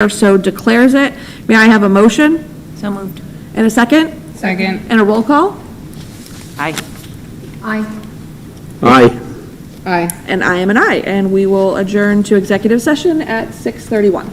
so declares it. May I have a motion So moved. and a second Second. and a roll call? Aye. Aye. Aye. Aye. And I am an aye, and we will adjourn to executive session at 6:31.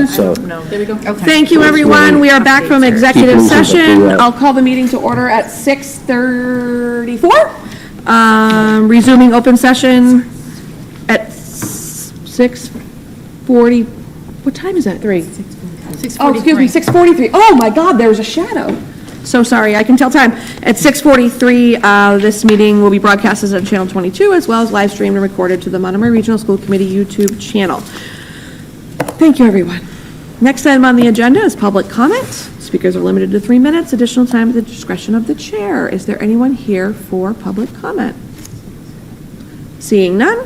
So, There we go. Okay. Thank you, everyone. We are back from executive Keep moving, session. but do that. I'll call the meeting to order at 6:34. Resuming open session at 6:40. What time is that? 3? Oh, excuse me, 6:43. Oh, my God, there was a shadow. So sorry, I can tell time. At 6:43, this meeting will be broadcasted on Channel 22, as well as live streamed and recorded to the Monomoy Regional School Committee YouTube channel. Thank you, everyone. Next item on the agenda is public comment. Speakers are limited to 3 minutes. Additional time at the discretion of the chair. Is there anyone here for public comment? Seeing none.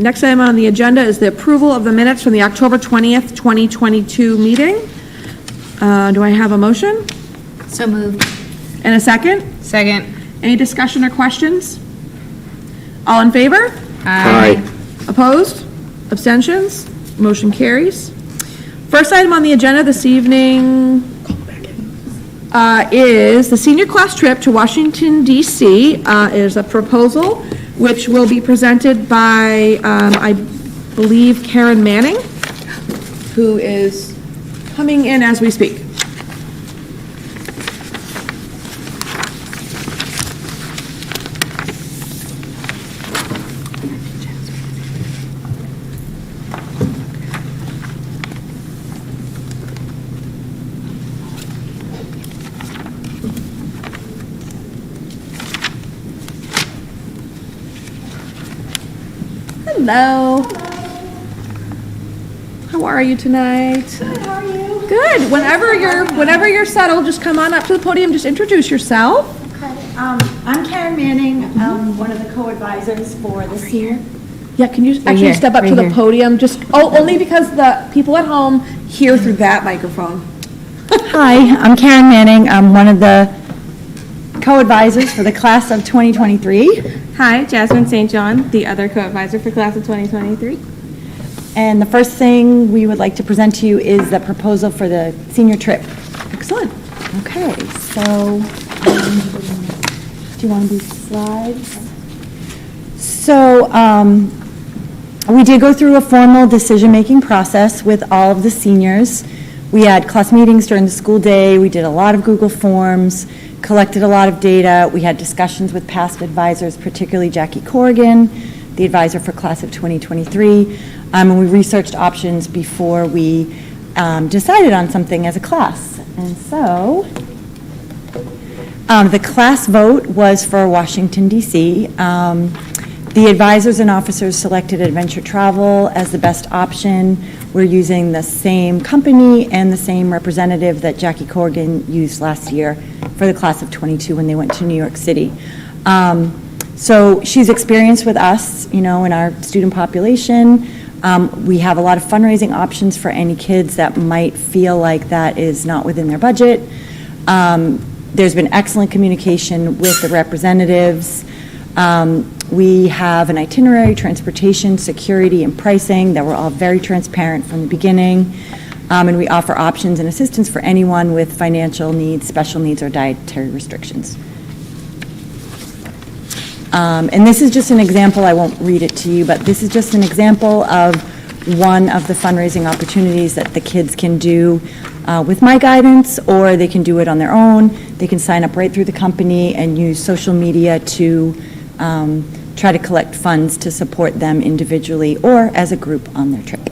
Next item on the agenda is the approval of the minutes from the October 20th, 2022 meeting. Do I have a motion? So moved. And a second? Second. Any discussion or questions? All in favor? aye. Opposed? Abstentions? Motion carries. First item on the agenda this evening is the senior class trip to Washington, D.C. Is a proposal which will be presented by, I believe, Karen Manning, who is coming in as we speak. Hello. How are you tonight? Good, how are you? Good. Whenever you're settled, just come on up to the podium, just introduce yourself. Okay. I'm Karen Manning, one of the co-advisors for the senior. Yeah, can you actually here, step up to right the here. podium? Only because the people at home hear through that microphone. Hi, I'm Karen Manning. I'm one of the co-advisors for the class of 2023. Hi, Jasmine St. John, the other co-advisor for class of 2023. And the first thing we would like to present to you is the proposal for the senior trip. Excellent. Okay, so, do you want these slides? So, we did go through a formal decision-making process with all of the seniors. We had class meetings during the school day, we did a lot of Google Forms, collected a lot of data, we had discussions with past advisors, particularly Jackie Corrigan, the advisor for class of 2023, and we researched options before we decided on something as a class. And so, the class vote was for Washington, D.C. The advisors and officers selected Adventure Travel as the best option. We're using the same company and the same representative that Jackie Corrigan used last year for the class of 22 when they went to New York City. So she's experienced with us, in our student population. We have a lot of fundraising options for any kids that might feel like that is not within their budget. There's been excellent communication with the representatives. We have an itinerary, transportation, security, and pricing that were all very transparent from the beginning. And we offer options and assistance for anyone with financial needs, special needs, or dietary restrictions. And this is just an example, I won't read it to you, but this is just an example of one of the fundraising opportunities that the kids can do with my guidance, or they can do it on their own. They can sign up right through the company and use social media to try to collect funds to support them individually or as a group on their trip.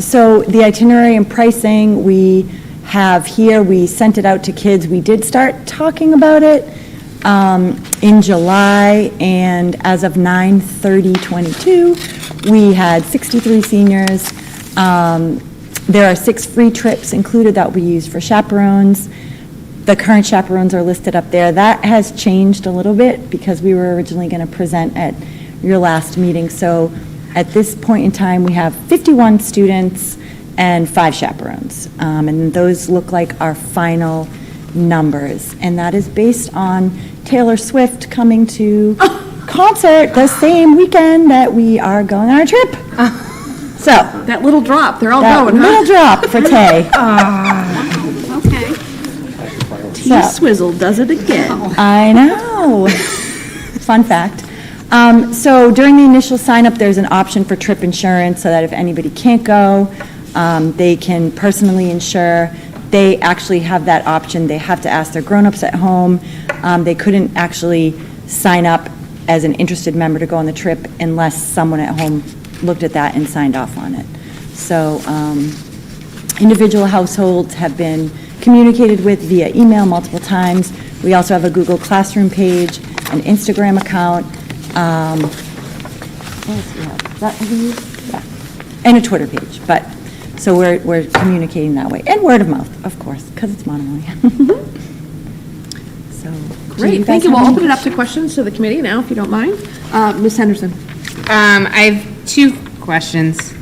So the itinerary and pricing we have here, we sent it out to kids. We did start talking about it in July, and as of 9/30/22, we had 63 seniors. There are 6 free trips included that we use for chaperones. The current chaperones are listed up there. That has changed a little bit because we were originally going to present at your last meeting. So at this point in time, we have 51 students and 5 chaperones. And those look like our final numbers. And that is based on Taylor Swift coming to concert the same weekend that we are going on our trip. So That little drop, they're all that going, huh? little drop for Tay. Okay. T-Swizzle does it again. I know. Fun fact. So during the initial sign-up, there's an option for trip insurance, so that if anybody can't go, they can personally insure. They actually have that option. They have to ask their grown-ups at home. They couldn't actually sign up as an interested member to go on the trip unless someone at home looked at that and signed off on it. So individual households have been communicated with via email multiple times. We also have a Google Classroom page, an Instagram account, what else do we have? Is that what we use? Yeah. And a Twitter page, but, so we're communicating that way. And word of mouth, of course, because it's Monomoy. So, do you Great, guys thank you. have We'll any- open it up to questions to the committee now, if you don't mind. Ms. Henderson? I have two questions.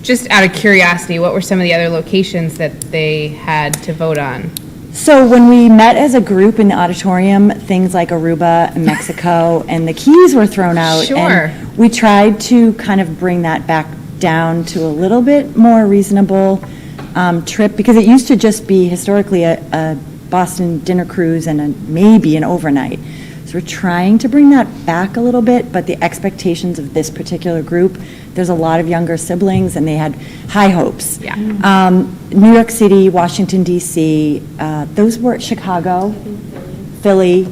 Just out of curiosity, what were some of the other locations that they had to vote on? So when we met as a group in the auditorium, things like Aruba and Mexico and the Keys were thrown out. Sure. And we tried to kind of bring that back down to a little bit more reasonable trip, because it used to just be historically a Boston dinner cruise and maybe an overnight. So we're trying to bring that back a little bit, but the expectations of this particular group, there's a lot of younger siblings, and they had high hopes. Yeah. New York City, Washington, D.C., those were Chicago, Philly,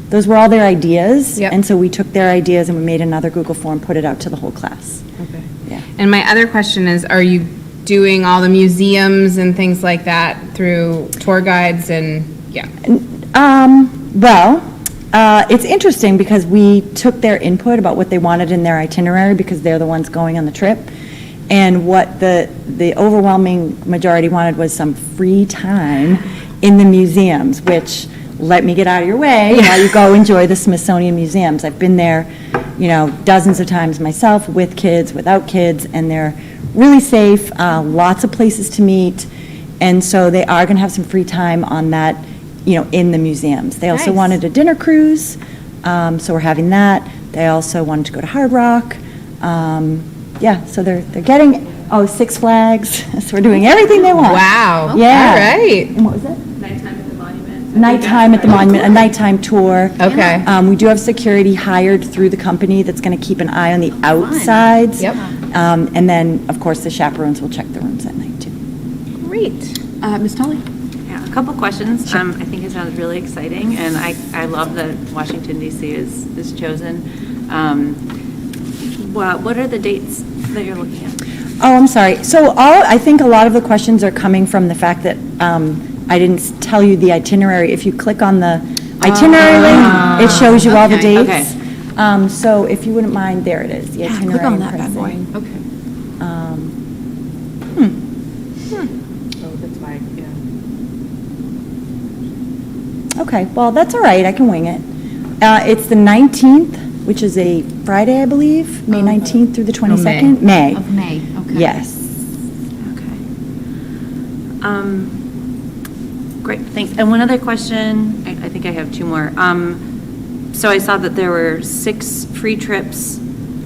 those were all their ideas. Yep. And so we took their ideas and we made another Google form, put it out to the whole class. Okay. Yeah. And my other question is, are you doing all the museums and things like that through tour guides and, yeah? Well, it's interesting because we took their input about what they wanted in their itinerary, because they're the ones going on the trip. And what the overwhelming majority wanted was some free time in the museums, which, let me get out of your way while you go enjoy the Smithsonian museums. I've been there, dozens of times myself, with kids, without kids, and they're really safe, lots of places to meet. And so they are going to have some free time on that, in the museums. They also Nice. wanted a dinner cruise, so we're having that. They also wanted to go to Hard Rock. Yeah, so they're getting, Six Flags, so we're doing everything they want. Wow. Yeah. All right. And what was it? Nighttime at the monument. Nighttime at the monument, a nighttime tour. Okay. We do have security hired through the company that's going to keep an eye on the outsides. Yep. And then, of course, the chaperones will check the rooms at night, too. Great. Ms. Tully? Yeah, a couple questions. I think it sounds really exciting, and I love that Washington DC is chosen. What are the dates that you're looking at? Oh, I'm sorry. So I think a lot of the questions are coming from the fact that I didn't tell you the itinerary. If you click on the itinerary link, it shows you all the okay, dates. So if you wouldn't mind, there it is, the itinerary. Click on and that bad boy. pricing. Okay. Oh, that's why, yeah. Okay, well, that's all right. I can wing it. It's the 19th, which is a Friday, I believe, May 19th through the 22nd? May. Of May, okay. Yes. Okay. Great, thanks. And one other question, I think I have two more. So I saw that there were 6 free trips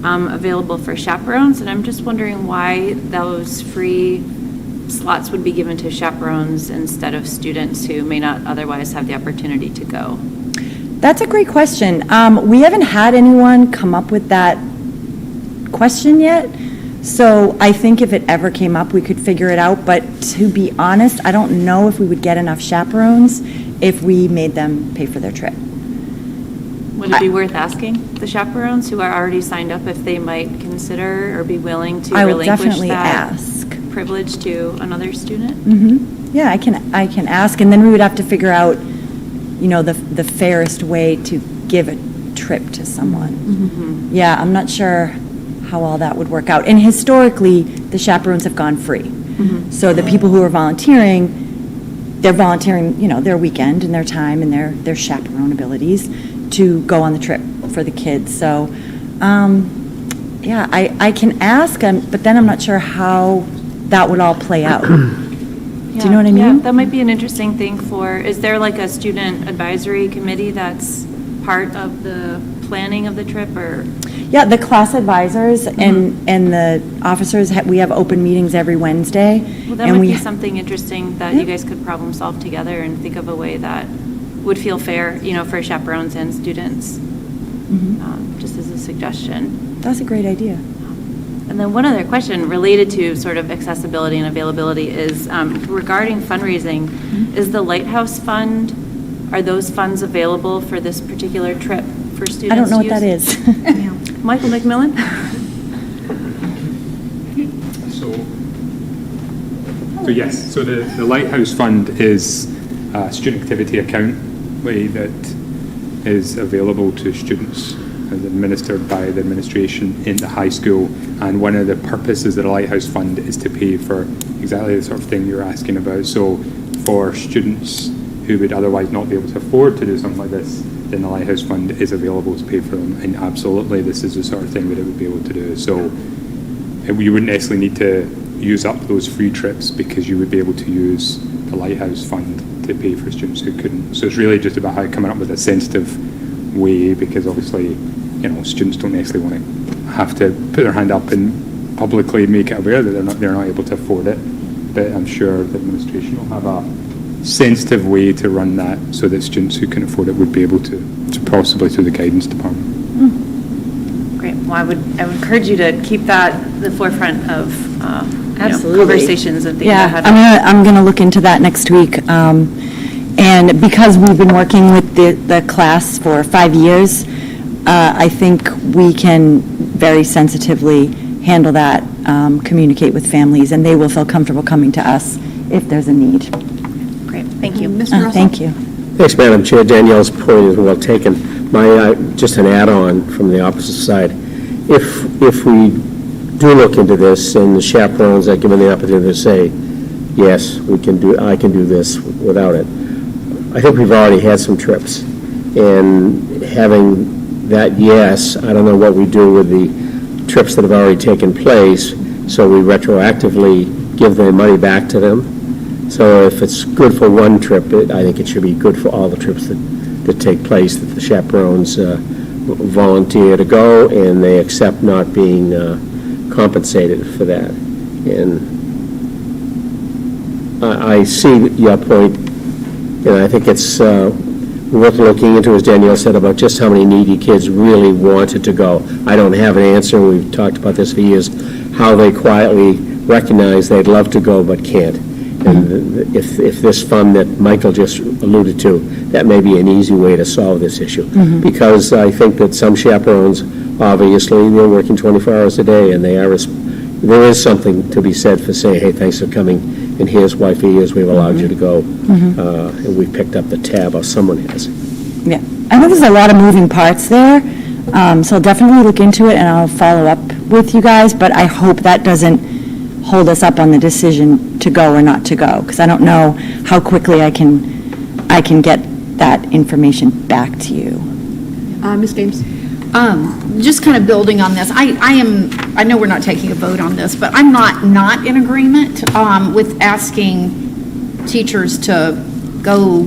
available for chaperones, and I'm just wondering why those free slots would be given to chaperones instead of students who may not otherwise have the opportunity to go. That's a great question. We haven't had anyone come up with that question yet, so I think if it ever came up, we could figure it out. But to be honest, I don't know if we would get enough chaperones if we made them pay for their trip. Would it be worth asking the chaperones who are already signed up if they might consider or be willing to I will relinquish definitely that ask. privilege to another student? Mm-hmm. Yeah, I can ask, and then we would have to figure out, the fairest way to give a trip to someone. Mm-hmm. Yeah, I'm not sure how all that would work out. And historically, the chaperones have gone free. Mm-hmm. So the people who are volunteering, they're volunteering, their weekend and their time and their chaperone abilities to go on the trip for the kids. So, yeah, I can ask, but then I'm not sure how that would all play out. Do you know what I mean? Yeah, that might be an interesting thing is there like a student advisory committee that's part of the planning of the trip, or? Yeah, the class advisors and the officers, we have open meetings every Wednesday. Well, that and might we be something interesting that you guys could problem solve together and think of a way that would feel fair, for chaperones and students. just as a suggestion. That's a great idea. And then one other question related to sort of accessibility and availability is regarding fundraising, is the Lighthouse Fund, are those funds available for this particular trip for students? I don't know what that use? is. Michael McMillan? So yes, so the Lighthouse Fund is a student activity account that is available to students and administered by the administration in the high school. And one of the purposes of the Lighthouse Fund is to pay for exactly the sort of thing you're asking about. So for students who would otherwise not be able to afford to do something like this, then the Lighthouse Fund is available to pay for them. And absolutely, this is the sort of thing that it would be able to do. So you wouldn't necessarily need to use up those free trips because you would be able to use the Lighthouse Fund to pay for students who couldn't. So it's really just about how coming up with a sensitive way, because obviously, students don't necessarily want to have to put their hand up and publicly make it aware that they're not able to afford it. But I'm sure the administration will have a sensitive way to run that so that students who can afford it would be able to possibly through the guidance department. Great. Well, I would encourage you to keep that at the forefront of Absolutely. Conversations and thinking Yeah, about how to. I'm gonna look into that next week. And because we've been working with the class for 5 years, I think we can very sensitively handle that, communicate with families, and they will feel comfortable coming to us if there's a need. Great. Thank you. Mr. Russell? Thank you. Thanks, Madam Chair. Danielle's point is well taken. My, just an add-on from the opposite side. If we do look into this and the chaperones are given the opportunity to say, yes, I can do this without it, I think we've already had some trips. And having that yes, I don't know what we do with the trips that have already taken place, so we retroactively give the money back to them. So if it's good for one trip, I think it should be good for all the trips that take place, that the chaperones volunteer to go and they accept not being compensated for that. And I see your point, and I think it's worth looking into, as Danielle said, about just how many needy kids really wanted to go. I don't have an answer, we've talked about this for years, how they quietly recognize they'd love to go but can't. And if this fund that Michael just alluded to, that may be an easy way to solve this issue. Because I think that some chaperones, obviously, they're working 24 hours a day, and there is something to be said for saying, hey, thanks for coming, and here's why for years we've allowed you to go, and we picked up the tab, or someone has. Yeah, I know there's a lot of moving parts there, so I'll definitely look into it, and I'll follow up with you guys, but I hope that doesn't hold us up on the decision to go or not to go, because I don't know how quickly I can get that information back to you. Ms. Gaines? Just kind of building on this, I know we're not taking a vote on this, but I'm not in agreement with asking teachers to go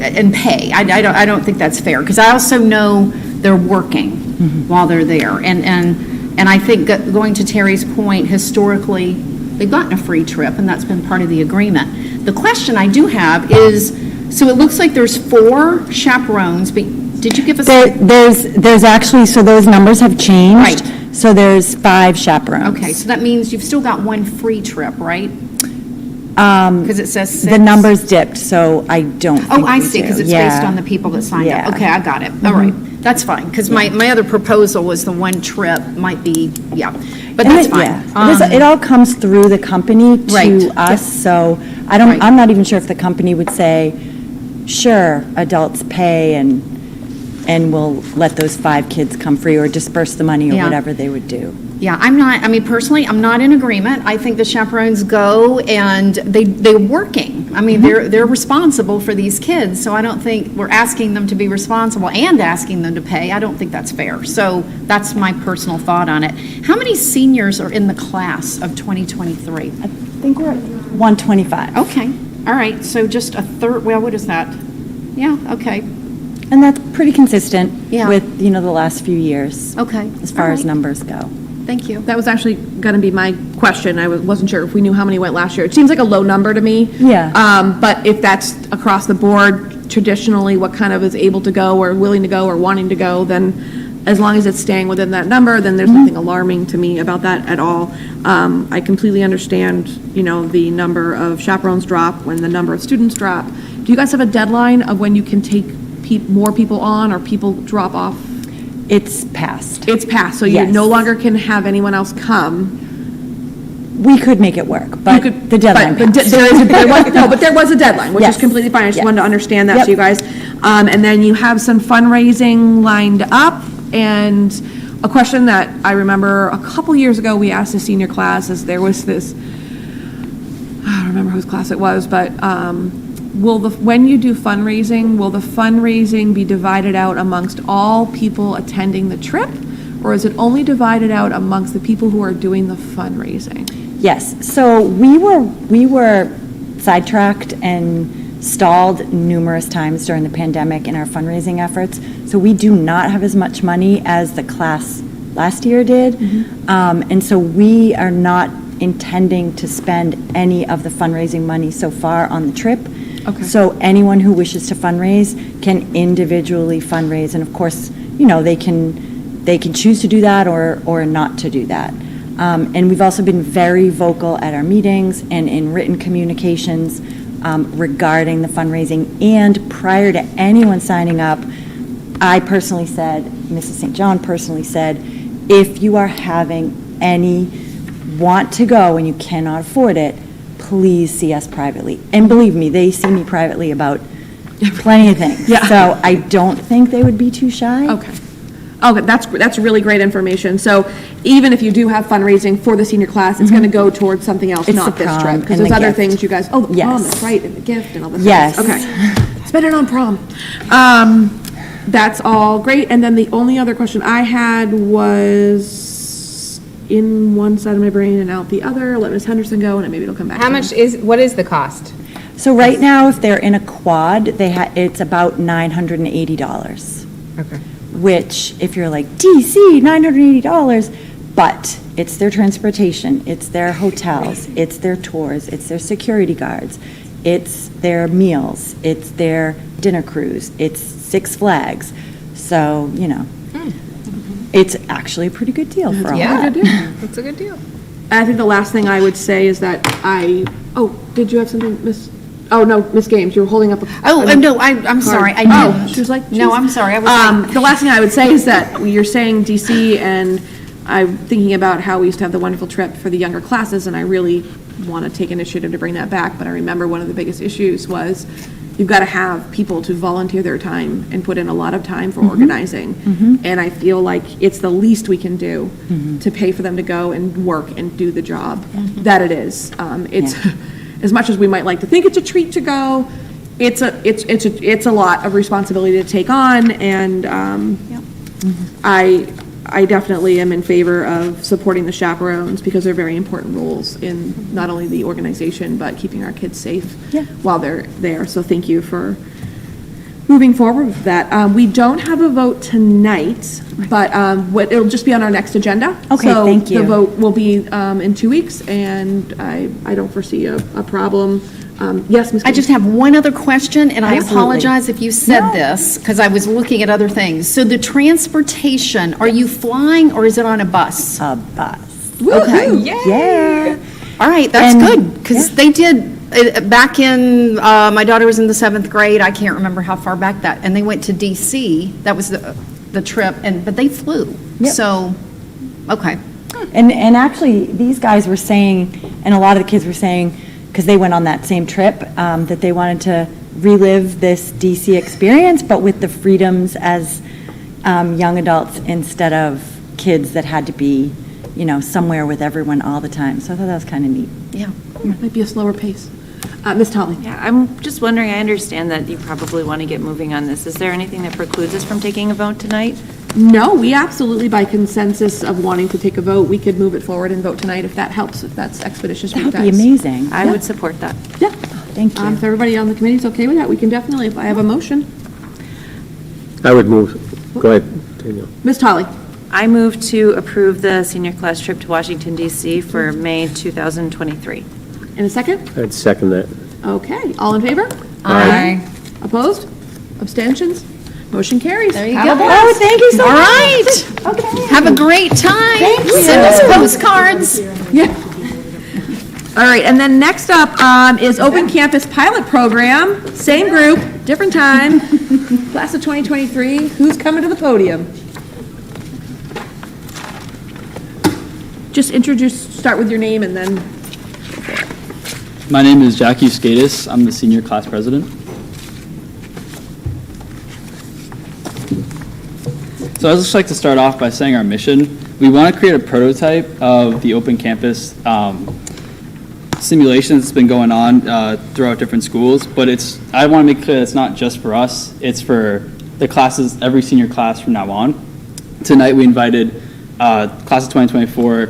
and pay. I don't think that's fair, because I also know they're working while they're there. And I think going to Terry's point, historically, they've gotten a free trip, and that's been part of the agreement. The question I do have is, so it looks like there's 4 chaperones, but did you give us? There's actually, so those numbers have changed. Right. So there's 5 chaperones. Okay, so that means you've still got 1 free trip, right? Because it says 6. The numbers dipped, so I don't think Oh, I we see, because do. it's Yeah. based on the people that signed Yeah. up. Okay, I got it. All right, that's fine, because my other proposal was the 1 trip might be, yeah, but And that's it- fine. yeah. It all comes through the company Right. to us, so Right. I'm not even sure if the company would say, sure, adults pay and we'll let those 5 kids come free or disperse the money or Yeah. whatever they would do. Yeah, personally, I'm not in agreement. I think the chaperones go and they're working. I mean, they're responsible for these kids, so I don't think we're asking them to be responsible and asking them to pay. I don't think that's fair. So that's my personal thought on it. How many seniors are in the class of 2023? I think we're at 125. Okay, all right, so just a third, well, what is that? Yeah, okay, And that's pretty consistent Yeah. with, the last few years, okay. as far all as right. numbers go. Thank you. That was actually going to be my question. I wasn't sure if we knew how many went last year. It seems like a low number to me. Yeah. But if that's across the board, traditionally, what kind of is able to go or willing to go or wanting to go, then as long as it's staying within that number, then there's nothing alarming to me about that at all. I completely understand, the number of chaperones drop when the number of students drop. Do you guys have a deadline of when you can take more people on or people drop off? It's passed. It's passed, so you Yes. no longer can have anyone else come. We could make it work, but the deadline But passed. there was a deadline, which is Yes. completely fine. I just Yes. wanted to understand that Yep. to you guys. And then you have some fundraising lined up, and a question that I remember a couple years ago, we asked the senior class, is there was this, I don't remember whose class it was, but when you do fundraising, will the fundraising be divided out amongst all people attending the trip? Or is it only divided out amongst the people who are doing the fundraising? Yes, so we were sidetracked and stalled numerous times during the pandemic in our fundraising efforts. So we do not have as much money as the class last year did. And so we are not intending to spend any of the fundraising money so far on the trip. Okay. So anyone who wishes to fundraise can individually fundraise. And of course, they can choose to do that or not to do that. And we've also been very vocal at our meetings and in written communications regarding the fundraising. And prior to anyone signing up, I personally said, Mrs. St. John personally said, if you are having any want to go and you cannot afford it, please see us privately. And believe me, they see me privately about plenty of things. Yeah. So I don't think they would be too shy. Okay. Okay, that's really great information. So even if you do have fundraising for the senior class, it's going to go towards something else, It's not the this prom trip. Because and there's the other gift. things you guys, the prom, Yes. that's right, and the gift and all the things. Yes. Okay. Spend it on prom. That's all great. And then the only other question I had was in one side of my brain and out the other. Let Ms. Henderson go, and maybe it'll come back. How to me. much what is the cost? So right now, if they're in a quad, it's about $980. Okay. Which, if you're like, DC, $980, but it's their transportation, it's their hotels, it's their tours, it's their security guards, it's their meals, it's their dinner cruise, it's Six Flags. So, it's actually a pretty good deal for all Yeah, that. that's a good deal. I think the last thing I would say is that did you have something, Miss? Oh, no, Miss Games, you were holding up a. No, I'm sorry, I Oh, didn't. she was like. No, I'm sorry, I was like. The last thing I would say is that you're saying DC, and I'm thinking about how we used to have the wonderful trip for the younger classes, and I really want to take initiative to bring that back, but I remember one of the biggest issues was you've got to have people to volunteer their time and put in a lot of time for organizing. And I feel like it's the least we can do to pay for them to go and work and do the job that it is. It's, as much as we might like to think it's a treat to go, it's a lot of responsibility to take on, and I definitely am in favor of supporting the chaperones because they're very important roles in not only the organization, but keeping our kids safe while they're there. So thank you for moving forward with that. We don't have a vote tonight, but it'll just be on our next agenda. Okay, thank you. So the vote will be in 2 weeks, and I don't foresee a problem. Yes, Ms. I just have one other question, and I Absolutely. apologize if you said this, because I was looking at other things. So the transportation, are you flying or is it on a bus? A bus. Okay. Yeah. All right, that's And- good, because they did, back in, my daughter was in the 7th grade, I can't remember how far back that, and they went to DC, that was the trip, but they flew. Yep. So, okay. And actually, these guys were saying, and a lot of the kids were saying, because they went on that same trip, that they wanted to relive this DC experience, but with the freedoms as young adults instead of kids that had to be, somewhere with everyone all the time. So I thought that was kind of neat. Yeah. Might be a slower pace. Ms. Tolley? Yeah, I'm just wondering, I understand that you probably want to get moving on this. Is there anything that precludes us from taking a vote tonight? No, we absolutely, by consensus of wanting to take a vote, we could move it forward and vote tonight if that helps, if that's expeditious for That you would be guys. amazing. I would support that. Yeah. Thank you. If everybody on the committee is okay with that, we can definitely, if I have a motion. I would move, go ahead, Danielle. Ms. Tolley? I move to approve the senior class trip to Washington DC for May 2023. In a second? I'd second that. Okay, all in favor? Aye. Opposed? Abstentions? Motion carries. There you Have go. a blast. Oh, thank you so All much. right. Okay. Have a great time. Thank you. Send us postcards. All right, and then next up is Open Campus Pilot Program. Same group, different time. Class of 2023. Who's coming to the podium? Just start with your name and then. My name is Jackie Skatis. I'm the senior class president. So I'd just like to start off by saying our mission. We want to create a prototype of the open campus simulation that's been going on throughout different schools, but I want to make clear that it's not just for us, it's for the classes, every senior class from now on. Tonight we invited class of 2024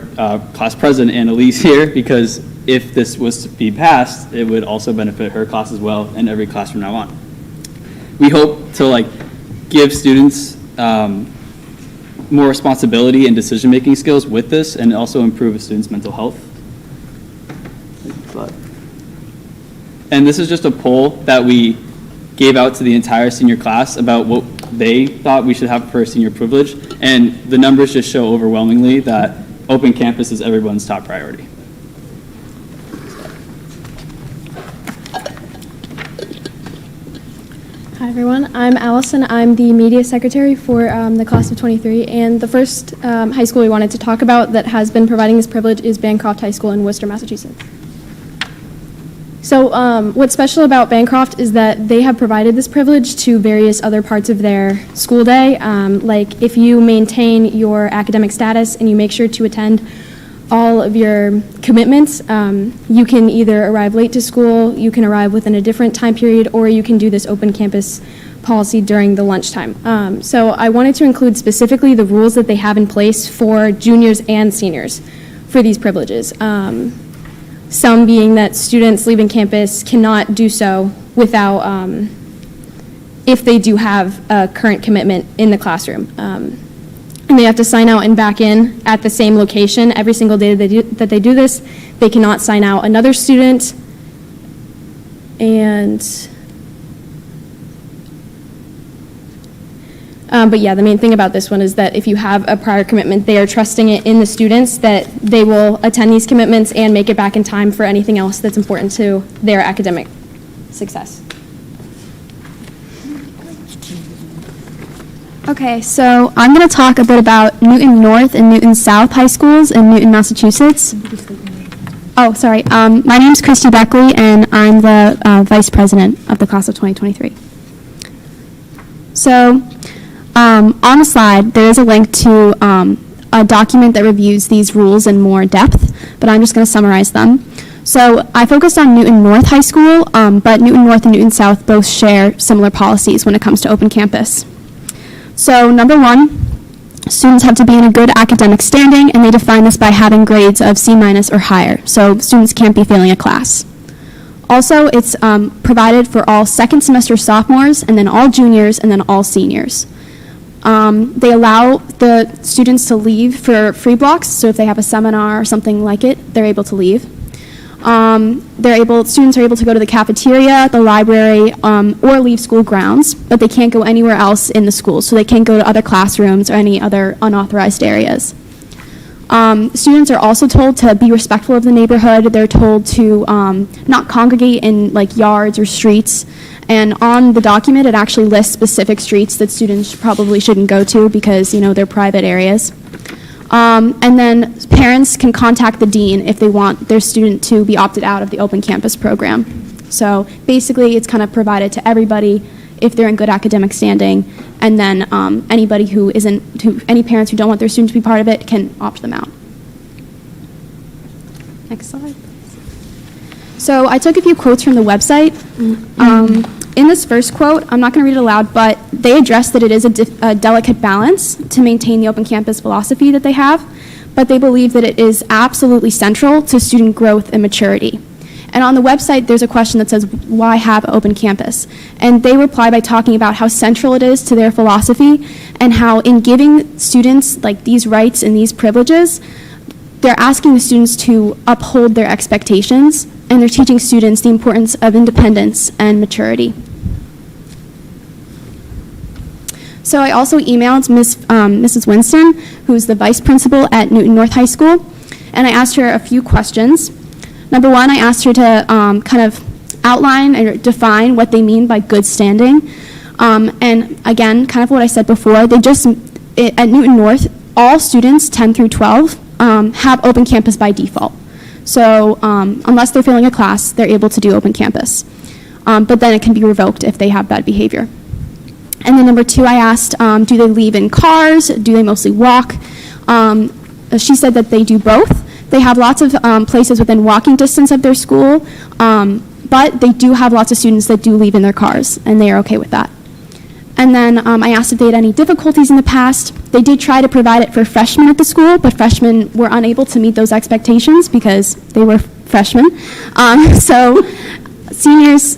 class president Annalise here because if this was to be passed, it would also benefit her class as well and every class from now on. We hope to give students more responsibility and decision-making skills with this and also improve a student's mental health. And this is just a poll that we gave out to the entire senior class about what they thought we should have for senior privilege, and the numbers just show overwhelmingly that open campus is everyone's top priority. Hi, everyone. I'm Allison. I'm the media secretary for the class of 23, and the first high school we wanted to talk about that has been providing this privilege is Bancroft High School in Worcester, Massachusetts. So what's special about Bancroft is that they have provided this privilege to various other parts of their school day. Like if you maintain your academic status and you make sure to attend all of your commitments, you can either arrive late to school, you can arrive within a different time period, or you can do this open campus policy during the lunchtime. So I wanted to include specifically the rules that they have in place for juniors and seniors for these privileges. Some being that students leaving campus cannot do so without, if they do have a current commitment in the classroom. And they have to sign out and back in at the same location every single day that they do this. They cannot sign out another student. And, but yeah, the main thing about this one is that if you have a prior commitment, they are trusting it in the students that they will attend these commitments and make it back in time for anything else that's important to their academic success. Okay, so I'm going to talk a bit about Newton North and Newton South high schools in Newton, Massachusetts. Oh, sorry. My name's Christy Beckley, and I'm the vice president of the class of 2023. So, on the slide, there is a link to a document that reviews these rules in more depth, but I'm just going to summarize them. So I focused on Newton North High School, but Newton North and Newton South both share similar policies when it comes to open campus. So number one, students have to be in a good academic standing, and they define this by having grades of C- or higher. So students can't be failing a class. Also, it's provided for all second semester sophomores, and then all juniors, and then all seniors. They allow the students to leave for free blocks, so if they have a seminar or something like it, they're able to leave. Students are able to go to the cafeteria, the library, or leave school grounds, but they can't go anywhere else in the school, so they can't go to other classrooms or any other unauthorized areas. Students are also told to be respectful of the neighborhood. They're told to not congregate in yards or streets. And on the document, it actually lists specific streets that students probably shouldn't go to because, they're private areas. And then parents can contact the dean if they want their student to be opted out of the open campus program. So basically, it's kind of provided to everybody if they're in good academic standing, and then anybody any parents who don't want their student to be part of it can opt them out. Next slide. So I took a few quotes from the website. In this first quote, I'm not going to read it aloud, but they address that it is a delicate balance to maintain the open campus philosophy that they have, but they believe that it is absolutely central to student growth and maturity. And on the website, there's a question that says, why have open campus? And they reply by talking about how central it is to their philosophy and how in giving students these rights and these privileges, they're asking the students to uphold their expectations, and they're teaching students the importance of independence and maturity. So I also emailed Mrs. Winston, who's the vice principal at Newton North High School, and I asked her a few questions. Number one, I asked her to kind of outline or define what they mean by good standing. And again, kind of what I said before, at Newton North, all students 10 through 12 have open campus by default. So unless they're failing a class, they're able to do open campus. But then it can be revoked if they have bad behavior. And then number two, I asked, do they leave in cars? Do they mostly walk? She said that they do both. They have lots of places within walking distance of their school, but they do have lots of students that do leave in their cars, and they are okay with that. And then I asked if they had any difficulties in the past. They did try to provide it for freshmen at the school, but freshmen were unable to meet those expectations because they were freshmen. So seniors,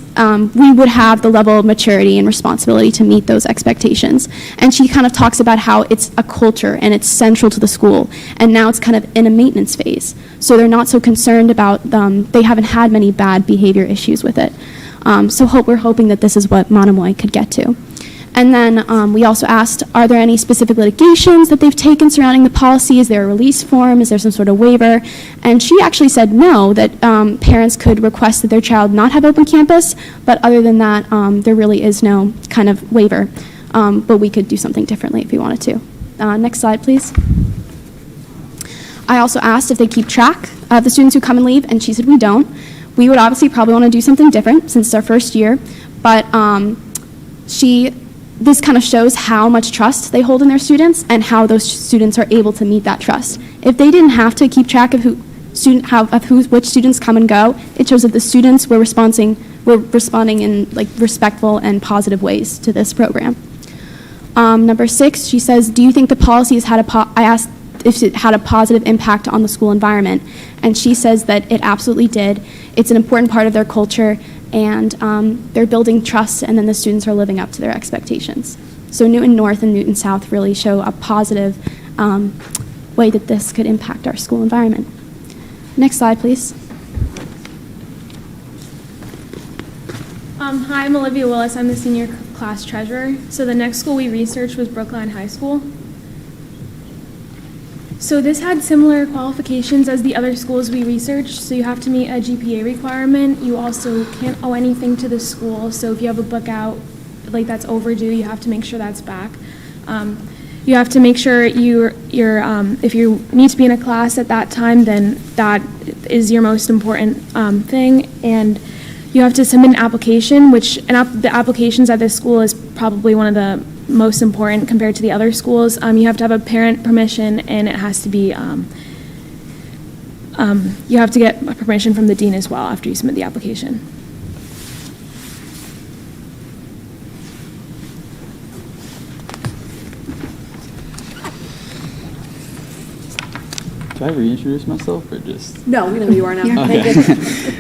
we would have the level of maturity and responsibility to meet those expectations. And she kind of talks about how it's a culture and it's central to the school. And now it's kind of in a maintenance phase. So they're not so concerned about, they haven't had many bad behavior issues with it. So we're hoping that this is what Monomoy could get to. And then we also asked, are there any specific litigations that they've taken surrounding the policy? Is there a release form? Is there some sort of waiver? And she actually said no, that parents could request that their child not have open campus, but other than that, there really is no kind of waiver. But we could do something differently if we wanted to. Next slide, please. I also asked if they keep track of the students who come and leave, and she said we don't. We would obviously probably want to do something different since it's our first year, but this kind of shows how much trust they hold in their students and how those students are able to meet that trust. If they didn't have to keep track of which students come and go, it shows that the students were responding in like respectful and positive ways to this program. Number 6, she says, do you think the policy has had I asked if it had a positive impact on the school environment, and she says that it absolutely did. It's an important part of their culture, and they're building trust, and then the students are living up to their expectations. So Newton North and Newton South really show a positive way that this could impact our school environment. Next slide, please. Hi, I'm Olivia Willis. I'm the senior class treasurer. So the next school we researched was Brookline High School. So this had similar qualifications as the other schools we researched. So you have to meet a GPA requirement. You also can't owe anything to the school. So if you have a book out, like that's overdue, you have to make sure that's back. You have to make sure if you need to be in a class at that time, then that is your most important thing. And you have to submit an application, the applications at this school is probably one of the most important compared to the other schools. You have to have a parent permission, and it has to be, you have to get permission from the dean as well after you submit the application. Do I reintroduce myself or just? No, we know who you are now. Okay.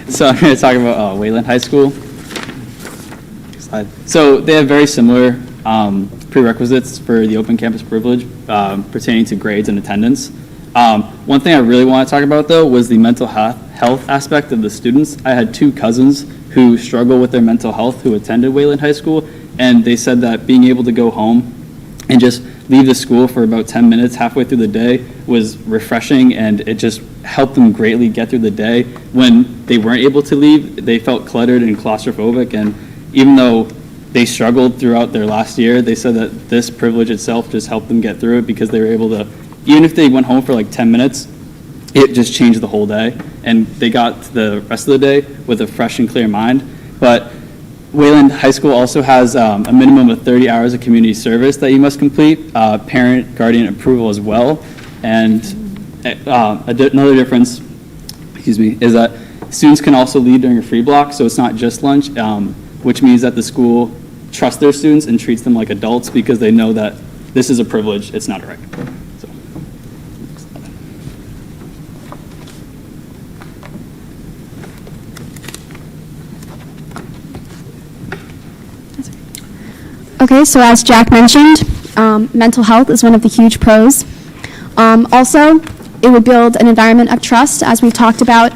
So I'm going to talk about Wayland High School. So they have very similar prerequisites for the open campus privilege pertaining to grades and attendance. One thing I really want to talk about, though, was the mental health aspect of the students. I had 2 cousins who struggle with their mental health who attended Wayland High School, and they said that being able to go home and just leave the school for about 10 minutes halfway through the day was refreshing, and it just helped them greatly get through the day. When they weren't able to leave, they felt cluttered and claustrophobic, and even though they struggled throughout their last year, they said that this privilege itself just helped them get through it because they were able to, even if they went home for like 10 minutes, it just changed the whole day, and they got to the rest of the day with a fresh and clear mind. But Wayland High School also has a minimum of 30 hours of community service that you must complete, parent, guardian approval as well. And another difference, is that students can also leave during a free block, so it's not just lunch, which means that the school trusts their students and treats them like adults because they know that this is a privilege, it's not a right. So. Okay, so as Jack mentioned, mental health is one of the huge pros. Also, it would build an environment of trust, as we've talked about,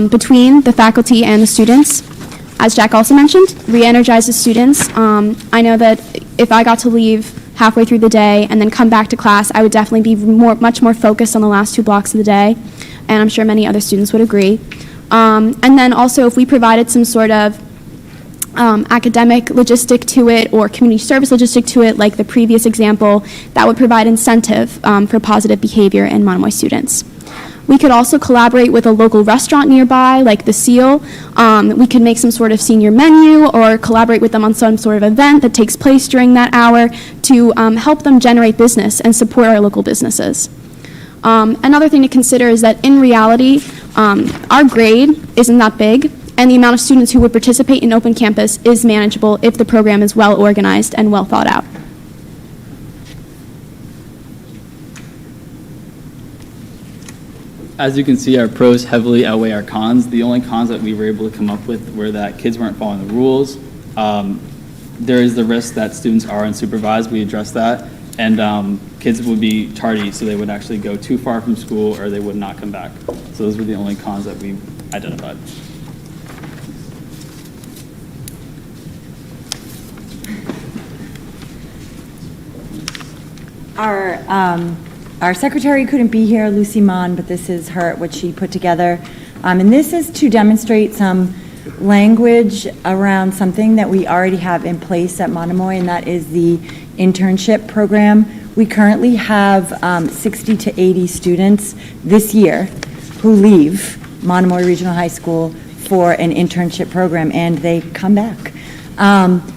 between the faculty and the students. As Jack also mentioned, re-energizes students. I know that if I got to leave halfway through the day and then come back to class, I would definitely be much more focused on the last 2 blocks of the day, and I'm sure many other students would agree. And then also, if we provided some sort of academic logistic to it or community service logistic to it, like the previous example, that would provide incentive for positive behavior in Monomoy students. We could also collaborate with a local restaurant nearby, like the Seal. We could make some sort of senior menu or collaborate with them on some sort of event that takes place during that hour to help them generate business and support our local businesses. Another thing to consider is that in reality, our grade isn't that big, and the amount of students who would participate in open campus is manageable if the program is well organized and well thought out. As you can see, our pros heavily outweigh our cons. The only cons that we were able to come up with were that kids weren't following the rules. There is the risk that students are unsupervised. We addressed that. And kids would be tardy, so they would actually go too far from school or they would not come back. So those were the only cons that we identified. Our secretary couldn't be here, Lucy Mon, but this is what she put together. And this is to demonstrate some language around something that we already have in place at Monomoy, and that is the internship program. We currently have 60 to 80 students this year who leave Monomoy Regional High School for an internship program, and they come back.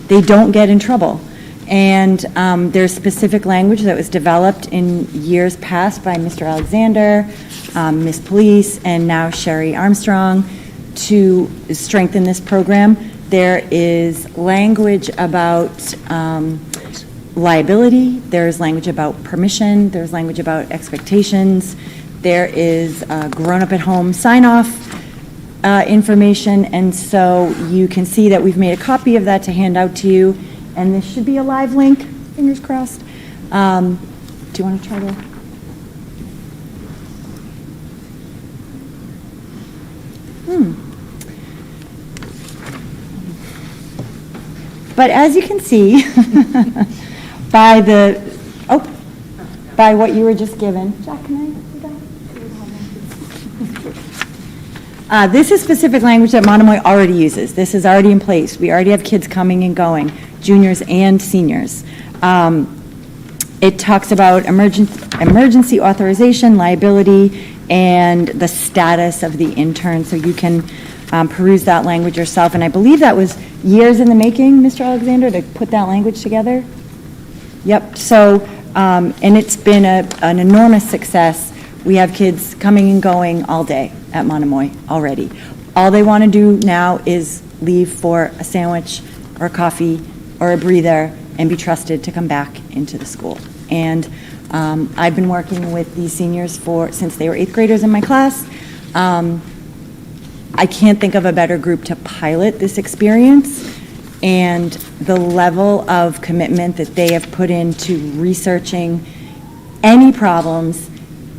They don't get in trouble. And there's specific language that was developed in years past by Mr. Alexander, Miss Police, and now Sherry Armstrong to strengthen this program. There is language about liability, there's language about permission, there's language about expectations, there is grown-up at home sign-off information, and so you can see that we've made a copy of that to hand out to you. And this should be a live link, fingers crossed. Do you want to try to? But as you can see, by what you were just given. Jack, can I do that? This is specific language that Monomoy already uses. This is already in place. We already have kids coming and going, juniors and seniors. It talks about emergency authorization, liability, and the status of the intern, so you can peruse that language yourself. And I believe that was years in the making, Mr. Alexander, to put that language together. Yep, so, and it's been an enormous success. We have kids coming and going all day at Monomoy already. All they want to do now is leave for a sandwich or a coffee or a breather and be trusted to come back into the school. And I've been working with these seniors since they were 8th graders in my class. I can't think of a better group to pilot this experience, and the level of commitment that they have put into researching any problems,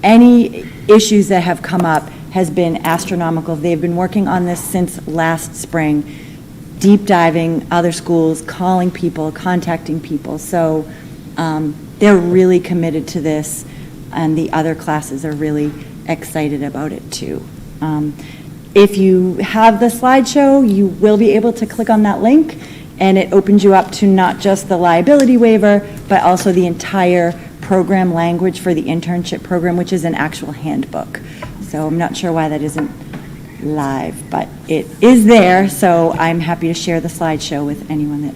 any issues that have come up has been astronomical. They've been working on this since last spring, deep diving other schools, calling people, contacting people. So they're really committed to this, and the other classes are really excited about it too. If you have the slideshow, you will be able to click on that link, and it opens you up to not just the liability waiver, but also the entire program language for the internship program, which is an actual handbook. So I'm not sure why that isn't live, but it is there, so I'm happy to share the slideshow with anyone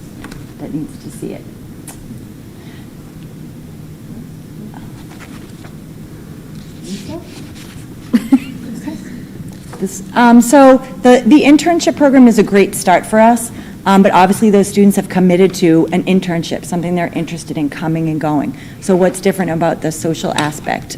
that needs to see it. So the internship program is a great start for us, but obviously those students have committed to an internship, something they're interested in coming and going. So what's different about the social aspect?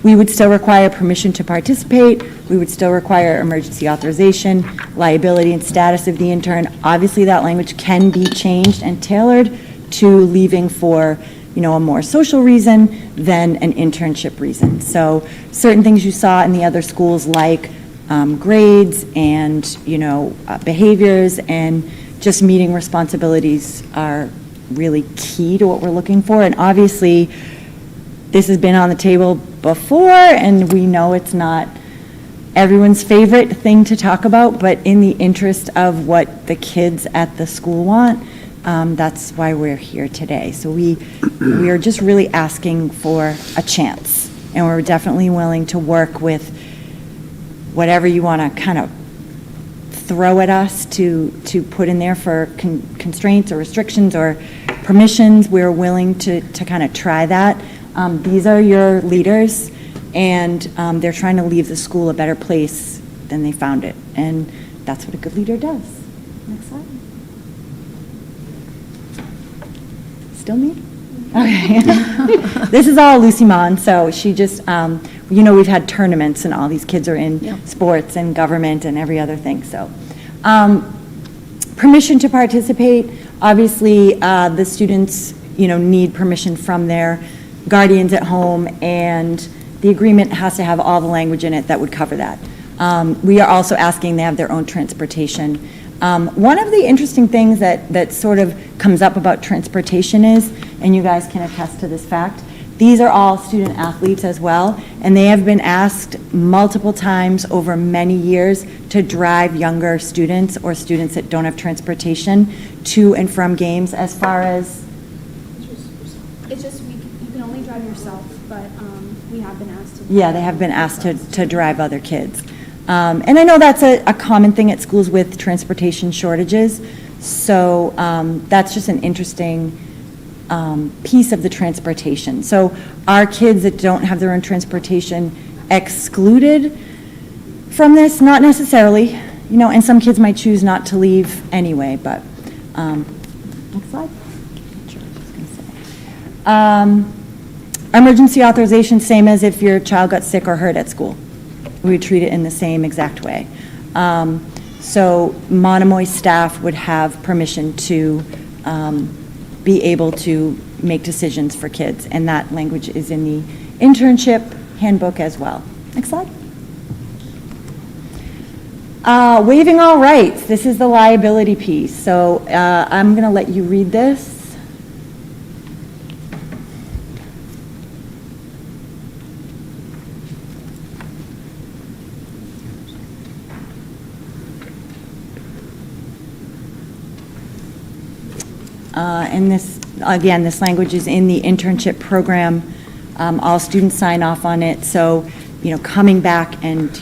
We would still require permission to participate. We would still require emergency authorization, liability, and status of the intern. Obviously that language can be changed and tailored to leaving for a more social reason than an internship reason. So certain things you saw in the other schools, like grades and behaviors and just meeting responsibilities, are really key to what we're looking for. And obviously, this has been on the table before, and we know it's not everyone's favorite thing to talk about, but in the interest of what the kids at the school want, that's why we're here today. So we are just really asking for a chance, and we're definitely willing to work with whatever you want to kind of throw at us to put in there for constraints or restrictions or permissions. We're willing to kind of try that. These are your leaders, and they're trying to leave the school a better place than they found it, and that's what a good leader does. Next slide. Still me? Okay. This is all Lucy Mon, so she just, we've had tournaments, and all these kids are in sports and government and every other thing, so. Permission to participate, obviously, the students, need permission from their guardians at home, and the agreement has to have all the language in it that would cover that. We are also asking they have their own transportation. One of the interesting things that sort of comes up about transportation is, and you guys can attest to this fact, these are all student athletes as well, and they have been asked multiple times over many years to drive younger students or students that don't have transportation to and from games. As far as It's just, you can only drive yourself, but we have been asked to. Yeah, they have been asked to drive other kids. And I know that's a common thing at schools with transportation shortages, so that's just an interesting piece of the transportation. So are kids that don't have their own transportation excluded from this? Not necessarily, and some kids might choose not to leave anyway, but, next slide. Emergency authorization, same as if your child got sick or hurt at school. We would treat it in the same exact way. So Monomoy staff would have permission to be able to make decisions for kids, and that language is in the internship handbook as well. Next slide. Waiving all rights. This is the liability piece. So I'm going to let you read this. And this, again, this language is in the internship program. All students sign off on it. So, coming back and,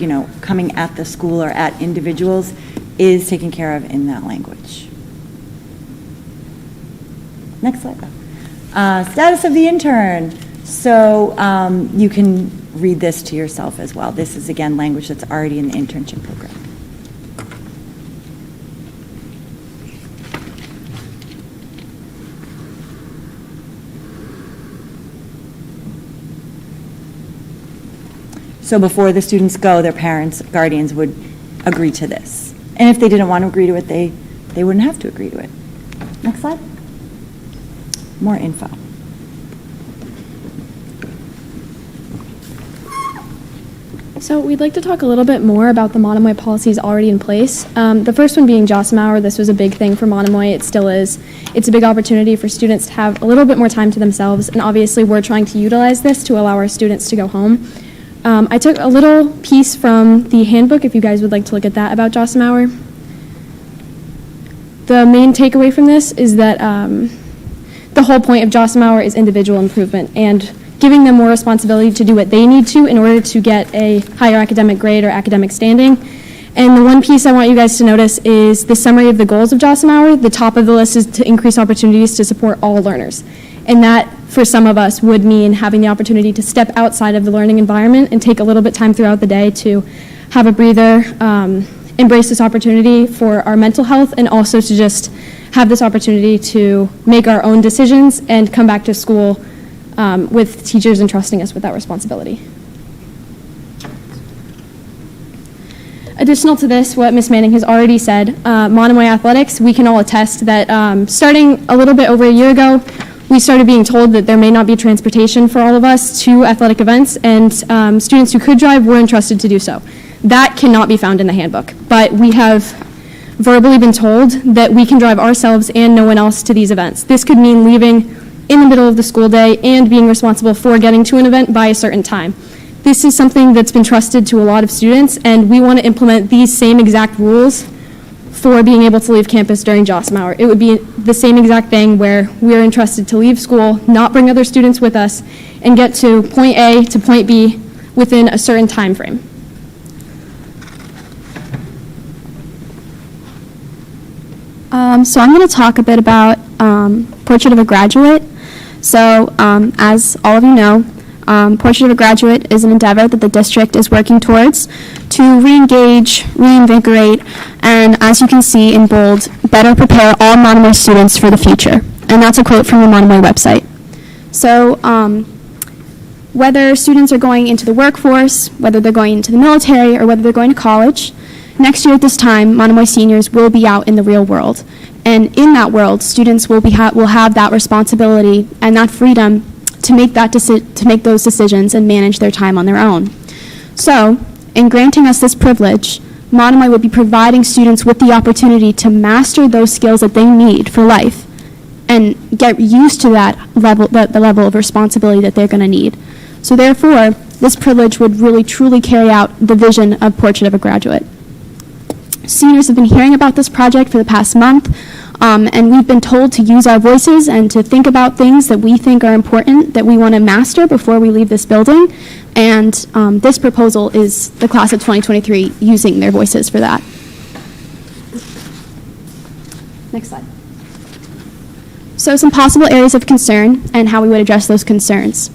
coming at the school or at individuals is taken care of in that language. Next slide. Status of the intern. So you can read this to yourself as well. This is, again, language that's already in the internship program. So before the students go, their parents, guardians would agree to this. And if they didn't want to agree to it, they wouldn't have to agree to it. Next slide. More info. So we'd like to talk a little bit more about the Monomoy policies already in place. The first one being Jossam Hour. This was a big thing for Monomoy. It still is. It's a big opportunity for students to have a little bit more time to themselves, and obviously we're trying to utilize this to allow our students to go home. I took a little piece from the handbook, if you guys would like to look at that, about Jossam Hour. The main takeaway from this is that the whole point of Jossam Hour is individual improvement and giving them more responsibility to do what they need to in order to get a higher academic grade or academic standing. And the one piece I want you guys to notice is the summary of the goals of Jossam Hour. The top of the list is to increase opportunities to support all learners. And that, for some of us, would mean having the opportunity to step outside of the learning environment and take a little bit time throughout the day to have a breather, embrace this opportunity for our mental health, and also to just have this opportunity to make our own decisions and come back to school with teachers entrusting us with that responsibility. Additional to this, what Ms. Manning has already said, Monomoy Athletics, we can all attest that starting a little bit over a year ago, we started being told that there may not be transportation for all of us to athletic events, and students who could drive were entrusted to do so. That cannot be found in the handbook, but we have verbally been told that we can drive ourselves and no one else to these events. This could mean leaving in the middle of the school day and being responsible for getting to an event by a certain time. This is something that's been trusted to a lot of students, and we want to implement these same exact rules for being able to leave campus during JOSM hour. It would be the same exact thing where we're entrusted to leave school, not bring other students with us, and get to point A to point B within a certain time frame. So I'm going to talk a bit about Portrait of a Graduate. So as all of you know, Portrait of a Graduate is an endeavor that the district is working towards to re-engage, reinvigorate, and as you can see in bold, better prepare all Monomoy students for the future. And that's a quote from the Monomoy website. So whether students are going into the workforce, whether they're going into the military, or whether they're going to college, next year at this time, Monomoy seniors will be out in the real world. And in that world, students will have that responsibility and that freedom to make those decisions and manage their time on their own. So, in granting us this privilege, Monomoy would be providing students with the opportunity to master those skills that they need for life and get used to that level, the level of responsibility that they're going to need. So therefore, this privilege would really truly carry out the vision of Portrait of a Graduate. Seniors have been hearing about this project for the past month, and we've been told to use our voices and to think about things that we think are important, that we want to master before we leave this building. And this proposal is the class of 2023 using their voices for that. Next slide. So some possible areas of concern and how we would address those concerns.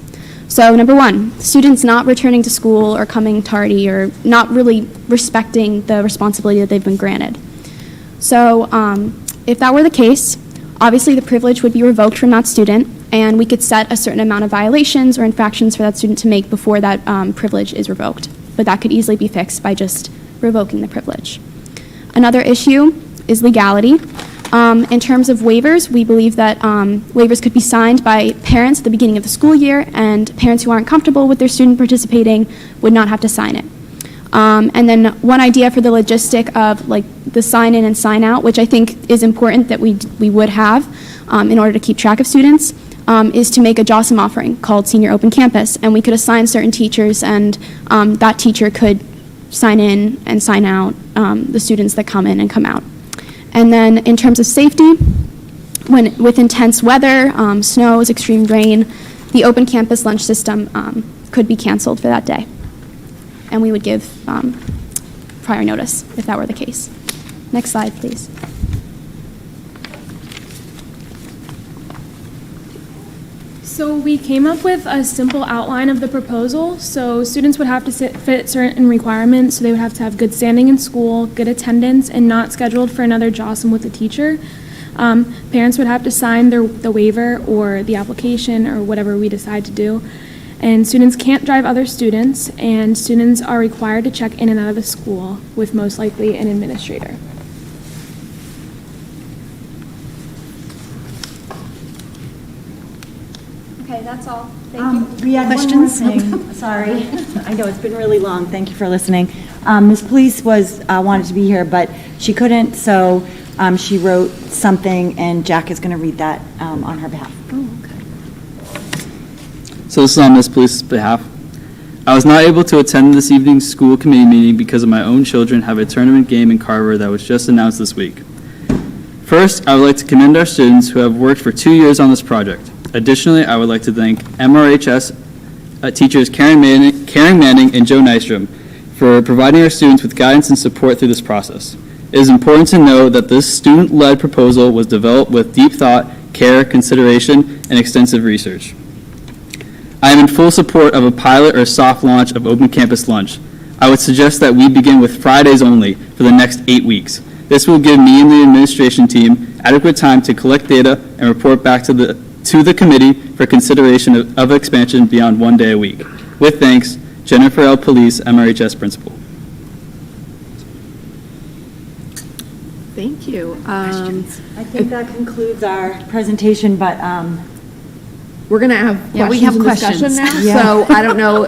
So number one, students not returning to school or coming tardy or not really respecting the responsibility that they've been granted. So if that were the case, obviously the privilege would be revoked from that student, and we could set a certain amount of violations or infractions for that student to make before that privilege is revoked. But that could easily be fixed by just revoking the privilege. Another issue is legality. In terms of waivers, we believe that waivers could be signed by parents at the beginning of the school year, and parents who aren't comfortable with their student participating would not have to sign it. And then one idea for the logistic of like the sign in and sign out, which I think is important that we would have in order to keep track of students, is to make a JOSM offering called Senior Open Campus, and we could assign certain teachers, and that teacher could sign in and sign out the students that come in and come out. And then in terms of safety, with intense weather, snows, extreme rain, the open campus lunch system could be canceled for that day. And we would give prior notice if that were the case. Next slide, please. So we came up with a simple outline of the proposal. So students would have to fit certain requirements. So they would have to have good standing in school, good attendance, and not scheduled for another JOSM with a teacher. Parents would have to sign the waiver or the application or whatever we decide to do. And students can't drive other students, and students are required to check in and out of the school with most likely an administrator. Okay, that's all. Thank you. We had questions. Sorry, I know it's been really long. Thank you for listening. Ms. Police wanted to be here, but she couldn't, so she wrote something, and Jack is going to read that on her behalf. Oh, okay. So this is on Ms. Police's behalf. I was not able to attend this evening's school committee meeting because of my own children have a tournament game in Carver that was just announced this week. First, I would like to commend our students who have worked for 2 years on this project. Additionally, I would like to thank MRHS teachers Karen Manning and Joe Nystrom for providing our students with guidance and support through this process. It is important to know that this student-led proposal was developed with deep thought, care, consideration, and extensive research. I am in full support of a pilot or soft launch of Open Campus Lunch. I would suggest that we begin with Fridays only for the next 8 weeks. This will give me and the administration team adequate time to collect data and report back to the committee for consideration of expansion beyond 1 day a week. With thanks, Jennifer L. Police, MRHS Principal. Thank you. I think that concludes our presentation, but we're gonna have Yeah, we questions have and discussion questions. now, so I don't know,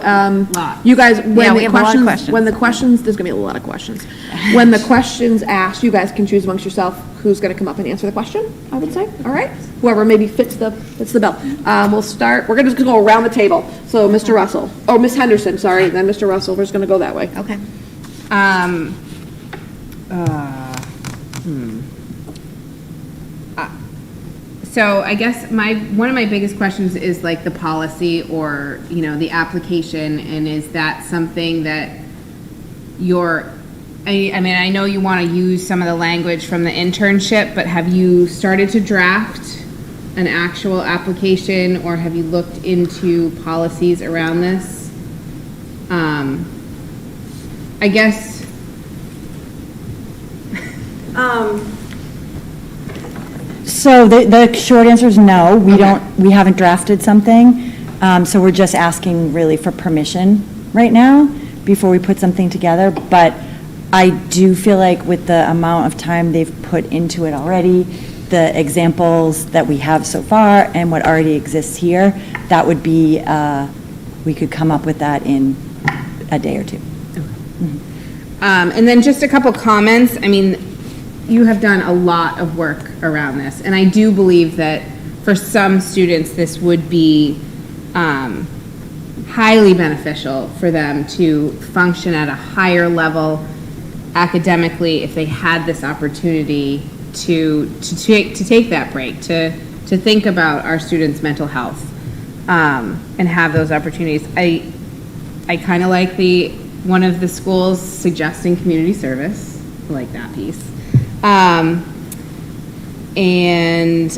you guys, Yeah, when we the have a lot of questions, questions. when the questions, there's gonna be a lot of questions. When the question's asked, you guys can choose amongst yourself who's gonna come up and answer the question, I would say, all right? Whoever maybe fits the bill. We'll start, we're gonna just go around the table. So Mr. Russell, oh, Ms. Henderson, sorry, then Mr. Russell, we're just gonna go that way. Okay. So I guess one of my biggest questions is like the policy or, the application, and is that something that I mean, I know you want to use some of the language from the internship, but have you started to draft an actual application, or have you looked into policies around this? I guess. So the short answer is no, we haven't drafted something. So we're just asking really for permission right now before we put something together. But I do feel like with the amount of time they've put into it already, the examples that we have so far and what already exists here, that would be, we could come up with that in a day or two. And then just a couple comments. I mean, you have done a lot of work around this, and I do believe that for some students, this would be highly beneficial for them to function at a higher level academically if they had this opportunity to take that break, to think about our students' mental health, and have those opportunities. I kind of like one of the schools suggesting community service. I like that piece. And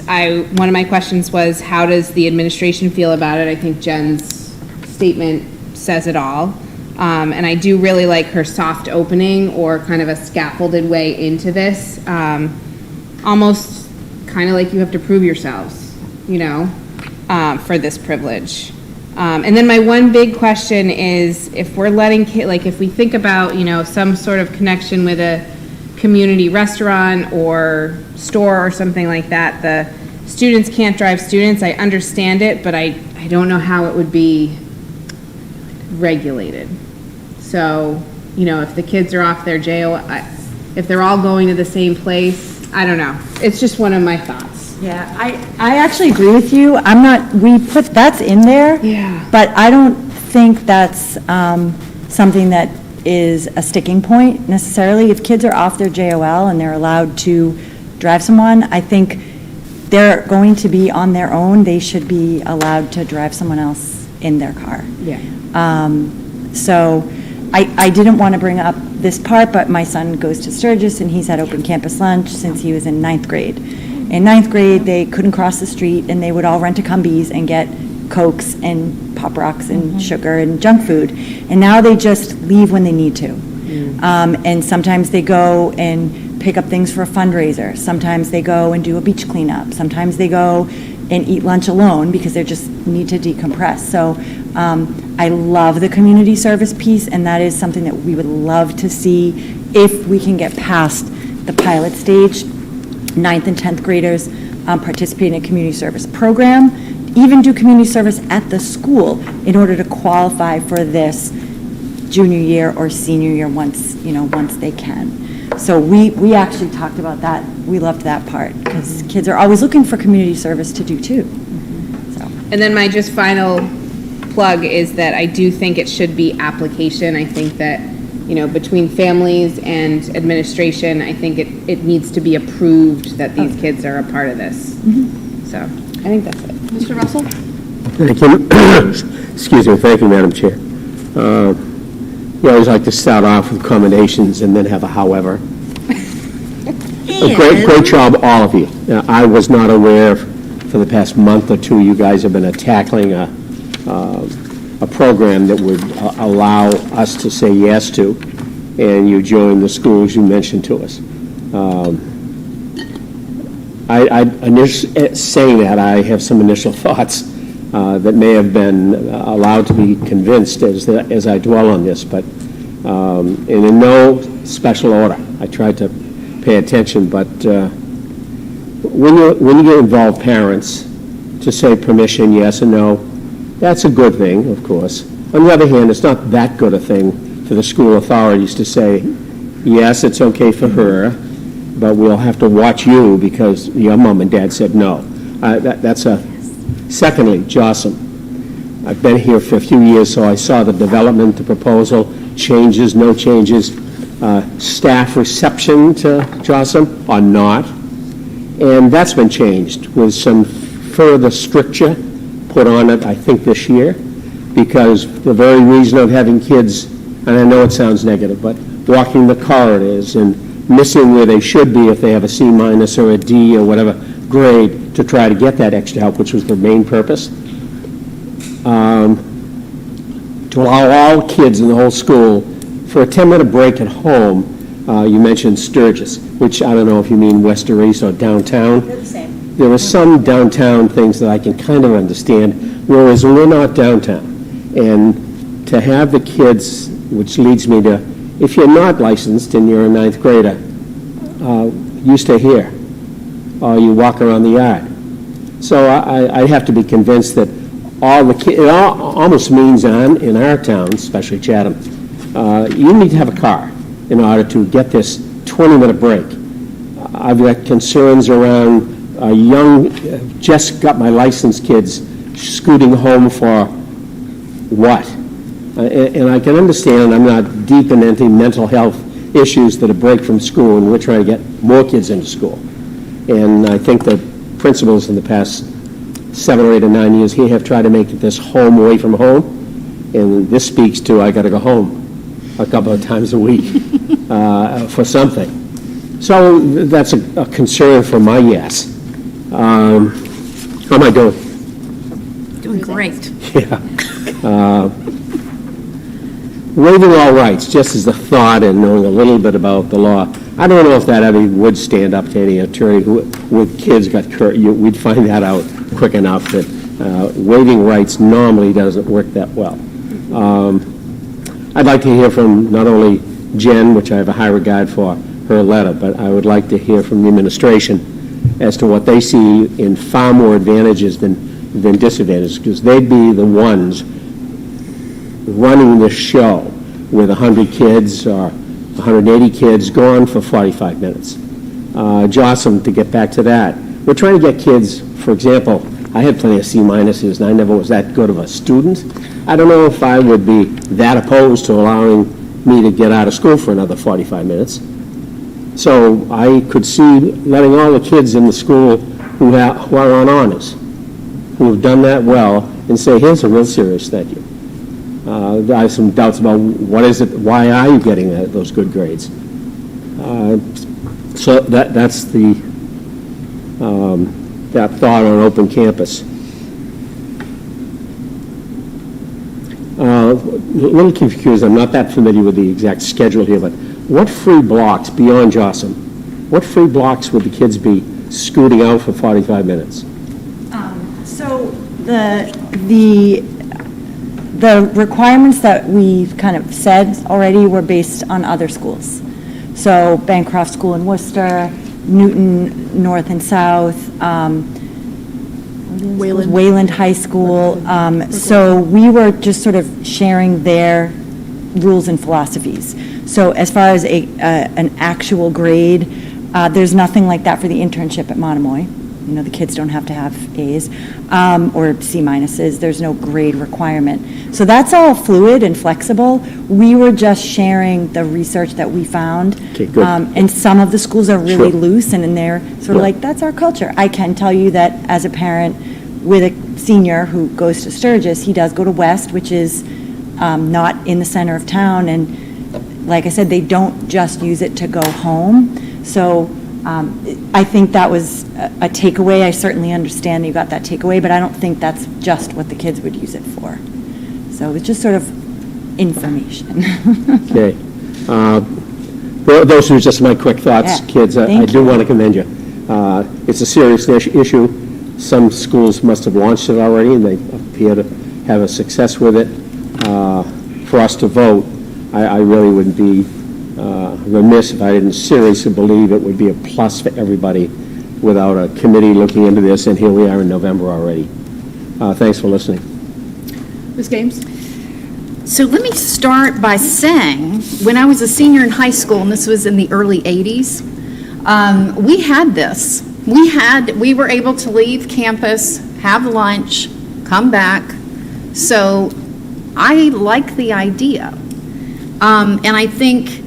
one of my questions was, how does the administration feel about it? I think Jen's statement says it all. And I do really like her soft opening, or kind of a scaffolded way into this. Almost kind of like you have to prove yourselves, for this privilege. And then my one big question is, if we're letting if we think about, some sort of connection with a community restaurant or store or something like that, the students can't drive students. I understand it, but I don't know how it would be regulated. So, if the kids are off their if they're all going to the same place, I don't know. It's just one of my thoughts. Yeah, I actually agree with you. That's in there. Yeah. But I don't think that's something that is a sticking point necessarily. If kids are off their JOL and they're allowed to drive someone, I think they're going to be on their own. They should be allowed to drive someone else in their car. Yeah. So I didn't want to bring up this part, but my son goes to Sturgis and he's had open campus lunch since he was in 9th grade. In 9th grade, they couldn't cross the street and they would all rent a Cumbies and get Cokes and Pop Rocks and sugar and junk food. And now they just leave when they need to. And sometimes they go and pick up things for a fundraiser. Sometimes they go and do a beach cleanup. Sometimes they go and eat lunch alone because they just need to decompress. So I love the community service piece, and that is something that we would love to see if we can get past the pilot stage. 9th and 10th graders participate in a community service program, even do community service at the school in order to qualify for this junior year or senior year once they can. So we actually talked about that. We loved that part because kids are always looking for community service to do too. So. And then my just final plug is that I do think it should be application. I think that, between families and administration, I think it needs to be approved that these kids are a part of this. So I think that's it. Mr. Russell? Thank you. Excuse me. Thank you, Madam Chair. We always like to start off with commendations and then have a however. Great job, all of you. I was not aware for the past month or two you guys have been tackling a program that would allow us to say yes to, and you joined the schools you mentioned to us. Saying that, I have some initial thoughts that may have been allowed to be convinced as I dwell on this, but in no special order. I tried to pay attention, but when you involve parents to say permission, yes or no. That's a good thing, of course. On the other hand, it's not that good a thing for the school authorities to say, yes, it's okay for her, but we'll have to watch you because your mom and dad said no. Secondly, Jocelyn. I've been here for a few years, so I saw the development, the proposal, changes, no changes, staff reception to Jocelyn or not. And that's been changed with some further stricture put on it, I think, this year, because the very reason of having kids, and I know it sounds negative, but walking the corridors and missing where they should be if they have a C- or a D or whatever grade to try to get that extra help, which was the main purpose. To allow all kids in the whole school for a 10-minute break at home. You mentioned Sturgis, which I don't know if you mean West East or downtown. They're the same. There are some downtown things that I can kind of understand, whereas we're not downtown. And to have the kids, which leads me to, if you're not licensed and you're a 9th grader, you stay here, or you walk around the yard. So I have to be convinced that all the kids, it almost means in our town, especially Chatham, you need to have a car in order to get this 20-minute break. I've got concerns around young, just got my license kids scooting home for what? And I can understand I'm not deep in any mental health issues that a break from school, and we're trying to get more kids into school. And I think the principals in the past 7 or 8 or 9 years here have tried to make this home away from home. And this speaks to I got to go home a couple of times a week for something. So that's a concern for my yes. How am I doing? Doing great. Yeah. Waiving all rights, just as a thought and knowing a little bit about the law. I don't know if that ever would stand up to any attorney who, with kids got we'd find that out quick enough that waiving rights normally doesn't work that well. I'd like to hear from not only Jen, which I have a high regard for her letter, but I would like to hear from the administration as to what they see in far more advantages than disadvantages, because they'd be the ones running the show with 100 kids or 180 kids gone for 45 minutes. Jocelyn, to get back to that, we're trying to get kids, for example, I had plenty of C- and I never was that good of a student. I don't know if I would be that opposed to allowing me to get out of school for another 45 minutes. So I could see letting all the kids in the school who are on honors, who have done that well, and say, here's a real serious thank you. I have some doubts about what is it, why are you getting those good grades? So that's the that thought on open campus. A little confused, I'm not that familiar with the exact schedule here, but what free blocks, beyond Jocelyn, what free blocks would the kids be scooting out for 45 minutes? So the requirements that we've kind of said already were based on other schools. So Bancroft School in Worcester, Newton North and South, Wayland High School. So we were just sort of sharing their rules and philosophies. So as far as an actual grade, there's nothing like that for the internship at Monomoy. You know, the kids don't have to have A's or C minuses. There's no grade requirement. So that's all fluid and flexible. We were just sharing the research that we found. Okay, good. And some of the schools are really Sure. loose and they're sort of like, that's our culture. I can tell you that as a parent with a senior who goes to Sturgis, he does go to West, which is not in the center of town. And like I said, they don't just use it to go home. So I think that was a takeaway. I certainly understand you got that takeaway, but I don't think that's just what the kids would use it for. So it's just sort of information. Okay. Well, those are just my quick thoughts, Yeah, kids. I thank do you. want to commend you. It's a serious issue. Some schools must have launched it already, and they appear to have a success with it. For us to vote, I really would be remiss if I didn't seriously believe it would be a plus for everybody without a committee looking into this, and here we are in November already. Thanks for listening. Ms. Games? So let me start by saying, when I was a senior in high school, and this was in the early 80s, we had this. We were able to leave campus, have lunch, come back. So I like the idea. And I think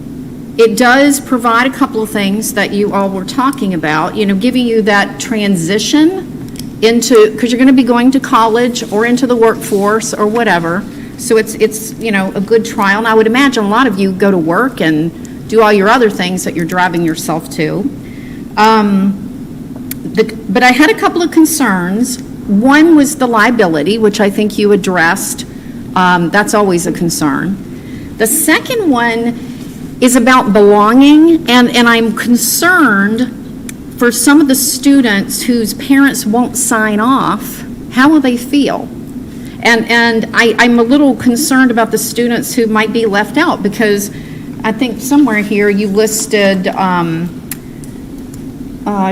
it does provide a couple of things that you all were talking about, giving you that transition into, because you're going to be going to college or into the workforce or whatever. So it's a good trial. And I would imagine a lot of you go to work and do all your other things that you're driving yourself to. But I had a couple of concerns. One was the liability, which I think you addressed. That's always a concern. The second one is about belonging, and I'm concerned for some of the students whose parents won't sign off. How will they feel? And I'm a little concerned about the students who might be left out, because I think somewhere here you listed, I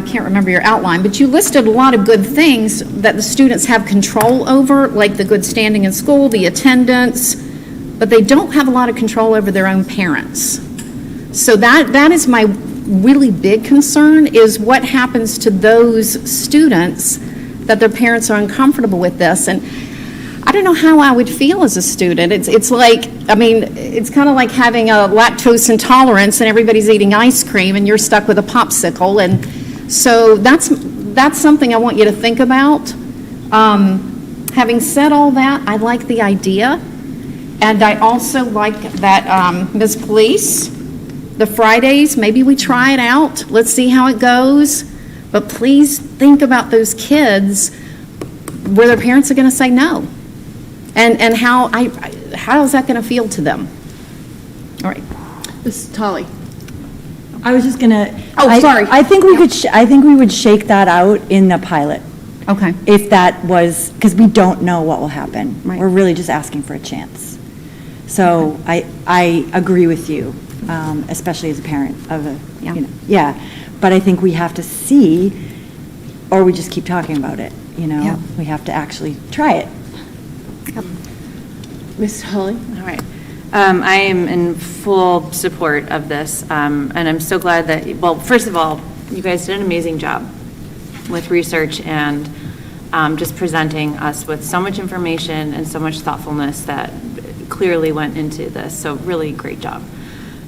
can't remember your outline, but you listed a lot of good things that the students have control over, like the good standing in school, the attendance, but they don't have a lot of control over their own parents. So that is my really big concern, is what happens to those students that their parents are uncomfortable with this. And I don't know how I would feel as a student. It's like, I mean, it's kind of like having a lactose intolerance and everybody's eating ice cream and you're stuck with a popsicle. And so that's something I want you to think about. Having said all that, I like the idea. And I also like that, Ms. Police, the Fridays, maybe we try it out. Let's see how it goes. But please think about those kids where their parents are going to say no. And how is that going to feel to them? All right. Ms. Tolly? I was just gonna. Oh, sorry. I think we could. I think we would shake that out in the pilot. Okay. If that was, because we don't know what will happen. Right. We're really just asking for a chance. So I agree with you, especially as a parent of a, Yeah. But I think we have to see, or we just keep talking about it, Yeah. We have to actually try it. Ms. Holly? All right. I am in full support of this, and I'm so glad that, well, first of all, you guys did an amazing job with research and just presenting us with so much information and so much thoughtfulness that clearly went into this, so really great job.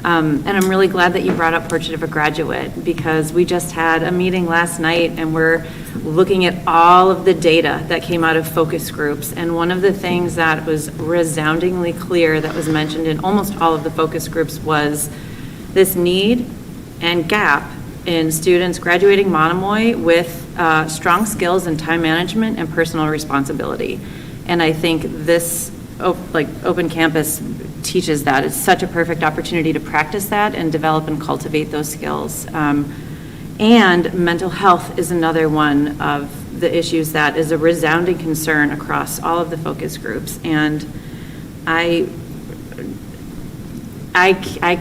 And I'm really glad that you brought up Portrait of a Graduate, because we just had a meeting last night and we're looking at all of the data that came out of focus groups. And one of the things that was resoundingly clear that was mentioned in almost all of the focus groups was this need and gap in students graduating Monomoy with strong skills in time management and personal responsibility. And I think this Open Campus teaches that. It's such a perfect opportunity to practice that and develop and cultivate those skills. And mental health is another one of the issues that is a resounding concern across all of the focus groups. And I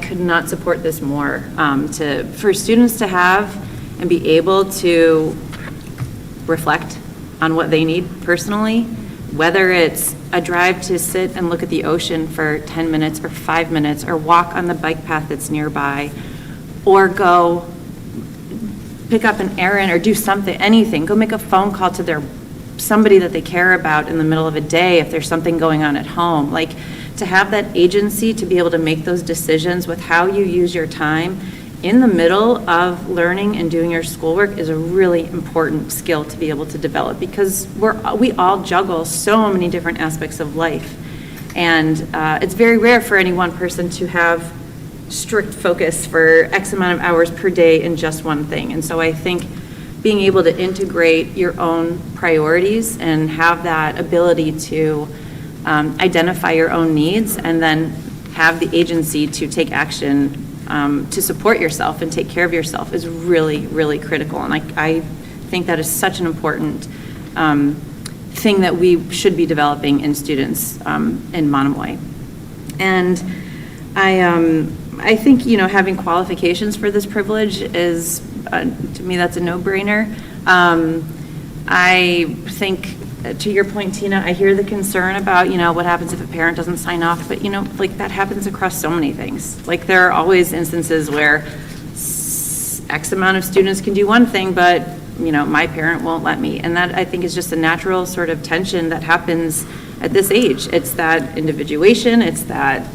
could not support this more. For students to have and be able to reflect on what they need personally, whether it's a drive to sit and look at the ocean for 10 minutes or 5 minutes, or walk on the bike path that's nearby, or go pick up an errand or do something, anything, go make a phone call to somebody that they care about in the middle of a day if there's something going on at home. Like, to have that agency to be able to make those decisions with how you use your time in the middle of learning and doing your schoolwork is a really important skill to be able to develop, because we all juggle so many different aspects of life. And it's very rare for any one person to have strict focus for X amount of hours per day in just one thing. And so I think being able to integrate your own priorities and have that ability to identify your own needs and then have the agency to take action to support yourself and take care of yourself is really, really critical. And I think that is such an important thing that we should be developing in students in Monomoy. And I think, having qualifications for this privilege is, to me, that's a no-brainer. I think to your point, Tina, I hear the concern about, what happens if a parent doesn't sign off, but, that happens across so many things. Like, there are always instances where X amount of students can do one thing, but, my parent won't let me. And that, I think, is just a natural sort of tension that happens at this age. It's that individuation, it's that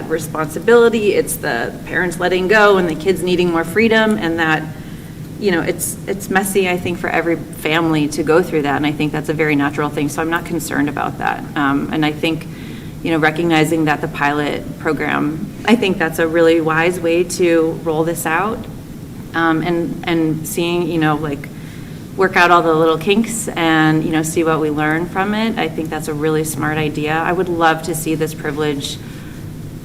responsibility, it's the parents letting go and the kids needing more freedom, and that, it's messy, I think, for every family to go through that, and I think that's a very natural thing, so I'm not concerned about that. And I think, recognizing that the pilot program, I think that's a really wise way to roll this out, and seeing, work out all the little kinks and, see what we learn from it. I think that's a really smart idea. I would love to see this privilege,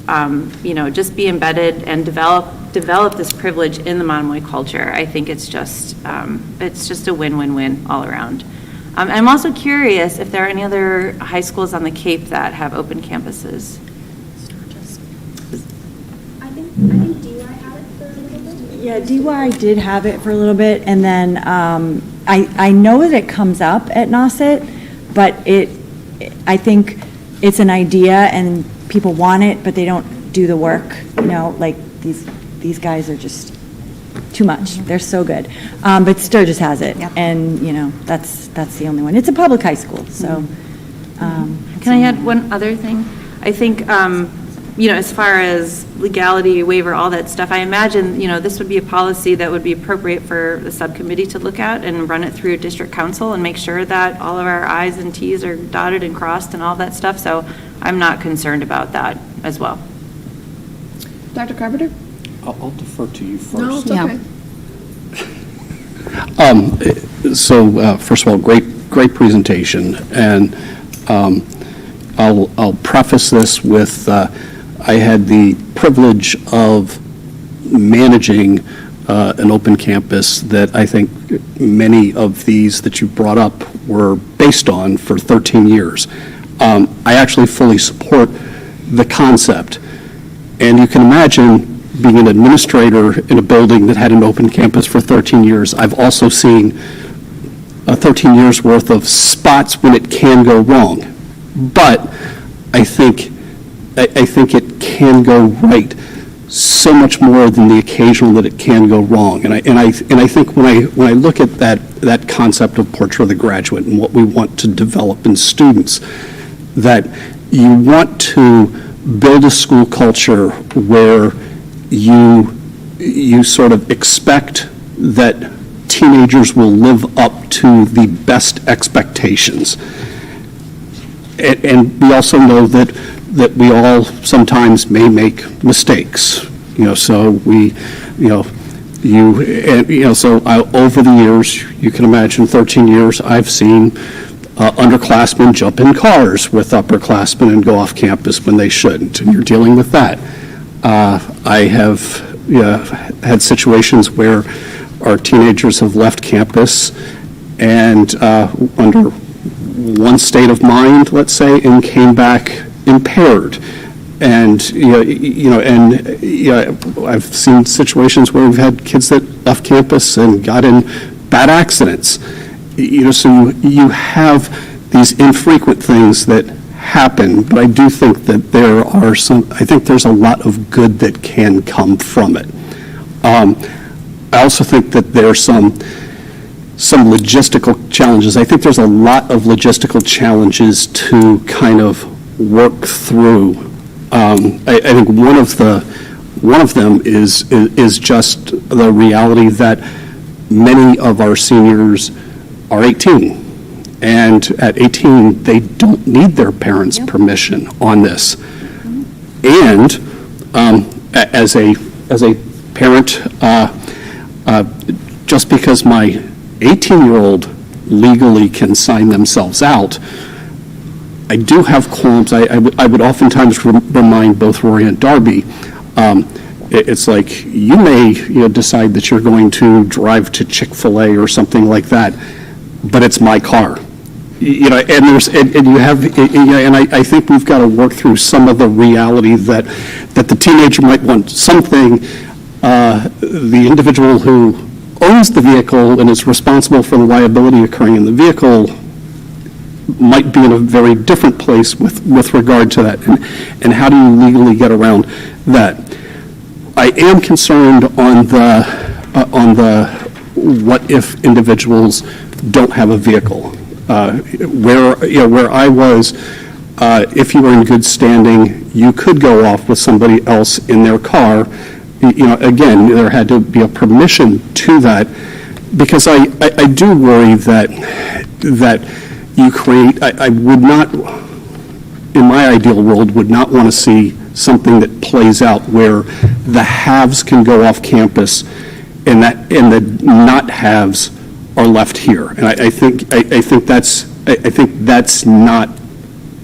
just be embedded and develop this privilege in the Monomoy culture. I think it's just a win-win-win all around. I'm also curious if there are any other high schools on the Cape that have open campuses. I think DY had it for a little bit. Yeah, DY did have it for a little bit, and then I know that it comes up at Nauset, but I think it's an idea and people want it, but they don't do the work, like these guys are just too much. They're so good. But Sturgis has it, and, that's the only one. It's a public high school, so. Can I add one other thing? I think, as far as legality, waiver, all that stuff, I imagine, this would be a policy that would be appropriate for the subcommittee to look at and run it through district council and make sure that all of our I's and T's are dotted and crossed and all that stuff. So I'm not concerned about that as well. Dr. Carpenter? I'll defer to you first. No, it's okay. So first of all, great presentation, and I'll preface this with I had the privilege of managing an open campus that I think many of these that you brought up were based on for 13 years. I actually fully support the concept, and you can imagine being an administrator in a building that had an open campus for 13 years. I've also seen 13 years worth of spots when it can go wrong, but I think it can go right so much more than the occasional that it can go wrong. And I think when I look at that concept of portrait of the graduate and what we want to develop in students, that you want to build a school culture where you sort of expect that teenagers will live up to the best expectations. And we also know that we all sometimes may make mistakes, so over the years, you can imagine 13 years, I've seen underclassmen jump in cars with upperclassmen and go off campus when they shouldn't, and you're dealing with that. I have had situations where our teenagers have left campus and under one state of mind, let's say, and came back impaired. And I've seen situations where we've had kids that left campus and got in bad accidents. So you have these infrequent things that happen, but I do think that I think there's a lot of good that can come from it. I also think that there's some logistical challenges. I think there's a lot of logistical challenges to kind of work through. I think one of them is just the reality that many of our seniors are 18. And at 18, they don't need their parents' permission on this. And as a parent, just because my 18-year-old legally can sign themselves out, I do have qualms. I would oftentimes remind both Rory and Darby, it's like you may decide that you're going to drive to Chick-fil-A or something like that, but it's my car. And I think we've got to work through some of the reality that the teenager might want something. The individual who owns the vehicle and is responsible for the liability occurring in the vehicle might be in a very different place with regard to that. And how do you legally get around that? I am concerned on the what if individuals don't have a vehicle? Where I was, if you were in good standing, you could go off with somebody else in their car. Again, there had to be a permission to that, because I do worry that you create, I would not, in my ideal world, would not want to see something that plays out where the haves can go off campus and the not haves are left here. And I think that's not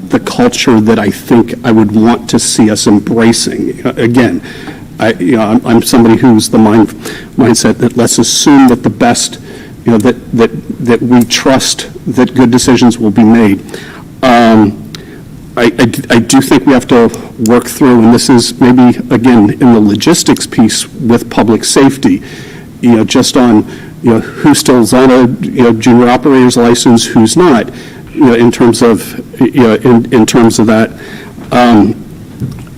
the culture that I think I would want to see us embracing. Again, I'm somebody who's the mindset that let's assume that the best, that we trust that good decisions will be made. I do think we have to work through, and this is maybe, again, in the logistics piece with public safety, just on, who still's on a, junior operator's license, who's not, in terms of, in terms of that.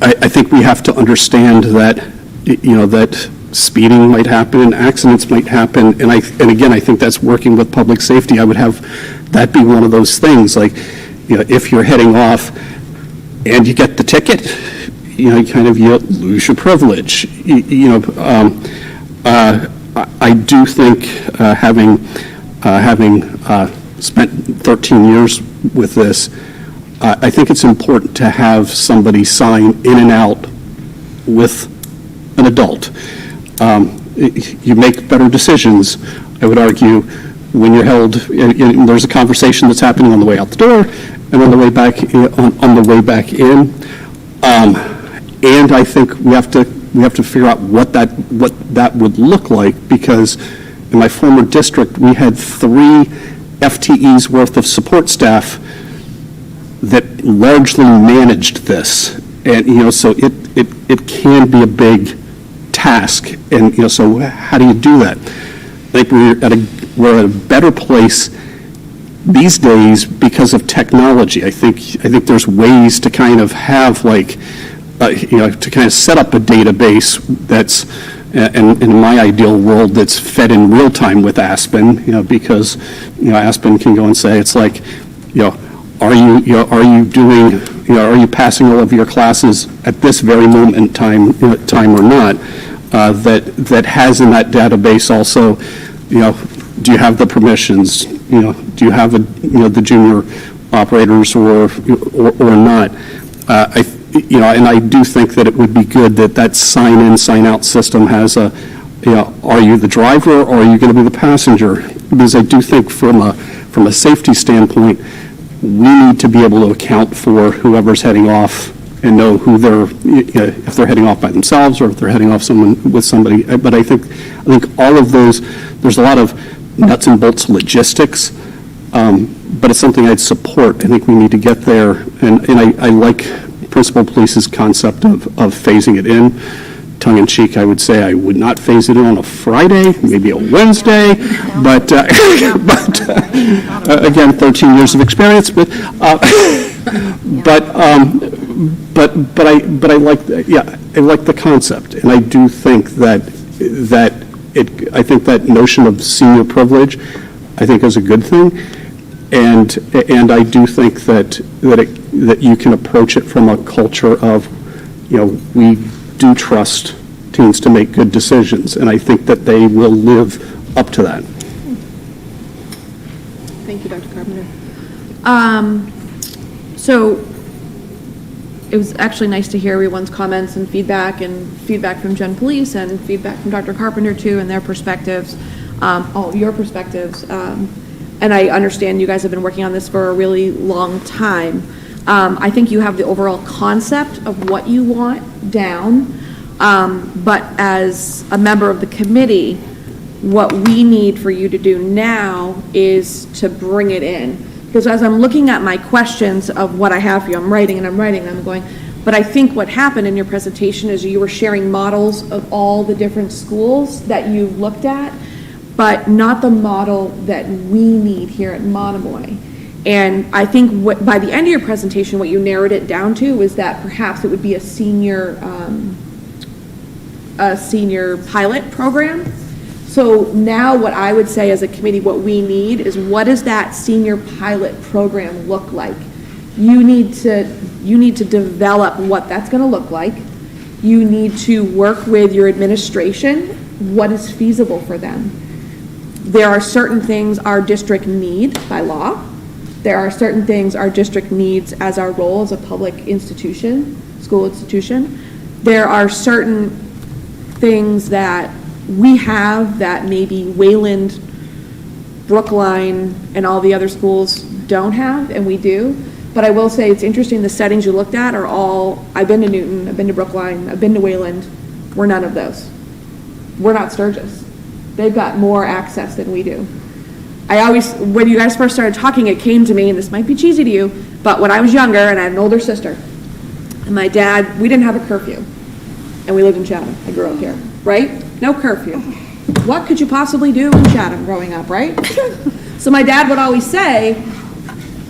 I think we have to understand that, that speeding might happen and accidents might happen. And again, I think that's working with public safety. I would have that be one of those things, like, if you're heading off and you get the ticket, you lose your privilege. I do think, having spent 13 years with this, I think it's important to have somebody sign in and out with an adult. You make better decisions, I would argue, when you're held, there's a conversation that's happening on the way out the door and on the way back on the way back in. And I think we have to figure out what that would look like, because in my former district, we had 3 FTEs worth of support staff that largely managed this. And, so it can be a big task. And, so how do you do that? I think we're at a better place these days because of technology. I think there's ways to kind of have, like, to kind of set up a database that's, and in my ideal world, that's fed in real time with Aspen, because, Aspen can go and say, it's like, are you doing, are you passing all of your classes at this very moment in time or not? That has in that database also, do you have the permissions? Do you have the junior operators or not? And I do think that it would be good that sign-in, sign-out system has a, are you the driver or are you going to be the passenger? Because I do think from a safety standpoint, we need to be able to account for whoever's heading off and know who if they're heading off by themselves or if they're heading off with somebody. But I think all of those, there's a lot of nuts and bolts logistics, but it's something I'd support. I think we need to get there, and I like Principal Police's concept of phasing it in. Tongue-in-cheek, I would say I would not phase it in on a Friday, maybe a Wednesday, but again, 13 years of experience. But I like, I like the concept, and I do think I think that notion of senior privilege, I think, is a good thing, and I do think that you can approach it from a culture of, we do trust teens to make good decisions, and I think that they will live up to that. Thank you, Dr. Carpenter. So it was actually nice to hear everyone's comments and feedback from Gen Police and feedback from Dr. Carpenter too, and their perspectives, all of your perspectives. And I understand you guys have been working on this for a really long time. I think you have the overall concept of what you want down, but as a member of the committee, what we need for you to do now is to bring it in. Because as I'm looking at my questions of what I have for you, I'm writing, I'm going, but I think what happened in your presentation is you were sharing models of all the different schools that you've looked at, but not the model that we need here at Monomoy. And I think by the end of your presentation, what you narrowed it down to was that perhaps it would be a senior pilot program. So now what I would say as a committee, what we need is, what does that senior pilot program look like? You need to develop what that's going to look like. You need to work with your administration, what is feasible for them. There are certain things our district needs by law. There are certain things our district needs as our role as a public institution, school institution. There are certain things that we have that maybe Wayland, Brookline, and all the other schools don't have, and we do. But I will say it's interesting, the settings you looked at are all, I've been to Newton, I've been to Brookline, I've been to Wayland. We're none of those. We're not Sturgis. They've got more access than we do. When you guys first started talking, it came to me, and this might be cheesy to you, but when I was younger and I had an older sister, and my dad, we didn't have a curfew, and we lived in Chatham. I grew up here, right? No curfew. What could you possibly do in Chatham growing up, right? So my dad would always say,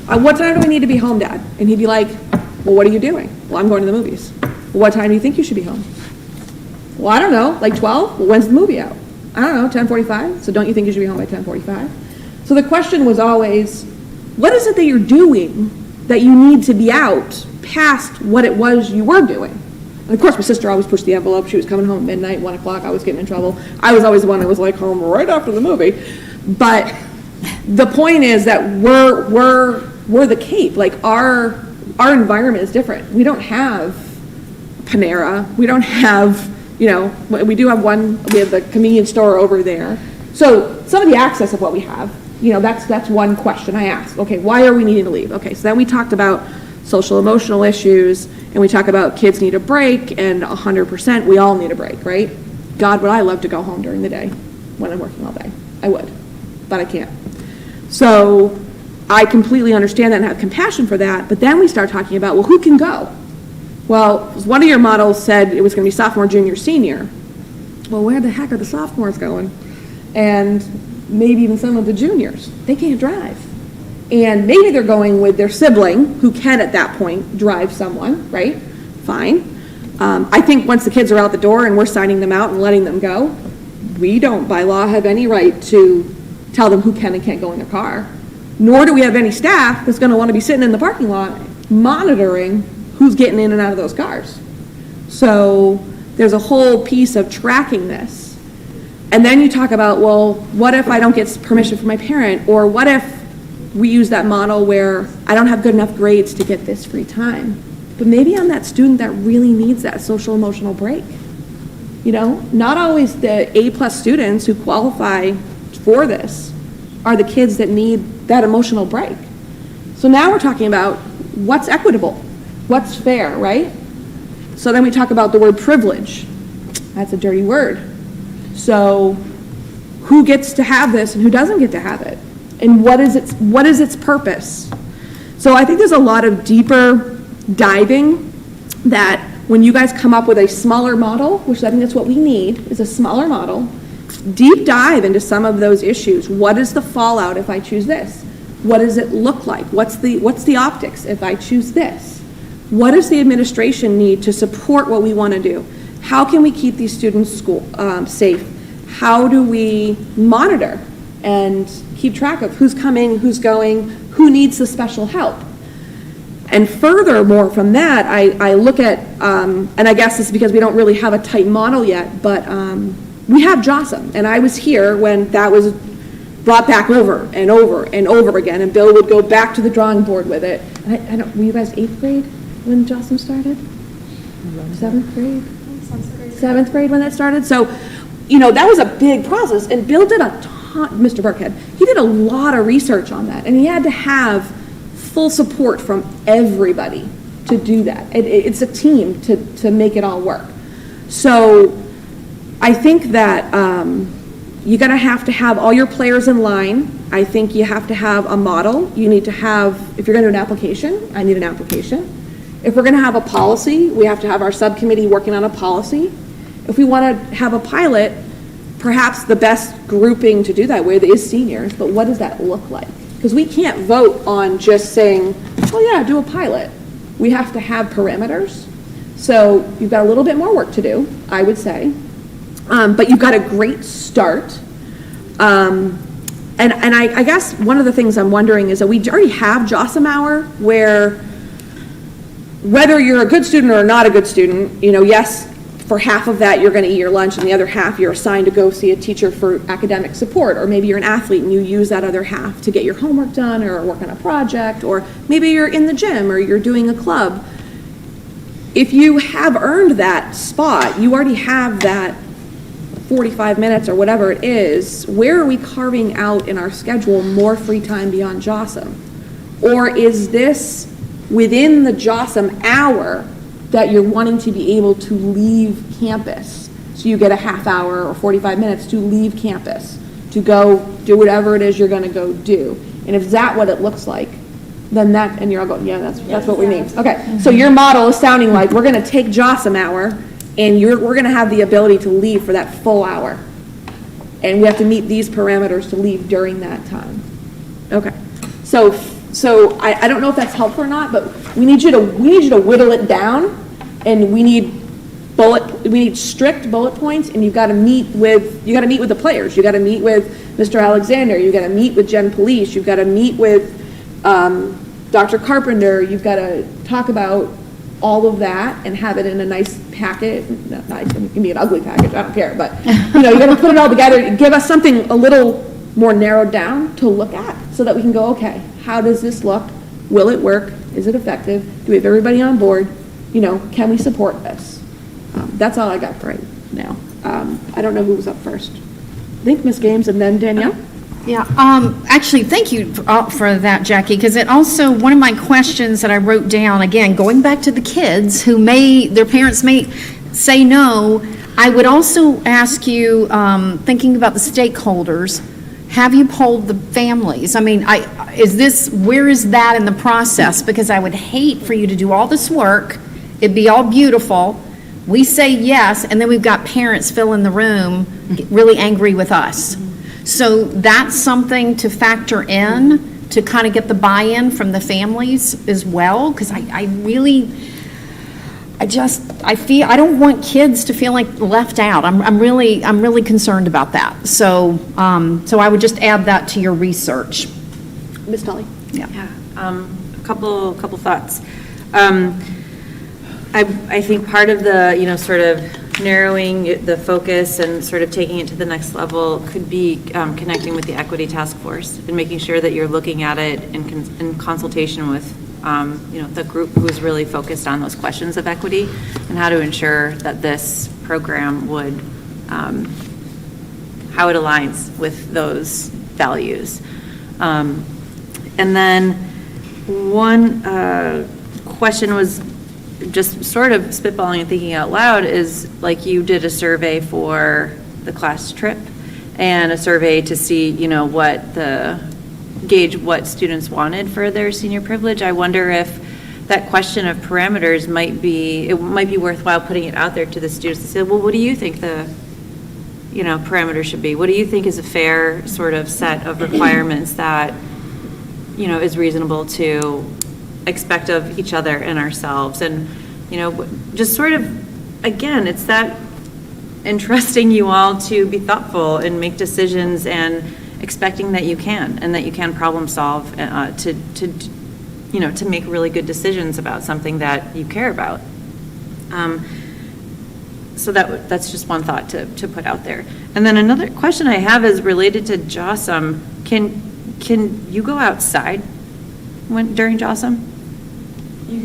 what time do we need to be home, Dad? And he'd be like, well, what are you doing? Well, I'm going to the movies. Well, what time do you think you should be home? Well, I don't know, like 12? Well, when's the movie out? I don't know, 10:45? So don't you think you should be home by 10:45? So the question was always, what is it that you're doing that you need to be out past what it was you were doing? And of course, my sister always pushed the envelope. She was coming home at midnight, 1 o'clock. I was getting in trouble. I was always the one that was like home right after the movie. But the point is that we're the Cape. Like our environment is different. We don't have Panera. We don't have, we do have we have the convenience store over there. So some of the access of what we have, that's one question I asked. Okay, why are we needing to leave? Okay, so then we talked about social emotional issues, and we talk about kids need a break, and 100%, we all need a break, right? God, would I love to go home during the day when I'm working all day. I would, but I can't. So I completely understand that and have compassion for that, but then we start talking about, well, who can go? Well, one of your models said it was going to be sophomore, junior, senior. Well, where the heck are the sophomores going? And maybe even some of the juniors. They can't drive. And maybe they're going with their sibling, who can at that point drive someone, right? Fine. I think once the kids are out the door and we're signing them out and letting them go, we don't, by law, have any right to tell them who can and can't go in their car. Nor do we have any staff that's going to want to be sitting in the parking lot monitoring who's getting in and out of those cars. So there's a whole piece of tracking this. And then you talk about, well, what if I don't get permission from my parent? Or what if we use that model where I don't have good enough grades to get this free time? But maybe I'm that student that really needs that social emotional break. Not always the A+ students who qualify for this are the kids that need that emotional break. So now we're talking about what's equitable, what's fair, right? So then we talk about the word privilege. That's a dirty word. So who gets to have this and who doesn't get to have it? And what is its purpose? So I think there's a lot of deeper diving that when you guys come up with a smaller model, which I think that's what we need, is a smaller model, deep dive into some of those issues. What is the fallout if I choose this? What does it look like? What's the optics if I choose this? What does the administration need to support what we want to do? How can we keep these students safe? How do we monitor and keep track of who's coming, who's going, who needs the special help? And furthermore from that, I look at, and I guess it's because we don't really have a tight model yet, but we have JOSM, and I was here when that was brought back over and over and over again, and Bill would go back to the drawing board with it. And were you guys 8th grade when JOSM started? 7th grade? 7th grade when that started? So, that was a big process, and Bill did a ton, Mr. Burkhead, he did a lot of research on that, and he had to have full support from everybody to do that. It's a team to make it all work. So I think that you're going to have all your players in line. I think you have to have a model. You need to have, if you're going to do an application, I need an application. If we're going to have a policy, we have to have our subcommittee working on a policy. If we want to have a pilot, perhaps the best grouping to do that with is seniors, but what does that look like? Because we can't vote on just saying, oh yeah, do a pilot. We have to have parameters. So you've got a little bit more work to do, I would say. But you've got a great start. And I guess one of the things I'm wondering is that we already have JOSM Hour where whether you're a good student or not a good student, yes, for half of that you're going to eat your lunch and the other half you're assigned to go see a teacher for academic support, or maybe you're an athlete and you use that other half to get your homework done or work on a project, or maybe you're in the gym or you're doing a club. If you have earned that spot, you already have that 45 minutes or whatever it is, where are we carving out in our schedule more free time beyond JOSM? Or is this within the JOSM hour that you're wanting to be able to leave campus? So you get a half hour or 45 minutes to leave campus, to go do whatever it is you're going to go do. And if that's what it looks like, then that, and you're all going, yeah, that's what we need. Okay, so your model is sounding like we're going to take JOSM hour, and we're going to have the ability to leave for that full hour. And we have to meet these parameters to leave during that time. Okay, so I don't know if that's helpful or not, but we need you to whittle it down, and we need strict bullet points, and you've got to meet with the players. You got to meet with Mr. Alexander. You got to meet with Jen Police. You've got to meet with Dr. Carpenter. You've got to talk about all of that and have it in a nice packet. Not nice, it can be an ugly package, I don't care, but you got to put it all together, give us something a little more narrowed down to look at so that we can go, okay, how does this look? Will it work? Is it effective? Do we have everybody on board? Can we support this? That's all I got for right now. I don't know who was up first. I think Ms. Games and then Danielle. Yeah, actually, thank you for that, Jackie, because it also, one of my questions that I wrote down, again, going back to the kids who their parents may say no, I would also ask you, thinking about the stakeholders, have you polled the families? I mean, where is that in the process? Because I would hate for you to do all this work, it'd be all beautiful, we say yes, and then we've got parents fill in the room really angry with us. So that's something to factor in to kind of get the buy-in from the families as well, because I feel, I don't want kids to feel like left out. I'm really concerned about that. So I would just add that to your research. Ms. Tully? Yeah. A couple thoughts. I think part of the, sort of narrowing the focus and sort of taking it to the next level could be connecting with the equity task force and making sure that you're looking at it in consultation with the group who is really focused on those questions of equity and how to ensure that this program would, how it aligns with those values. And then one question was just sort of spitballing and thinking out loud is, like, you did a survey for the class trip and a survey to see, gauge what students wanted for their senior privilege. I wonder if that question of parameters might be worthwhile putting it out there to the students to say, well, what do you think the, parameters should be? What do you think is a fair sort of set of requirements that, is reasonable to expect of each other and ourselves? And just sort of, again, it's that entrusting you all to be thoughtful and make decisions and expecting that you can, and that you can problem solve to make really good decisions about something that you care about. So that's just one thought to put out there. And then another question I have is related to JOSM. Can you go outside during JOSM? You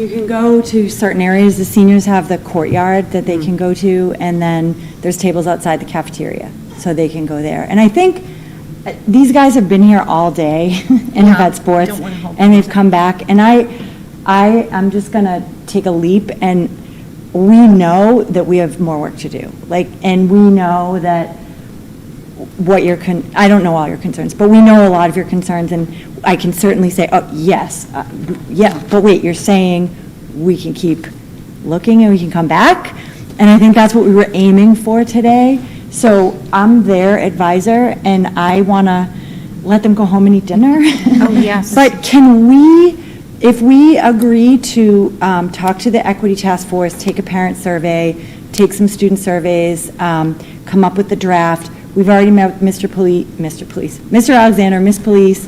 can go to certain areas. The seniors have the courtyard that they can go to, and then there's tables outside the cafeteria, so they can go there. And I think these guys have been here all day and have had sports, and they've come back. And I'm just gonna take a leap, and we know that we have more work to do. And we know that I don't know all your concerns, but we know a lot of your concerns, and I can certainly say, oh, yes, yeah, but wait, you're saying we can keep looking and we can come back? And I think that's what we were aiming for today. So I'm their advisor, and I want to let them go home and eat dinner. Oh, yes. But can we, if we agree to talk to the Equity Task Force, take a parent survey, take some student surveys, come up with the draft, we've already met with Mr. Alexander, Miss Police,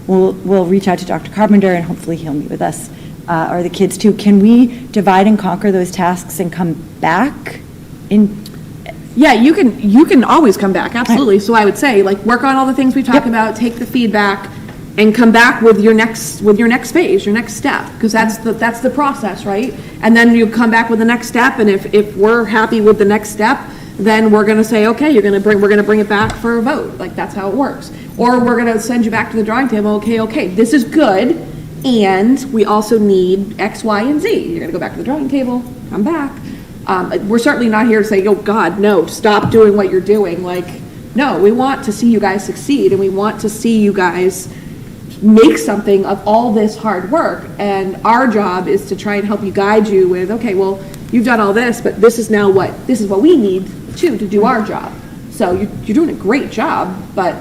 we'll reach out to Dr. Carpenter, and hopefully he'll meet with us, or the kids too. Can we divide and conquer those tasks and come back in? Yeah, you can always come back, absolutely. So I would say, like, work on all the things we talked about, take the feedback, and come back with your next phase, your next step, because that's the process, right? And then you come back with the next step, and if we're happy with the next step, then we're gonna say, okay, we're gonna bring it back for a vote, like, that's how it works. Or we're gonna send you back to the drawing table, okay, this is good, and we also need X, Y, and Z. You're gonna go back to the drawing table, come back. We're certainly not here to say, oh, God, no, stop doing what you're doing. Like, no, we want to see you guys succeed, and we want to see you guys make something of all this hard work. And our job is to try and help you, guide you with, okay, well, you've done all this, but this is what we need too to do our job. So you're doing a great job, but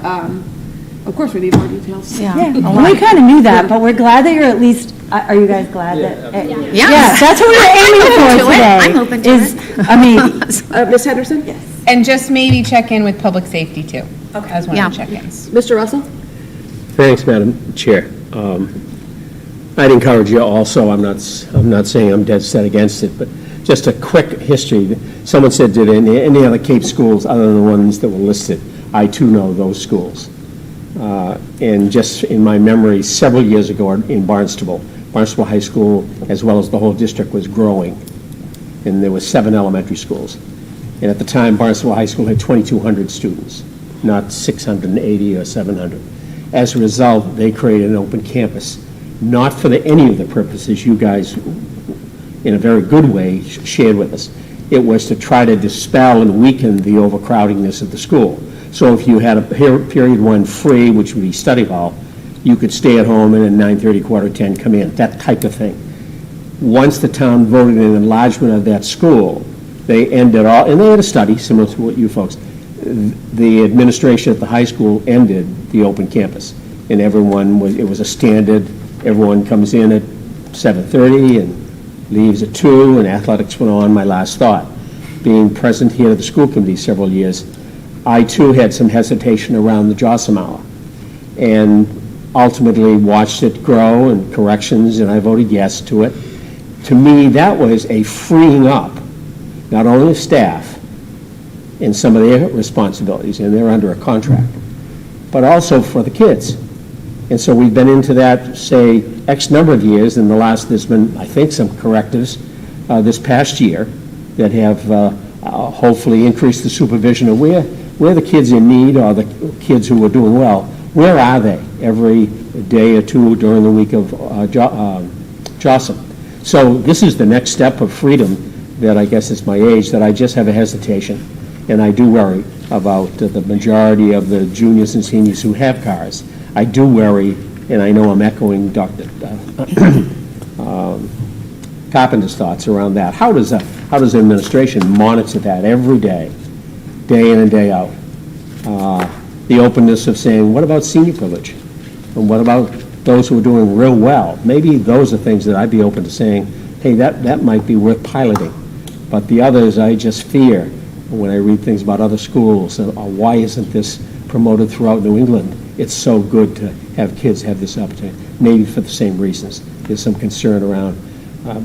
of course we need more details. Yeah, we kind of knew that, but we're glad that you're at least, are you guys glad that? Yeah, that's what we were aiming for today. I'm open to it. I mean, Ms. Henderson? Yes. And just maybe check in with public safety too, as one of the check-ins. Mr. Russell? Thanks, Madam Chair. I'd encourage you also, I'm not saying I'm dead set against it, but just a quick history. Someone said, did any other Cape schools other than the ones that were listed? I too know those schools. And just in my memory, several years ago in Barnstable High School, as well as the whole district, was growing. And there were 7 elementary schools. And at the time, Barnstable High School had 2,200 students, not 680 or 700. As a result, they created an open campus, not for any of the purposes you guys, in a very good way, shared with us. It was to try to dispel and weaken the overcrowdingness of the school. So if you had a period 1 free, which would be study hall, you could stay at home and at 9:30, 9:45 come in, that type of thing. Once the town voted an enlargement of that school, they ended all, and they had a study similar to what you folks, the administration at the high school ended the open campus. And it was a standard, everyone comes in at 7:30 and leaves at 2, and athletics went on. My last thought, being present here at the school committee several years, I too had some hesitation around the Jossam hour, and ultimately watched it grow and corrections, and I voted yes to it. To me, that was a freeing up, not only of staff in some of their responsibilities, and they're under a contract, but also for the kids. And so we've been into that, say, X number of years. In the last, there's been, I think, some correctives this past year that have hopefully increased the supervision of where the kids in need or the kids who are doing well, where are they every day or two during the week of Jossam. So this is the next step of freedom that I guess is my age, that I just have a hesitation. And I do worry about the majority of the juniors and seniors who have cars. I do worry, and I know I'm echoing Dr. Carpenter's thoughts around that. How does the administration monitor that every day in and day out? The openness of saying, what about senior privilege? And what about those who are doing real well? Maybe those are things that I'd be open to saying, hey, that might be worth piloting. But the others, I just fear when I read things about other schools, why isn't this promoted throughout New England? It's so good to have kids have this opportunity, maybe for the same reasons. There's some concern around,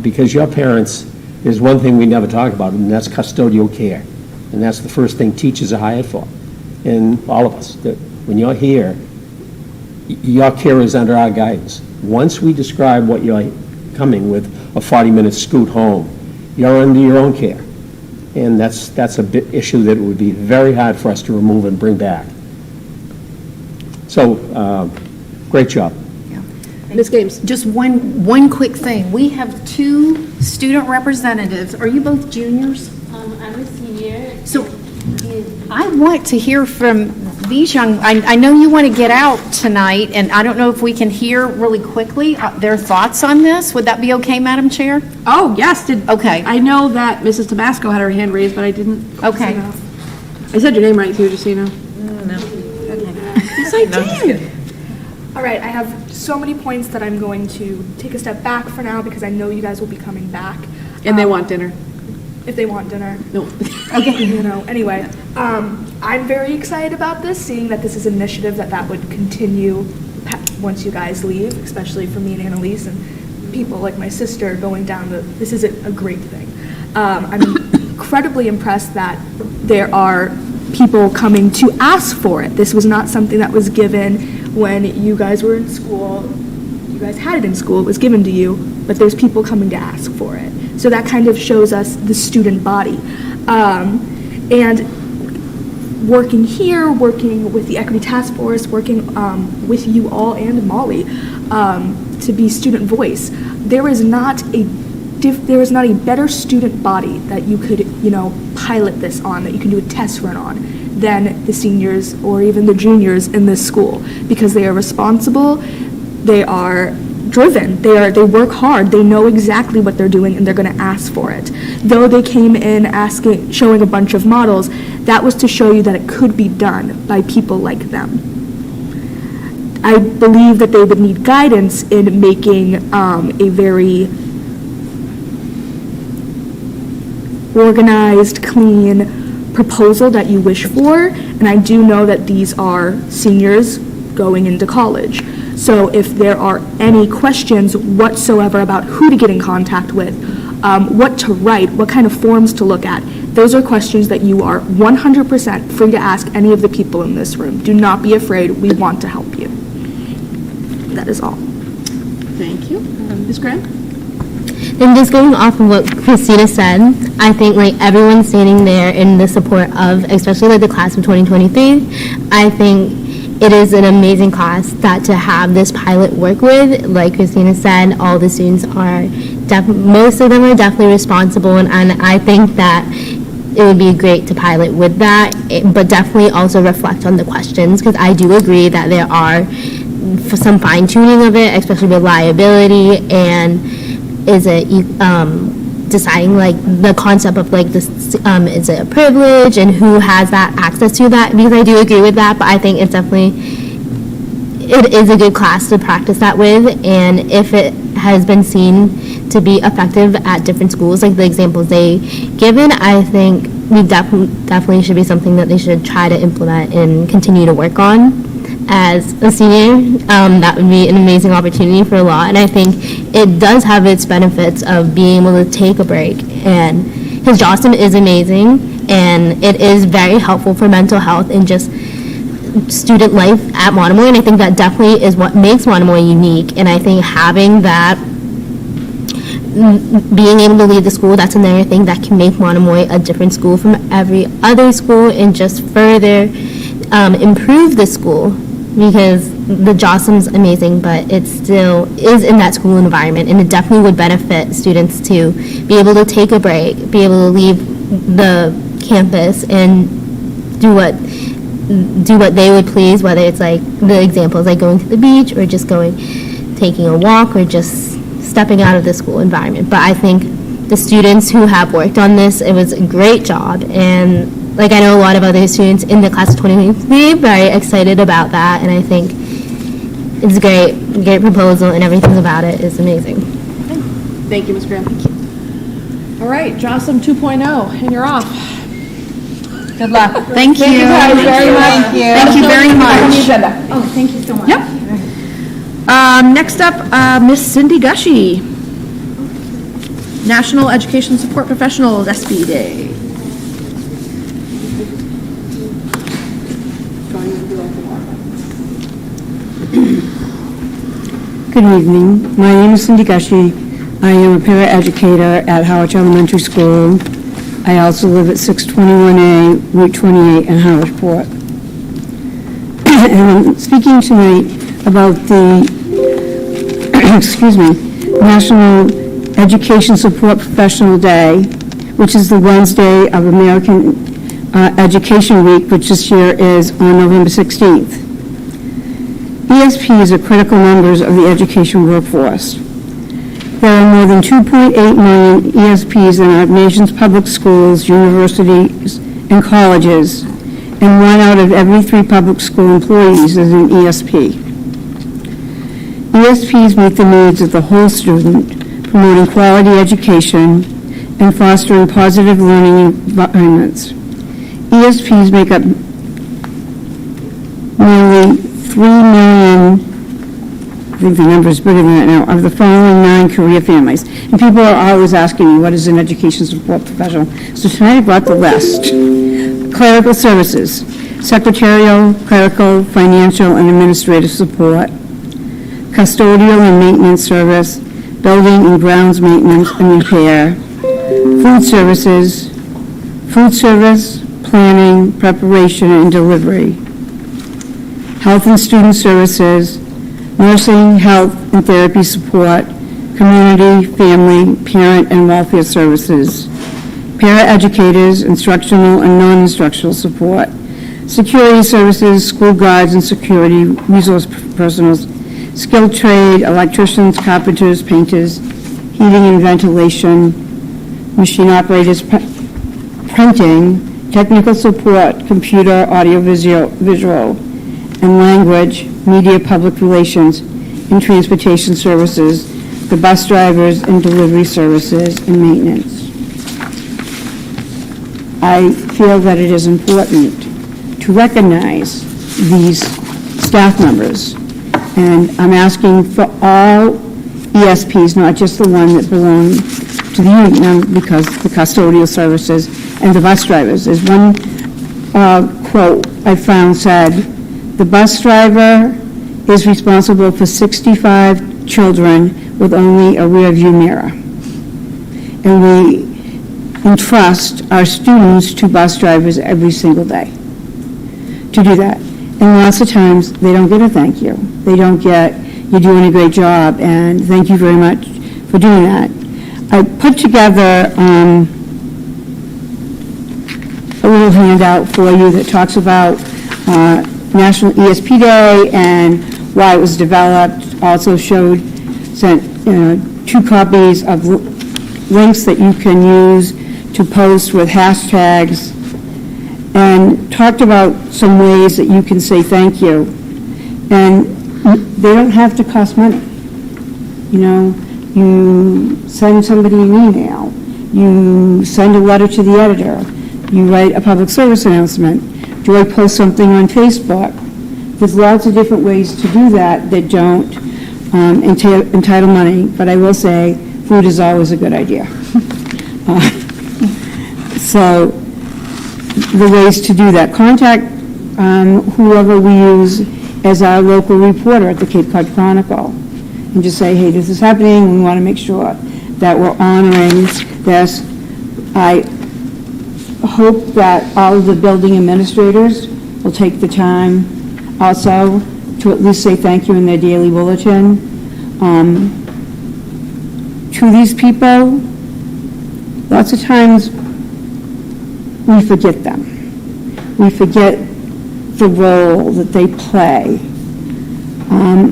because your parents, there's one thing we never talk about, and that's custodial care. And that's the first thing teachers are hired for. And all of us, that when you're here, your care is under our guidance. Once we describe what you're coming with, a 40-minute scoot home, you're under your own care. And that's a bit issue that would be very hard for us to remove and bring back. So, great job. Ms. Games? Just one quick thing. We have 2 student representatives. Are you both juniors? I'm a senior. So I want to hear from these young, I know you want to get out tonight, and I don't know if we can hear really quickly their thoughts on this. Would that be okay, Madam Chair? Oh, yes. Okay. I know that Mrs. Tabasco had her hand raised, but I didn't. Okay. I said your name right too, just so you know. Yes, I did. All right, I have so many points that I'm going to take a step back for now because I know you guys will be coming back. And they want dinner. If they want dinner. No. Okay. Anyway, I'm very excited about this, seeing that this is an initiative that would continue once you guys leave, especially for me and Annalise and people like my sister going down this is a great thing. I'm incredibly impressed that there are people coming to ask for it. This was not something that was given when you guys were in school. You guys had it in school, it was given to you, but there's people coming to ask for it. So that kind of shows us the student body. And working here, working with the Equity Task Force, working with you all and Molly to be student voice, there is not a better student body that you could, pilot this on, that you can do a test run on, than the seniors or even the juniors in this school, because they are responsible, they are driven, they work hard, they know exactly what they're doing, and they're going to ask for it. Though they came in showing a bunch of models, that was to show you that it could be done by people like them. I believe that they would need guidance in making a very organized, clean proposal that you wish for, and I do know that these are seniors going into college. So if there are any questions whatsoever about who to get in contact with, what to write, what kind of forms to look at, those are questions that you are 100% free to ask any of the people in this room. Do not be afraid. We want to help you. That is all. Thank you. Ms. Graham? And just going off of what Christina said, I think everyone standing there in the support of, especially the class of 2023, I think it is an amazing class that to have this pilot work with. Like Christina said, all the students are, most of them are definitely responsible, and I think that it would be great to pilot with that, but definitely also reflect on the questions, because I do agree that there are some fine tuning of it, especially with liability, and is it deciding the concept of this is it a privilege and who has that access to that, because I do agree with that, but I think it's definitely it is a good class to practice that with, and if it has been seen to be effective at different schools, like the examples they given, I think we definitely should be something that they should try to implement and continue to work on. As a senior, that would be an amazing opportunity for a lot, and I think it does have its benefits of being able to take a break, and his Jostum is amazing, and it is very helpful for mental health and just student life at Monomoy, and I think that definitely is what makes Monomoy unique, and I think having that, being able to leave the school, that's another thing that can make Monomoy a different school from every other school and just further improve the school. Because the Jostum's amazing, but it still is in that school environment, and it definitely would benefit students to be able to take a break, be able to leave the campus and do what they would please, whether it's the examples going to the beach or just taking a walk or just stepping out of the school environment. But I think the students who have worked on this, it was a great job, and I know a lot of other students in the class of 2023 very excited about that, and I think it's a great proposal, and everything about it is amazing. Thank you, Ms. Graham. All right, Jostum 2.0, and you're off. Good luck. Thank you. Thank you guys very much. Thank you very much. On the agenda. Oh, thank you so much. Yep. Next up, Miss Cindy Gushy, National Education Support Professionals, SB Day. Good evening. My name is Cindy Gushy. I am a paraeducator at Howard Elementary School. I also live at 621A, Route 28 in Howardport. And I'm speaking tonight about the, National Education Support Professional Day, which is the Wednesday of American Education Week, which this year is on November 16th. ESPs are critical members of the education workforce. There are more than 2.8 million ESPs in our nation's public schools, universities, and colleges, and 1 out of every 3 public school employees is an ESP. ESPs meet the needs of the whole student, promoting quality education and fostering positive learning environments. ESPs make up nearly 3 million, I think the number is bigger than that now, of the following 9 career families. And people are always asking me, what is an education support professional? So tonight I brought the list. Clerical services, secretarial, clerical, financial, and administrative support, custodial and maintenance service, building and grounds maintenance and repair, food services, food service, planning, preparation, and delivery, health and student services, nursing, health, and therapy support, community, family, parent, and welfare services, para-educators, instructional and non-instructional support, security services, school guards and security resource personnel, skilled trade, electricians, carpenters, painters, heating and ventilation, machine operators, printing, technical support, computer, audio, visual, and language, media, public relations, and transportation services, the bus drivers and delivery services, and maintenance. I feel that it is important to recognize these staff members, and I'm asking for all ESPs, not just the one that belong to the union, because the custodial services and the bus drivers. There's one quote I found said, the bus driver is responsible for 65 children with only a rear view mirror. And we entrust our students to bus drivers every single day to do that. And lots of times, they don't get a thank you. They don't get, you're doing a great job, and thank you very much for doing that. I put together a little handout for you that talks about National ESP Day and why it was developed. Also sent 2 copies of links that you can use to post with hashtags, and talked about some ways that you can say thank you. And they don't have to cost money. You know, you send somebody an email, you send a letter to the editor, you write a public service announcement, do I post something on Facebook? There's lots of different ways to do that that don't entitle money, but I will say food is always a good idea. So the ways to do that, contact whoever we use as our local reporter at the Cape Cod Chronicle, and just say, hey, this is happening, we want to make sure that we're honoring this. I hope that all of the building administrators will take the time also to at least say thank you in their daily bulletin. To these people, lots of times we forget them. We forget the role that they play.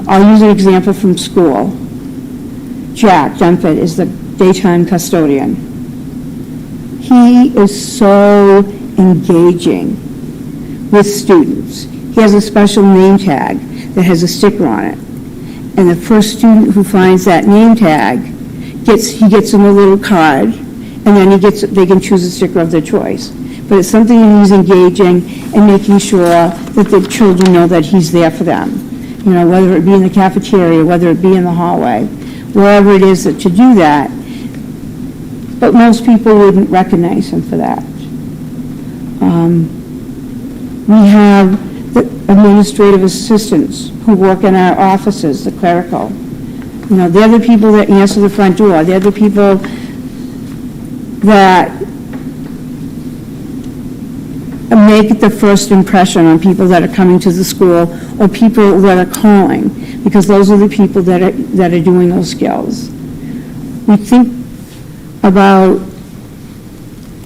I'll use an example from school. Jack Dunford is the daytime custodian. He is so engaging with students. He has a special name tag that has a sticker on it. And the first student who finds that name tag, he gets him a little card, and then they can choose a sticker of their choice. But it's something that he's engaging and making sure that the children know that he's there for them. You know, whether it be in the cafeteria, whether it be in the hallway, wherever it is that to do that. But most people wouldn't recognize him for that. We have the administrative assistants who work in our offices, the clerical. You know, they're the people that answer the front door. They're the people that make the first impression on people that are coming to the school or people that are calling, because those are the people that are doing those skills. We think about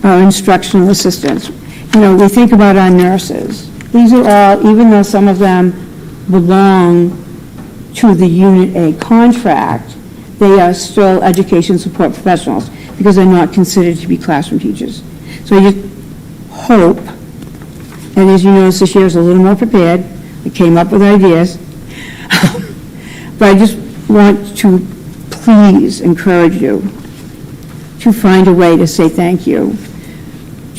our instructional assistants. You know, we think about our nurses. These are all, even though some of them belong to the Unit A contract, they are still education support professionals because they're not considered to be classroom teachers. So I just hope And as you notice, this year is a little more prepared. I came up with ideas. But I just want to please encourage you to find a way to say thank you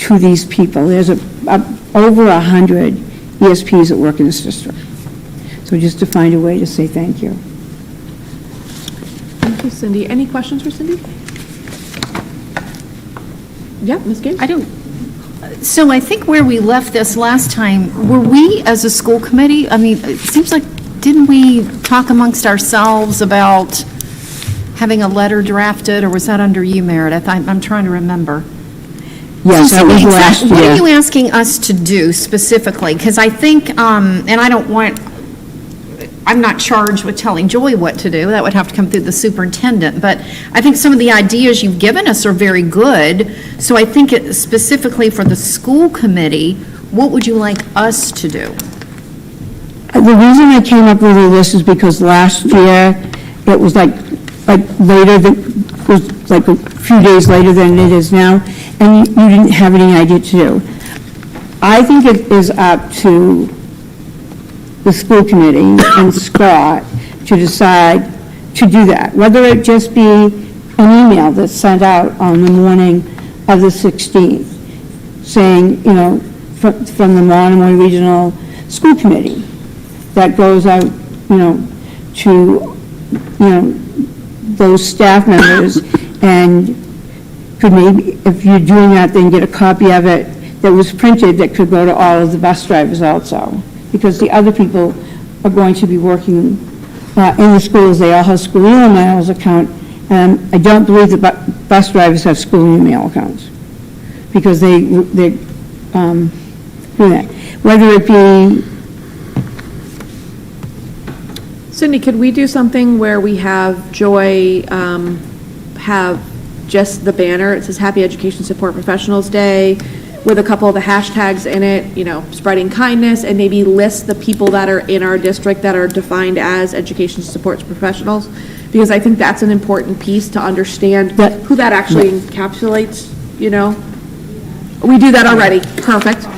to these people. There's over 100 ESPs that work in this district. So just to find a way to say thank you. Thank you, Cindy. Any questions for Cindy? Yeah, Ms. Gaines? I don't, so I think where we left this last time, were we as a school committee, I mean, it seems like, didn't we talk amongst ourselves about having a letter drafted, or was that under you, Meredith? I'm trying to remember. Yes, that was last year. What are you asking us to do specifically? Because I think, and I'm not charged with telling Joy what to do. That would have to come through the superintendent. But I think some of the ideas you've given us are very good. So I think specifically for the school committee, what would you like us to do? The reason I came up with a list is because last year, it was like later than, it was like a few days later than it is now, and you didn't have any idea to do. I think it is up to the school committee and Scott to decide to do that, whether it just be an email that's sent out on the morning of the 16th, saying, you know, from the Monomoy Regional School Committee, that goes out, you know, to, you know, those staff members, and could maybe, if you're doing that, then get a copy of it that was printed that could go to all of the bus drivers also, because the other people are going to be working in the schools. They all have school emails account, and I don't believe the bus drivers have school email accounts, because they do that. Whether it be Cindy, could we do something where we have Joy have just the banner, it says Happy Education Support Professionals Day, with a couple of the hashtags in it, you know, spreading kindness, and maybe list the people that are in our district that are defined as education support professionals? Because I think that's an important piece to understand who that actually encapsulates, you know? We do that already, perfect.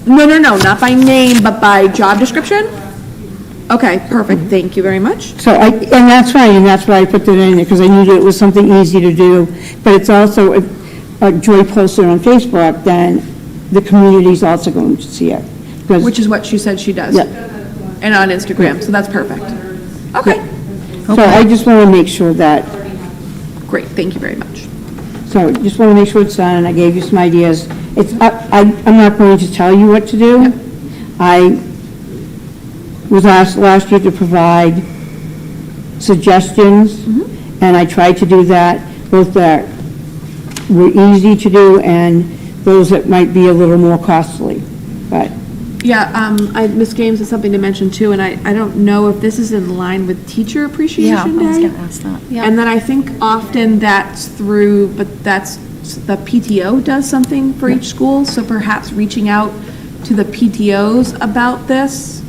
No, not by name, but by job description? Okay, perfect, thank you very much. So and that's fine, and that's why I put that in there, because I knew that it was something easy to do. But it's also, if Joy posted on Facebook, then the community's also going to see it. Which is what she said she does. Yeah. And on Instagram, so that's perfect. Okay. So I just want to make sure that, Great, thank you very much. so just want to make sure it's done, and I gave you some ideas. I'm not going to tell you what to do. Yep. I was asked last year to provide suggestions, and I tried to do that, both that were easy to do and those that might be a little more costly, but. Yeah, Ms. Gaines has something to mention too, and I don't know if this is in line with Teacher Appreciation Day. I was going to ask that. Yeah. And then I think often that's through, but that's, the PTO does something for each school, so perhaps reaching out to the PTOs about this.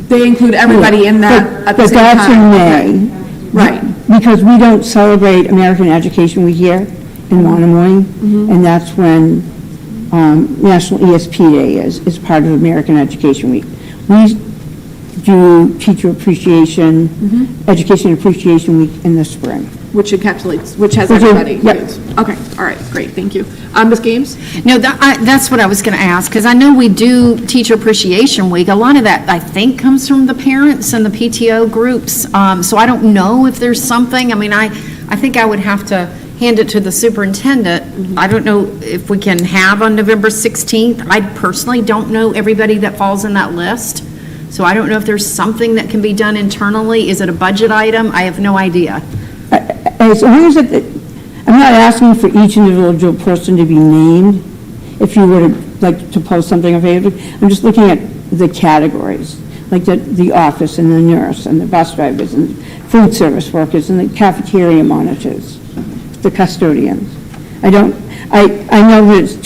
They include everybody in that at the same time. But that's in May. Right. Because we don't celebrate American Education Week here in Monomoy, and that's when National ESP Day is part of American Education Week. We do Teacher Appreciation, Education Appreciation Week in the spring. Which encapsulates, which has everybody. Yep. Okay, all right, great, thank you. Ms. Gaines? No, that's what I was going to ask, because I know we do Teacher Appreciation Week. A lot of that, I think, comes from the parents and the PTO groups. So I don't know if there's something. I mean, I think I would have to hand it to the superintendent. I don't know if we can have on November 16th. I personally don't know everybody that falls in that list. So I don't know if there's something that can be done internally. Is it a budget item? I have no idea. As long as I'm not asking for each individual person to be named, if you were to like to post something on Facebook. I'm just looking at the categories, like the office and the nurse and the bus drivers and food service workers and the cafeteria monitors, the custodians. I know that it's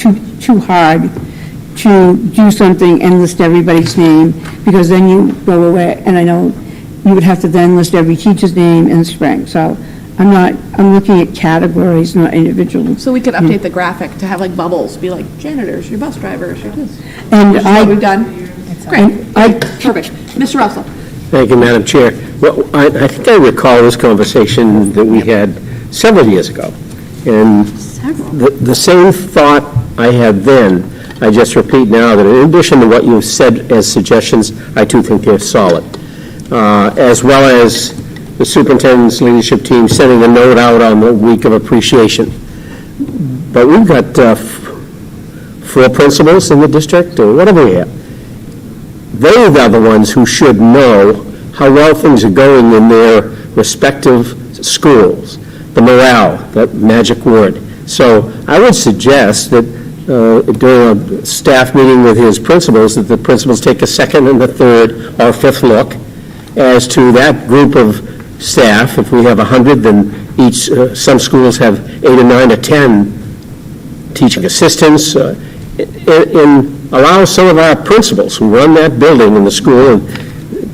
too hard to do something and list everybody's name, because then you go away, and I know you would have to then list every teacher's name in the spring. So I'm looking at categories, not individuals. So we could update the graphic to have like bubbles, be like janitors, your bus drivers, your this. And Which is what we've done. Great, perfect. Mr. Russell? Thank you, Madam Chair. Well, I think I recall this conversation that we had several years ago. And the same thought I had then, I just repeat now, that in addition to what you've said as suggestions, I too think they're solid. As well as the superintendent's leadership team sending a note out on the week of appreciation. But we've got 4 principals in the district, or whatever we have. They are the ones who should know how well things are going in their respective schools, the morale, that magic word. So I would suggest that during a staff meeting with his principals, that the principals take a second and a third or fifth look as to that group of staff. If we have 100, then each, some schools have 8 or 9 or 10 teaching assistants, and allow some of our principals who run that building in the school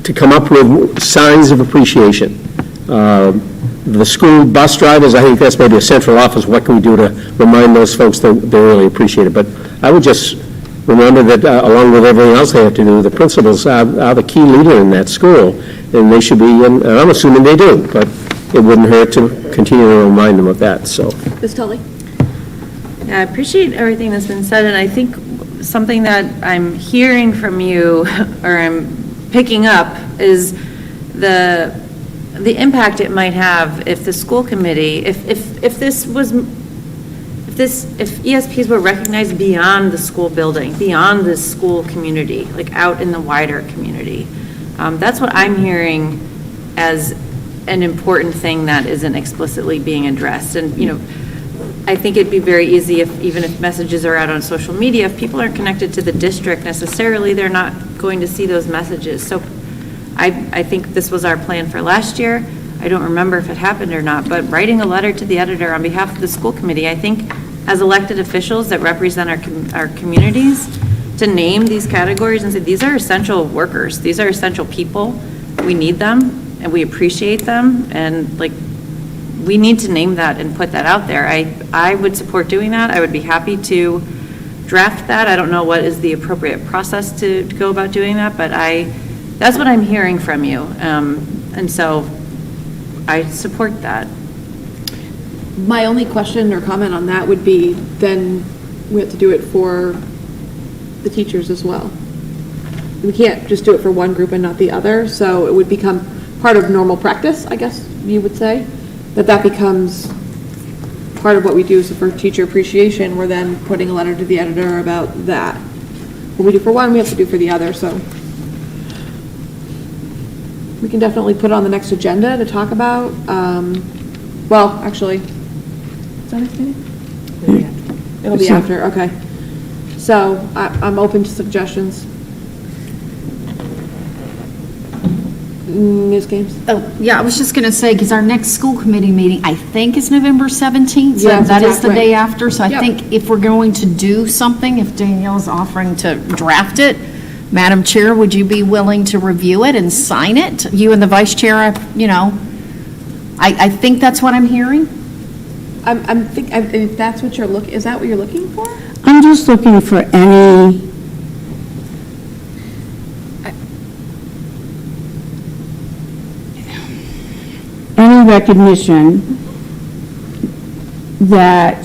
to come up with signs of appreciation. The school bus drivers, I think that's maybe a central office. What can we do to remind those folks that they really appreciate it? But I would just remember that along with everything else they have to do, the principals are the key leader in that school, and they should be, and I'm assuming they do, but it wouldn't hurt to continue to remind them of that, so. Ms. Tully? Yeah, I appreciate everything that's been said, and I think something that I'm hearing from you, or I'm picking up, is the impact it might have if the school committee, if ESPs were recognized beyond the school building, beyond the school community, like out in the wider community. That's what I'm hearing as an important thing that isn't explicitly being addressed. And, you know, I think it'd be very easy if, even if messages are out on social media, if people aren't connected to the district necessarily, they're not going to see those messages. So I think this was our plan for last year. I don't remember if it happened or not, but writing a letter to the editor on behalf of the school committee, I think as elected officials that represent our communities, to name these categories and say, these are essential workers, these are essential people, we need them, and we appreciate them, and like, we need to name that and put that out there. I would support doing that. I would be happy to draft that. I don't know what is the appropriate process to go about doing that, but that's what I'm hearing from you. And so I support that. My only question or comment on that would be, then we have to do it for the teachers as well. We can't just do it for one group and not the other, so it would become part of normal practice, I guess you would say, that becomes part of what we do. So for teacher appreciation, we're then putting a letter to the editor about that. What we do for one, we have to do for the other, so. We can definitely put it on the next agenda to talk about, well, actually, is that next meeting? It'll be after, okay. So I'm open to suggestions. Ms. Games? Oh, yeah, I was just going to say, because our next school committee meeting, I think, is November 17th. So Yes, that is the exactly. day after. So I Yep. think if we're going to do something, if Danielle's offering to draft it, Madam Chair, would you be willing to review it and sign it? You and the vice chair, you know, I think that's what I'm hearing. If that's what is that what you're looking for? I'm just looking for any recognition that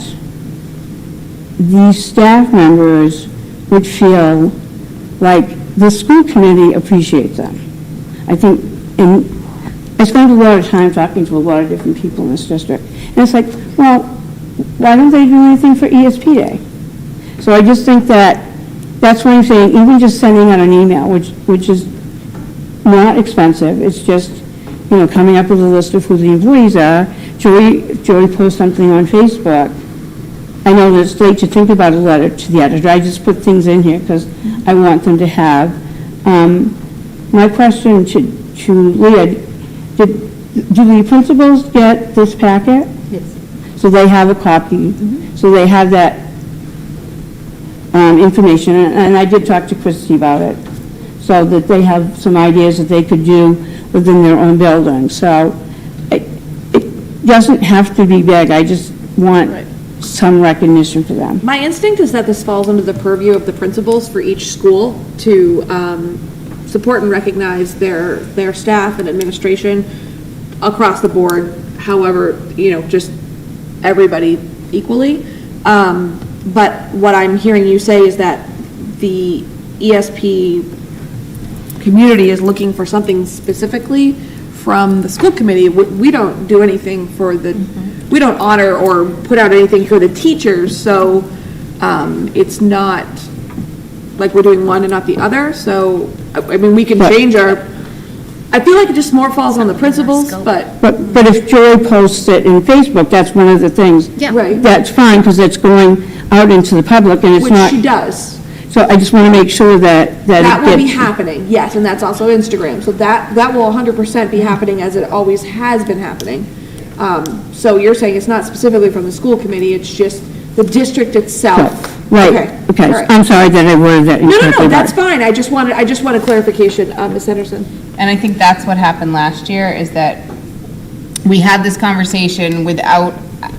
these staff members would feel like the school committee appreciates them. I think, and I spent a lot of time talking to a lot of different people in this district, and it's like, well, why don't they do anything for ESP Day? So I just think that's what I'm saying, even just sending out an email, which is not expensive, it's just, you know, coming up with a list of who the employees are. Joey posts something on Facebook. I know that it's late to think about a letter to the editor. I just put things in here because I want them to have. My question to Leah, do the principals get this packet? Yes. So they have a copy, so they have that information, and I did talk to Christy about it, so that they have some ideas that they could do within their own building. So doesn't have to be big, I just want some recognition for them. My instinct is that this falls under the purview of the principals for each school to support and recognize their staff and administration across the board, however, just everybody equally. But what I'm hearing you say is that the ESP community is looking for something specifically from the school committee. We don't do anything for we don't honor or put out anything for the teachers, so it's not like we're doing one and not the other. So, I mean, we can change I feel like it just more falls on the principals, but if Joy posts it in Facebook, that's one of the things. Yeah. Right. That's fine, because it's going out into the public, and it's which not. she does. So I just want to make sure that That it will be gets. happening, yes, and that's also Instagram. So that will 100% be happening as it always has been happening. So you're saying it's not specifically from the school committee, it's just the district itself? Right, okay, all right. I'm sorry that I worded that incorrectly. No, that's fine. I just want a clarification, Ms. Henderson. And I think that's what happened last year, is that we had this conversation without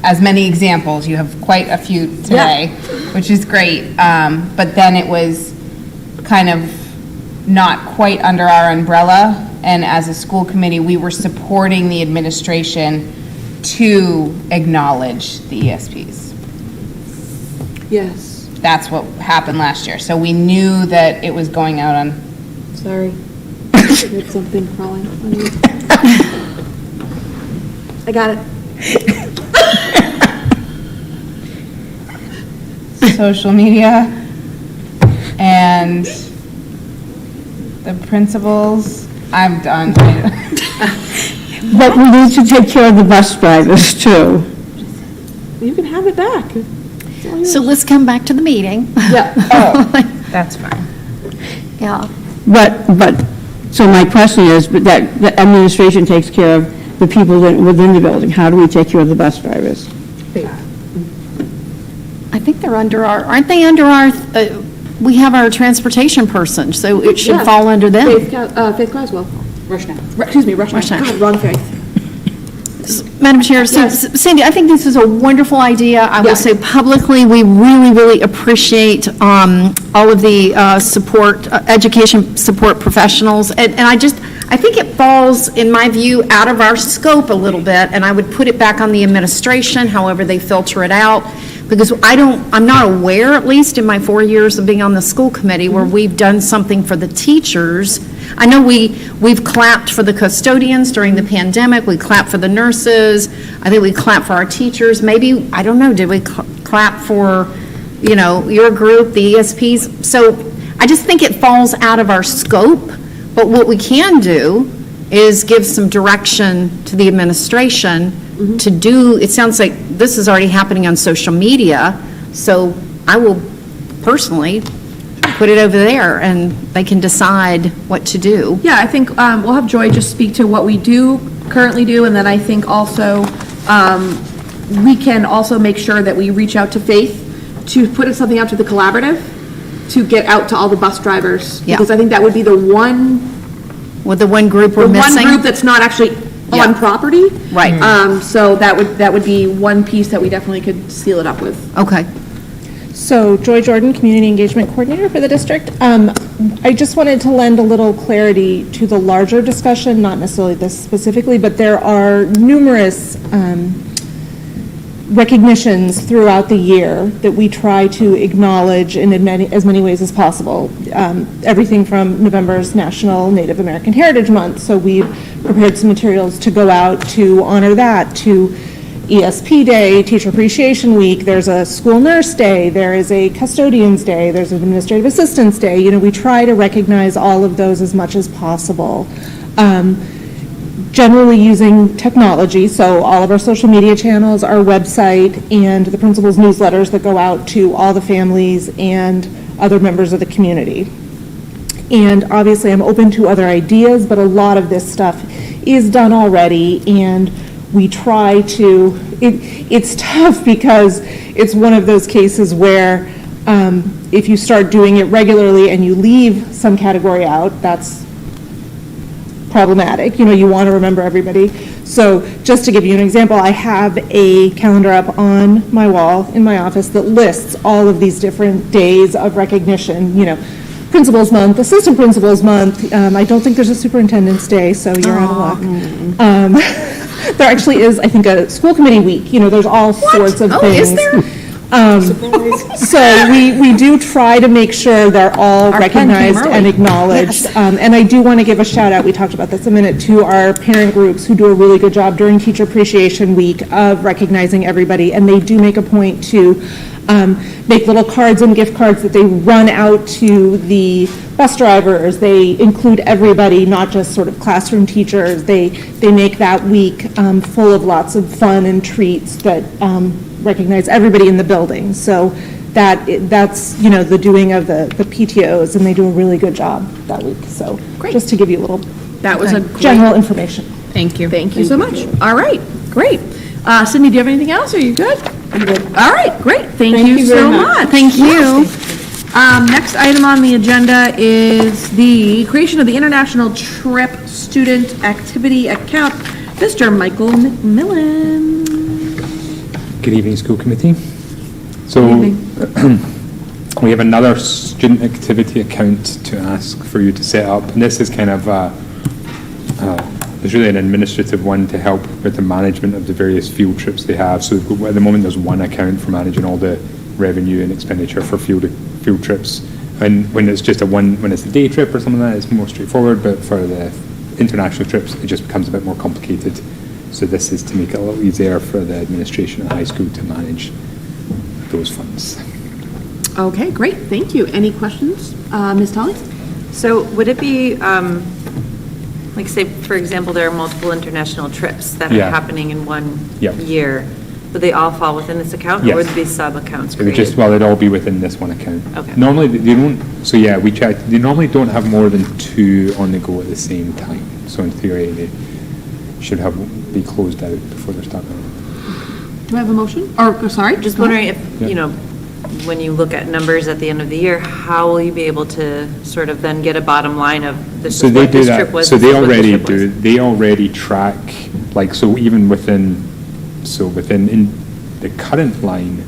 as many examples. You have quite a few today, which is great. But then it was kind of not quite under our umbrella. And as a school committee, we were supporting the administration to acknowledge the ESPs. Yes. That's what happened last year. So we knew that it was going out on. Sorry. There's something crawling on you. I got it. Social media and the principals. I'm done. But we need to take care of the bus drivers, too. You can have it back. So let's come back to the meeting. Yeah. That's fine. Yeah. But, so my question is, but that the administration takes care of the people within the building. How do we take care of the bus drivers? I think they're under aren't they under our, we have our transportation person, so it should fall under them. Faith Claswell. Excuse me, Rushnet. God, wrong Faith. Madam Chair, Sandy, I think this is a wonderful idea. I will say publicly, we really, really appreciate all of the education support professionals. And I think it falls, in my view, out of our scope a little bit, and I would put it back on the administration, however they filter it out, because I'm not aware, at least in my 4 years of being on the school committee, where we've done something for the teachers. I know we've clapped for the custodians during the pandemic, we clapped for the nurses, I think we clapped for our teachers, maybe, I don't know, did we clap for, your group, the ESPs? So I just think it falls out of our scope, but what we can do is give some direction to the administration to do, it sounds like this is already happening on social media, so I will personally put it over there and they can decide what to do. Yeah, I think we'll have Joy just speak to what we currently do, and then I think also we can also make sure that we reach out to Faith to put something out to the collaborative to get out to all the bus drivers. Yeah. Because I think that would be the one group we're missing. The one group that's not actually on property. Right. So that would be one piece that we definitely could seal it up with. Okay. So Joy Jordan, Community Engagement Coordinator for the district. I just wanted to lend a little clarity to the larger discussion, not necessarily this specifically, but there are numerous recognitions throughout the year that we try to acknowledge in as many ways as possible. Everything from November's National Native American Heritage Month, so we've prepared some materials to go out to honor that, to ESP Day, Teacher Appreciation Week, there's a School Nurse Day, there is a Custodians Day, there's an Administrative Assistance Day. We try to recognize all of those as much as possible. Generally using technology, so all of our social media channels, our website, and the principals' newsletters that go out to all the families and other members of the community. And obviously I'm open to other ideas, but a lot of this stuff is done already, and we try to, it's tough because it's one of those cases where if you start doing it regularly and you leave some category out, that's problematic. You want to remember everybody. So just to give you an example, I have a calendar up on my wall in my office that lists all of these different days of recognition, Principals Month, Assistant Principals Month. I don't think there's a Superintendent's Day, so you're out of luck. There actually is, I think, a school committee week. There's all sorts of things. Is there? So we do try to make sure they're all recognized and acknowledged. And I do want to give a shout out, we talked about this a minute, to our parent groups who do a really good job during Teacher Appreciation Week of recognizing everybody. And they do make a point to make little cards and gift cards that they run out to the bus drivers. They include everybody, not just sort of classroom teachers. They make that week full of lots of fun and treats that recognize everybody in the building. So that's the doing of the PTOs, and they do a really good job that week. So just to give you a little general information. Thank you. Thank you so much. All right, great. Cindy, do you have anything else? Are you good? I'm good. All right, great. Thank you so much. Thank you. Next item on the agenda is the creation of the International Trip Student Activity Account. Mr. Michael McMillan. Good evening, school committee. So we have another student activity account to ask for you to set up. And this is kind of there's really an administrative one to help with the management of the various field trips they have. So at the moment there's one account for managing all the revenue and expenditure for field trips. And when it's just when it's a day trip or something like that, it's more straightforward. But for the international trips, it just becomes a bit more complicated. So this is to make it a little easier for the administration at high school to manage those funds. Okay, great. Thank you. Any questions? Ms. Tully? So would it be, like say, for example, there are multiple international trips that are happening in one year. Would they all fall within this account, or would there be sub-accounts created? It'd all be within this one account. Okay. Normally, they don't, so yeah, we checked, they normally don't have more than 2 on the go at the same time. So in theory, they should be closed out before they're starting. Do I have a motion? Or, sorry? Just wondering if, when you look at numbers at the end of the year, how will you be able to sort of then get a bottom line of this is what this trip was? So they already do, they already track, like, so even within in the current line,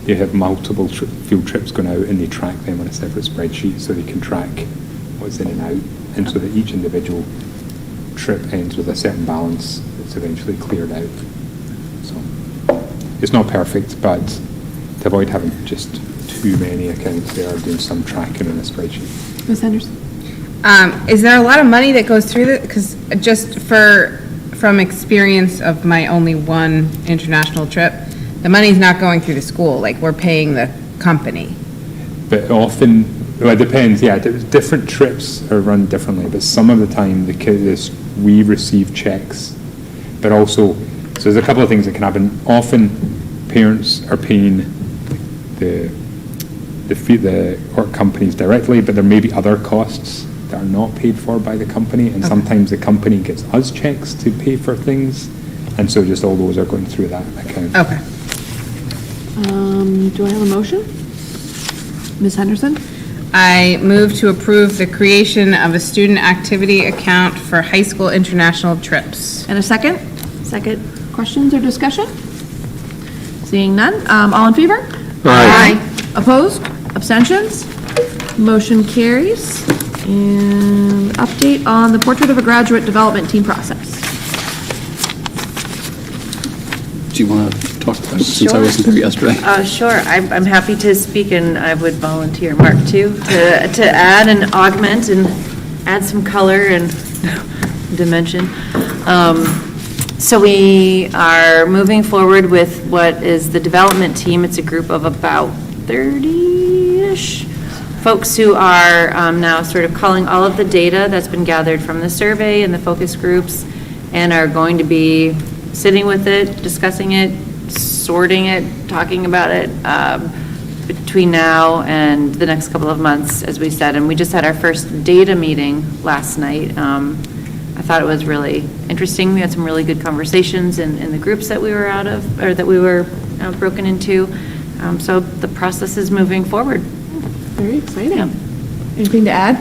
they have multiple field trips going out, and they track them on a separate spreadsheet, so they can track what's in and out, and so that each individual trip ends with a certain balance that's eventually cleared out. So it's not perfect, but to avoid having just too many accounts, they are doing some tracking on a spreadsheet. Ms. Henderson? Is there a lot of money that goes through that? Because just from experience of my only one international trip, the money's not going through the school, like we're paying the company. But often, well, it depends, different trips are run differently, but some of the time we receive checks, but also, so there's a couple of things that can happen. Often parents are paying the companies directly, but there may be other costs that are not paid for by the company, and sometimes the company gets us checks to pay for things, and so just all those are going through that account. Okay. Do I have a motion? Ms. Henderson? I move to approve the creation of a student activity account for high school international trips. And a second? Second. Questions or discussion? Seeing none, all in favor? Aye. Opposed? Abstentions? Motion carries. And update on the Portrait of a Graduate Development Team process. Do you want to talk about it since I wasn't there yesterday? Sure, I'm happy to speak, and I would volunteer Mark too, to add and augment and add some color and dimension. So we are moving forward with what is the development team. It's a group of about 30-ish folks who are now sort of calling all of the data that's been gathered from the survey and the focus groups, and are going to be sitting with it, discussing it, sorting it, talking about it between now and the next couple of months, as we said. And we just had our first data meeting last night. I thought it was really interesting. We had some really good conversations in the groups that we were out of, or that we were broken into. So the process is moving forward. Very exciting. Anything to add?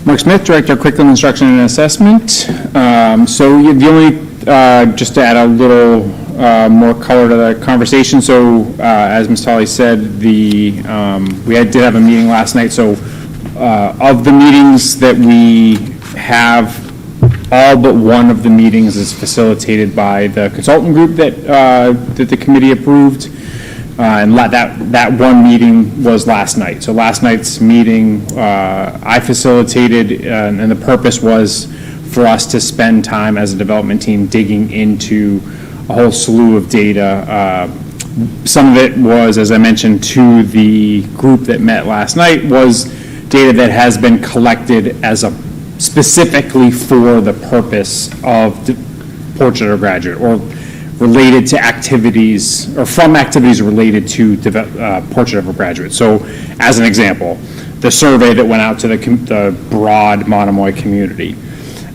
Mark Smith, Director of Curriculum Instruction and Assessment. The only, just to add a little more color to the conversation, as Ms. Tolley said, we did have a meeting last night, so of the meetings that we have, all but one of the meetings is facilitated by the consultant group that the committee approved. And that one meeting was last night. So last night's meeting, I facilitated, and the purpose was for us to spend time as a development team digging into a whole slew of data. Some of it was, as I mentioned, to the group that met last night, was data that has been collected specifically for the purpose of portrait of graduate, or related to activities, or from activities related to portrait of a graduate. So, as an example, the survey that went out to the broad Monomoy community,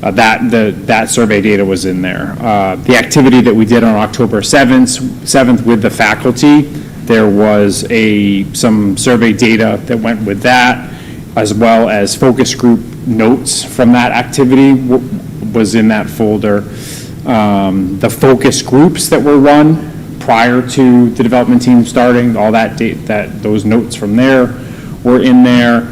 that survey data was in there. The activity that we did on October 7th with the faculty, there was some survey data that went with that, as well as focus group notes from that activity was in that folder. The focus groups that were run prior to the development team starting, all those notes from there were in there.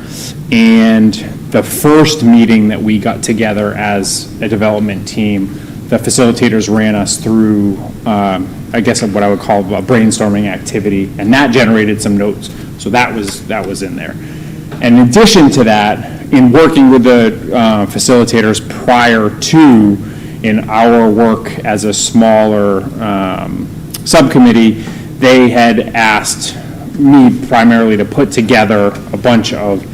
And the first meeting that we got together as a development team, the facilitators ran us through, I guess what I would call a brainstorming activity, and that generated some notes. So that was in there. And in addition to that, in working with the facilitators prior to, in our work as a smaller subcommittee, they had asked me primarily to put together a bunch of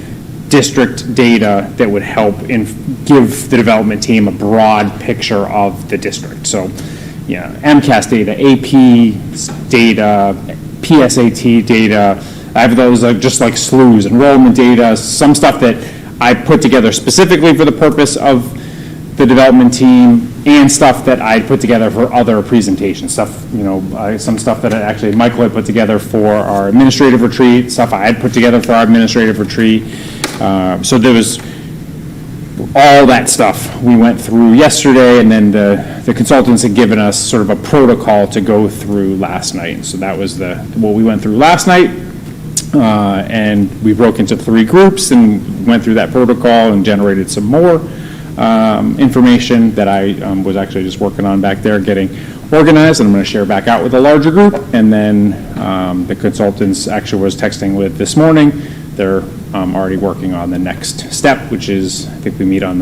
district data that would help give the development team a broad picture of the district. So, MCAS data, AP data, PSAT data. I have those just like slews, enrollment data, some stuff that I put together specifically for the purpose of the development team, and stuff that I put together for other presentations, some stuff that actually Michael had put together for our administrative retreat, stuff I had put together for our administrative retreat. So there was all that stuff we went through yesterday, and then the consultants had given us sort of a protocol to go through last night. So that was what we went through last night, and we broke into 3 groups and went through that protocol and generated some more information that I was actually just working on back there, getting organized, and I'm going to share back out with a larger group. And then the consultants actually was texting with this morning. They're already working on the next step, which is, I think we meet on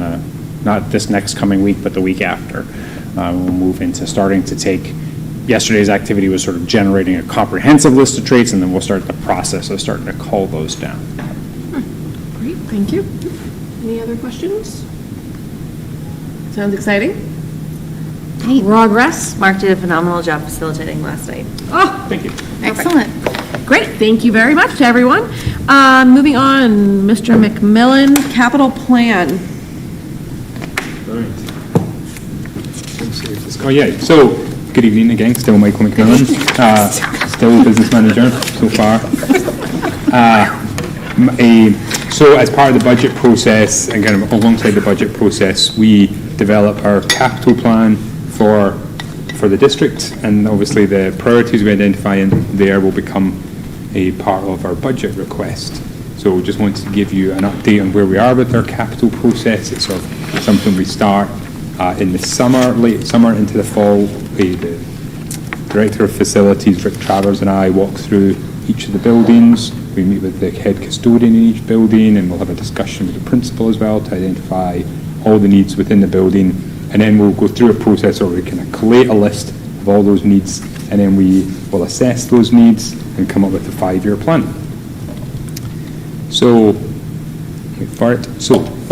not this next coming week, but the week after. We'll move into starting to take, yesterday's activity was sort of generating a comprehensive list of traits, and then we'll start the process of starting to cull those down. Great, thank you. Any other questions? Sounds exciting. Progress. Mark did a phenomenal job facilitating last night. Oh, thank you. Excellent. Great, thank you very much to everyone. Moving on, Mr. McMillan, capital plan. Oh yeah, so good evening again, still Michael McMillan, still business manager so far. So as part of the budget process, and kind of alongside the budget process, we develop our capital plan for the district, and obviously the priorities we identify in there will become a part of our budget request. So we just wanted to give you an update on where we are with our capital process. It's sort of something we start in the summer, late summer into the fall. The Director of Facilities, Rick Travers, and I walk through each of the buildings. We meet with the head custodian in each building, and we'll have a discussion with the principal as well to identify all the needs within the building. And then we'll go through a process where we kind of collate a list of all those needs, and then we will assess those needs and come up with a 5-year plan. So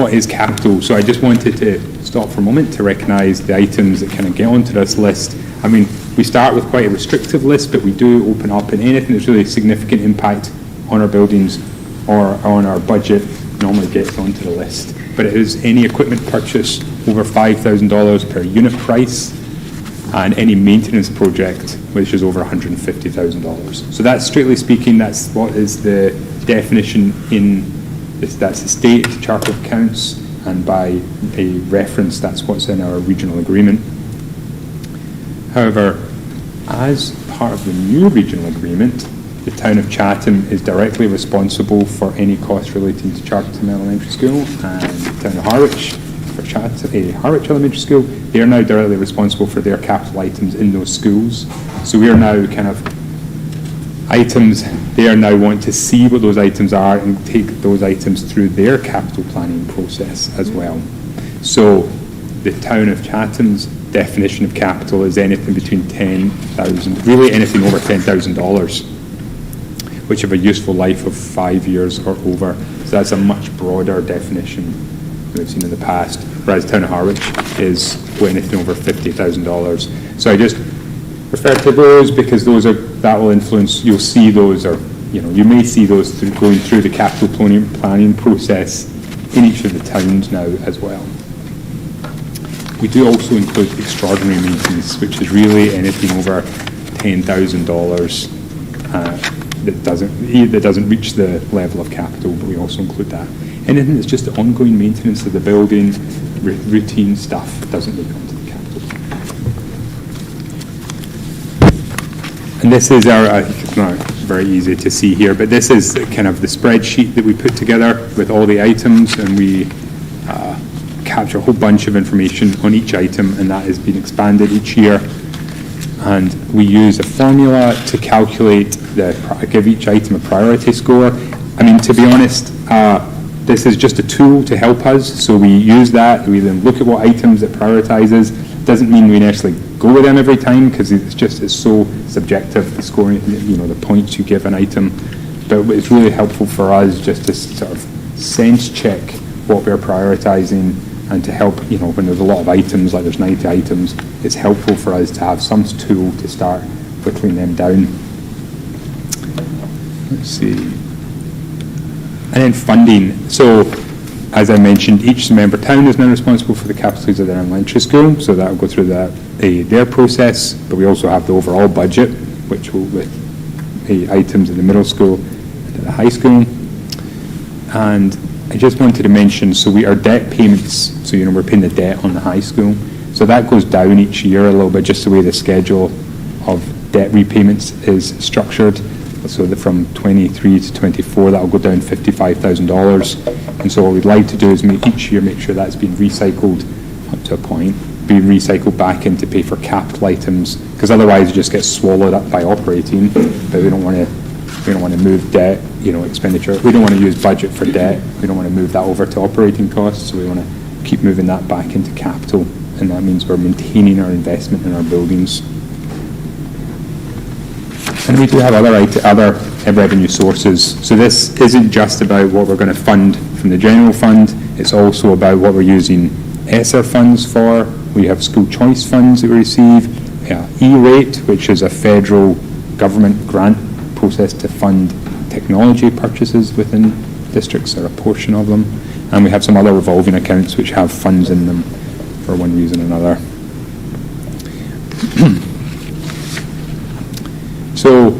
what is capital? So I just wanted to stop for a moment to recognise the items that kind of get onto this list. I mean, we start with quite a restrictive list, but we do open up, and anything that's really a significant impact on our buildings or on our budget normally gets onto the list. But it is any equipment purchase over $5,000 per unit price, and any maintenance project which is over $150,000. So that's, strictly speaking, that's what is the definition in this. That's the state charter of accounts. and by a reference, that's what's in our regional agreement. However, as part of the new regional agreement, the town of Chatham is directly responsible for any costs relating to Charterton Elementary School, and the town of Harwich, for Harwich Elementary School, they are now directly responsible for their capital items in those schools. So we are now kind of items, they are now wanting to see what those items are and take those items through their capital planning process as well. So the town of Chatham's definition of capital is anything between $10,000, really anything over $10,000, which have a useful life of 5 years or over. So that's a much broader definition than we've seen in the past, whereas town of Harwich is anything over $50,000. So I just refer to those because that will influence, you'll see those, or you may see those going through the capital planning process in each of the towns now as well. We do also include extraordinary maintenance, which is really anything over $10,000 that doesn't reach the level of capital, but we also include that. Anything that's just the ongoing maintenance of the building, routine stuff, doesn't make it onto the capital. And this is I think it's not very easy to see here, but this is kind of the spreadsheet that we put together with all the items, and we capture a whole bunch of information on each item, and that has been expanded each year. And we use a formula to calculate give each item a priority score. I mean, to be honest, this is just a tool to help us. So we use that. We then look at what items it prioritizes. Doesn't mean we necessarily go with them every time, because it's so subjective, the scoring, the points you give an item. But it's really helpful for us just to sort of sense check what we're prioritizing, and to help, when there's a lot of items, like there's 90 items, it's helpful for us to have some tool to start whittling them down. Let's see. And then funding. So, as I mentioned, each member town is now responsible for the capital of their elementary school, so that will go through their process, but we also have the overall budget, which will, with the items in the middle school and the high school. And I just wanted to mention, so our debt payments, so we're paying the debt on the high school, so that goes down each year a little bit, just the way the schedule of debt repayments is structured. So that from 23 to 24, that will go down $55,000. And so what we'd like to do is each year make sure that's been recycled up to a point, being recycled back in to pay for capital items, because otherwise it just gets swallowed up by operating. But we don't want to move debt, expenditure. We don't want to use budget for debt. We don't want to move that over to operating costs. So we want to keep moving that back into capital, and that means we're maintaining our investment in our buildings. And we do have other revenue sources. So this isn't just about what we're going to fund from the general fund. It's also about what we're using ESSER funds for. We have school choice funds that we receive, E-rate, which is a federal government grant process to fund technology purchases within districts, or a portion of them. And we have some other revolving accounts which have funds in them for one reason or another. So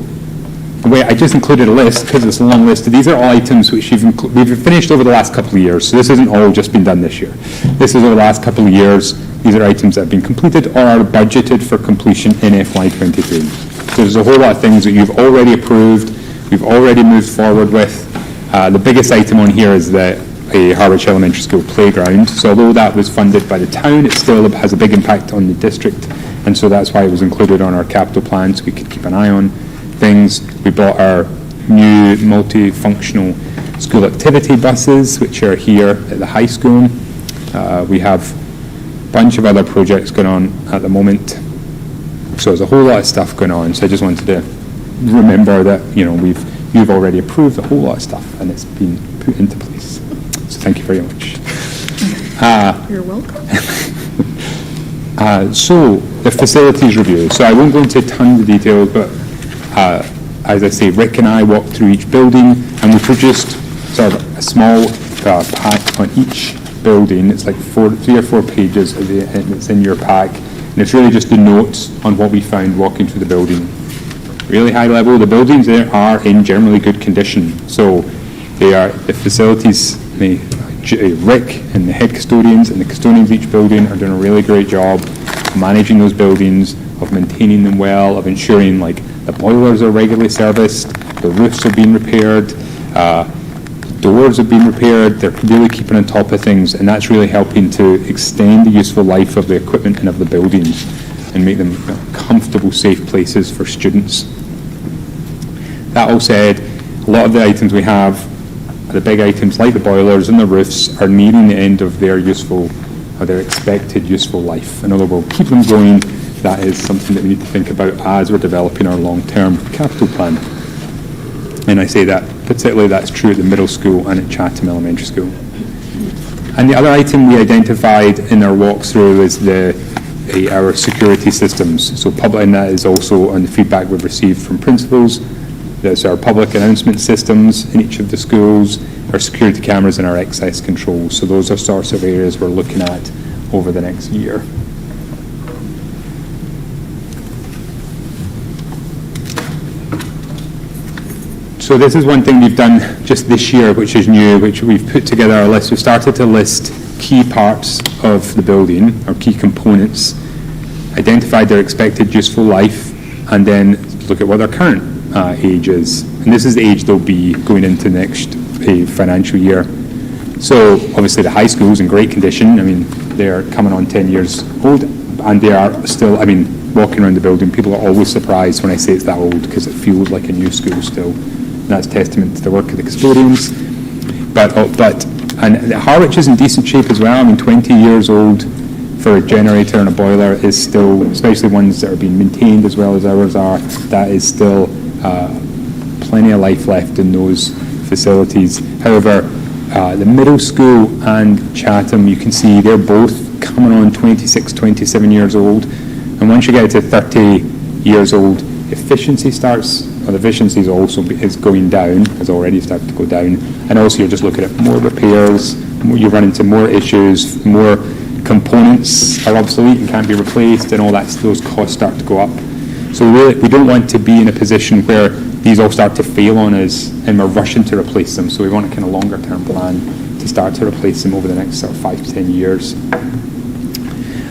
I just included a list because it's a long list. These are all items which we've finished over the last couple of years. So this isn't all just been done this year. This is over the last couple of years. These are items that have been completed or are budgeted for completion in FY23. So there's a whole lot of things that you've already approved, we've already moved forward with. The biggest item on here is the Harwich Elementary School playground. So although that was funded by the town, it still has a big impact on the district. And so that's why it was included on our capital plan, so we could keep an eye on things. We bought our new multifunctional school activity buses, which are here at the high school. We have a bunch of other projects going on at the moment. So there's a whole lot of stuff going on. So I just wanted to remember that, you've already approved a whole lot of stuff, and it's been put into place. So thank you very much. You're welcome. So the facilities review. So I won't go into tons of details, but as I say, Rick and I walked through each building, and we produced sort of a small pack on each building. It's like 3 or 4 pages, and it's in your pack. And it's really just the notes on what we found walking through the building. Really high level, the buildings there are in generally good condition. So the facilities, Rick and the head custodians and the custodians of each building are doing a really great job managing those buildings, of maintaining them well, of ensuring like the boilers are regularly serviced, the roofs are being repaired, doors have been repaired. They're really keeping on top of things, and that's really helping to extend the useful life of the equipment and of the buildings and make them comfortable, safe places for students. That all said, a lot of the items we have, the big items like the boilers and the roofs, are nearing the end of their useful, or their expected useful life. In other words, we'll keep them going. That is something that we need to think about as we're developing our long-term capital plan. And I say that, particularly that's true at the middle school and at Chatham Elementary School. And the other item we identified in our walkthrough is our security systems. So public, and that is also on the feedback we've received from principals. There's our public announcement systems in each of the schools, our security cameras and our access controls. So those are sorts of areas we're looking at over the next year. So this is one thing we've done just this year, which is new, which we've put together our list. We've started to list key parts of the building, or key components, identified their expected useful life, and then look at what their current age is. And this is the age they'll be going into next financial year. So obviously the high school's in great condition. I mean, they're coming on 10 years old, and they are still, I mean, walking around the building, people are always surprised when I say it's that old, because it feels like a new school still. And that's testament to the work of the custodians. And Harwich is in decent shape as well. I mean, 20 years old for a generator and a boiler is still, especially ones that are being maintained as well as ours are, that is still plenty of life left in those facilities. However, the middle school and Chatham, you can see they're both coming on 26, 27 years old. And once you get to 30 years old, efficiency starts, or the efficiency is going down, has already started to go down. And also you're just looking at more repairs, you run into more issues, more components are obsolete and can't be replaced, and all that, those costs start to go up. So really, we don't want to be in a position where these all start to fail on us and we're rushing to replace them. So we want a kind of longer term plan to start to replace them over the next sort of 5 to 10 years.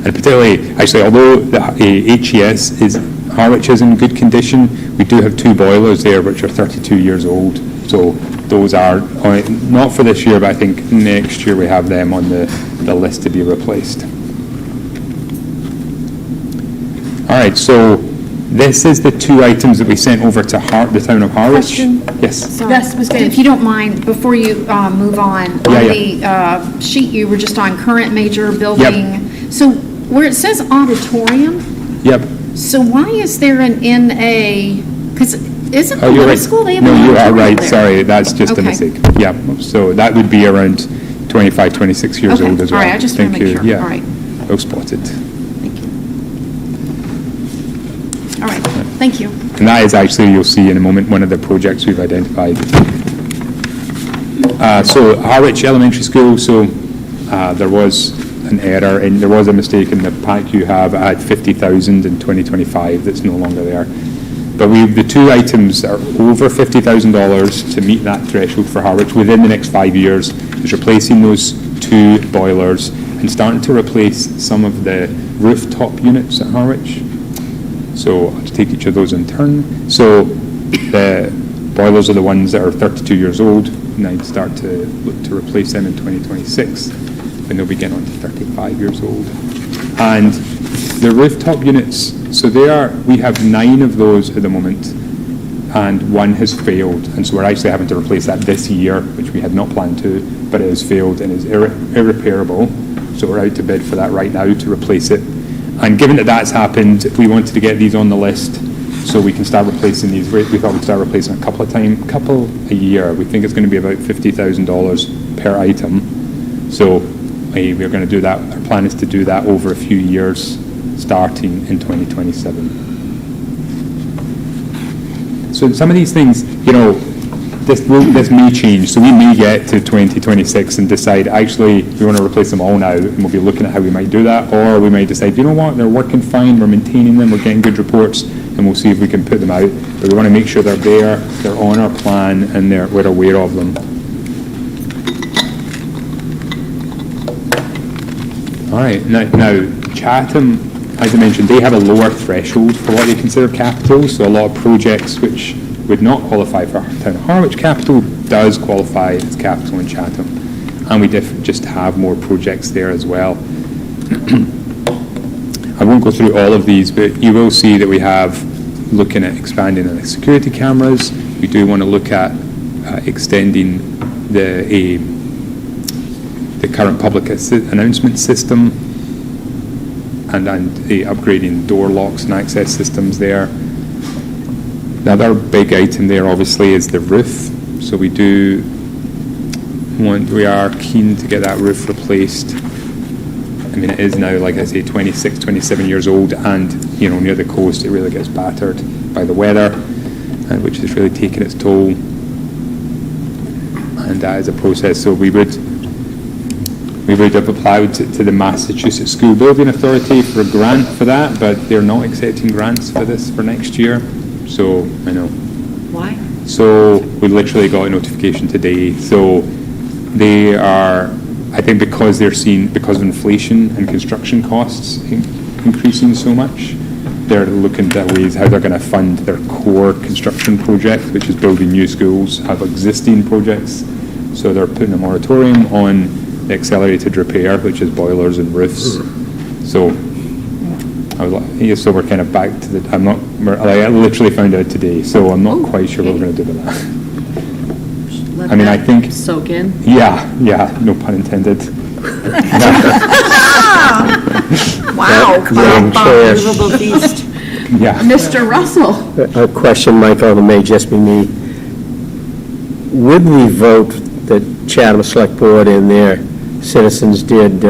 And particularly, actually, although the HES is, Harwich is in good condition, we do have 2 boilers there which are 32 years old. So those are, not for this year, but I think next year we have them on the list to be replaced. All right, so this is the 2 items that we sent over to the town of Harwich. Question? Yes. Yes, if you don't mind, before you move on, the sheet you were just on, current major building. Yep. So where it says auditorium. Yep. So why is there an NA? Because isn't the middle school, they have No, you are right. there? Sorry, that's just a mistake. Yeah, so that would be around 25, 26 years old as well. All right, I just want to make sure. Yeah. All right. Well spotted. Thank you. All right, thank you. And that is actually, you'll see in a moment, one of the projects we've identified. So Harwich Elementary School, so there was an error, and there was a mistake in the pack you have at 50,000 in 2025 that's no longer there. But the 2 items are over $50,000 to meet that threshold for Harwich within the next 5 years, is replacing those 2 boilers and starting to replace some of the rooftop units at Harwich. So I'll just take each of those in turn. So the boilers are the ones that are 32 years old, and I'd start to look to replace them in 2026, when they'll be getting on to 35 years old. And the rooftop units, so we have 9 of those at the moment, and 1 has failed, and so we're actually having to replace that this year, which we had not planned to, but it has failed and is irreparable. So we're out to bid for that right now to replace it. And given that that's happened, if we wanted to get these on the list so we can start replacing these, we thought we'd start replacing a couple a year. We think it's going to be about $50,000 per item. So we're going to do that. Our plan is to do that over a few years, starting in 2027. So some of these things, this may change. So we may get to 2026 and decide, actually, we want to replace them all now, and we'll be looking at how we might do that. Or we might decide, you know what, they're working fine, we're maintaining them, we're getting good reports, and we'll see if we can put them out. But we want to make sure they're there, they're on our plan, and we're aware of them. All right, now Chatham, as I mentioned, they have a lower threshold for what they consider capital, so a lot of projects which would not qualify for Town of Harwich capital does qualify as capital in Chatham, and we just have more projects there as well. I won't go through all of these, but you will see that we have looking at expanding the security cameras. We do want to look at extending the current public announcement system and upgrading door locks and access systems there. The other big item there obviously is the roof. So we are keen to get that roof replaced. I mean, it is now, like I say, 26, 27 years old, and, you know, near the coast, it really gets battered by the weather, which has really taken its toll. And that is a process. So we would have applied to the Massachusetts School Building Authority for a grant for that, but they're not accepting grants for this for next year. So, I know. Why? So we literally got a notification today. So they are, I think because of inflation and construction costs increasing so much, they're looking at ways how they're going to fund their core construction project, which is building new schools, have existing projects. So they're putting a moratorium on the accelerated repair, which is boilers and roofs. So so we're kind of back to the, I literally found out today, so I'm not quite sure what we're going to do with that. Let I mean, that I think soak in. Yeah, no pun intended. Wow. Madam Chair, Unbelievable feast. Yeah. Mr. Russell. a question, Michael, that may just be me. With the vote that Chatham Select Board and their citizens did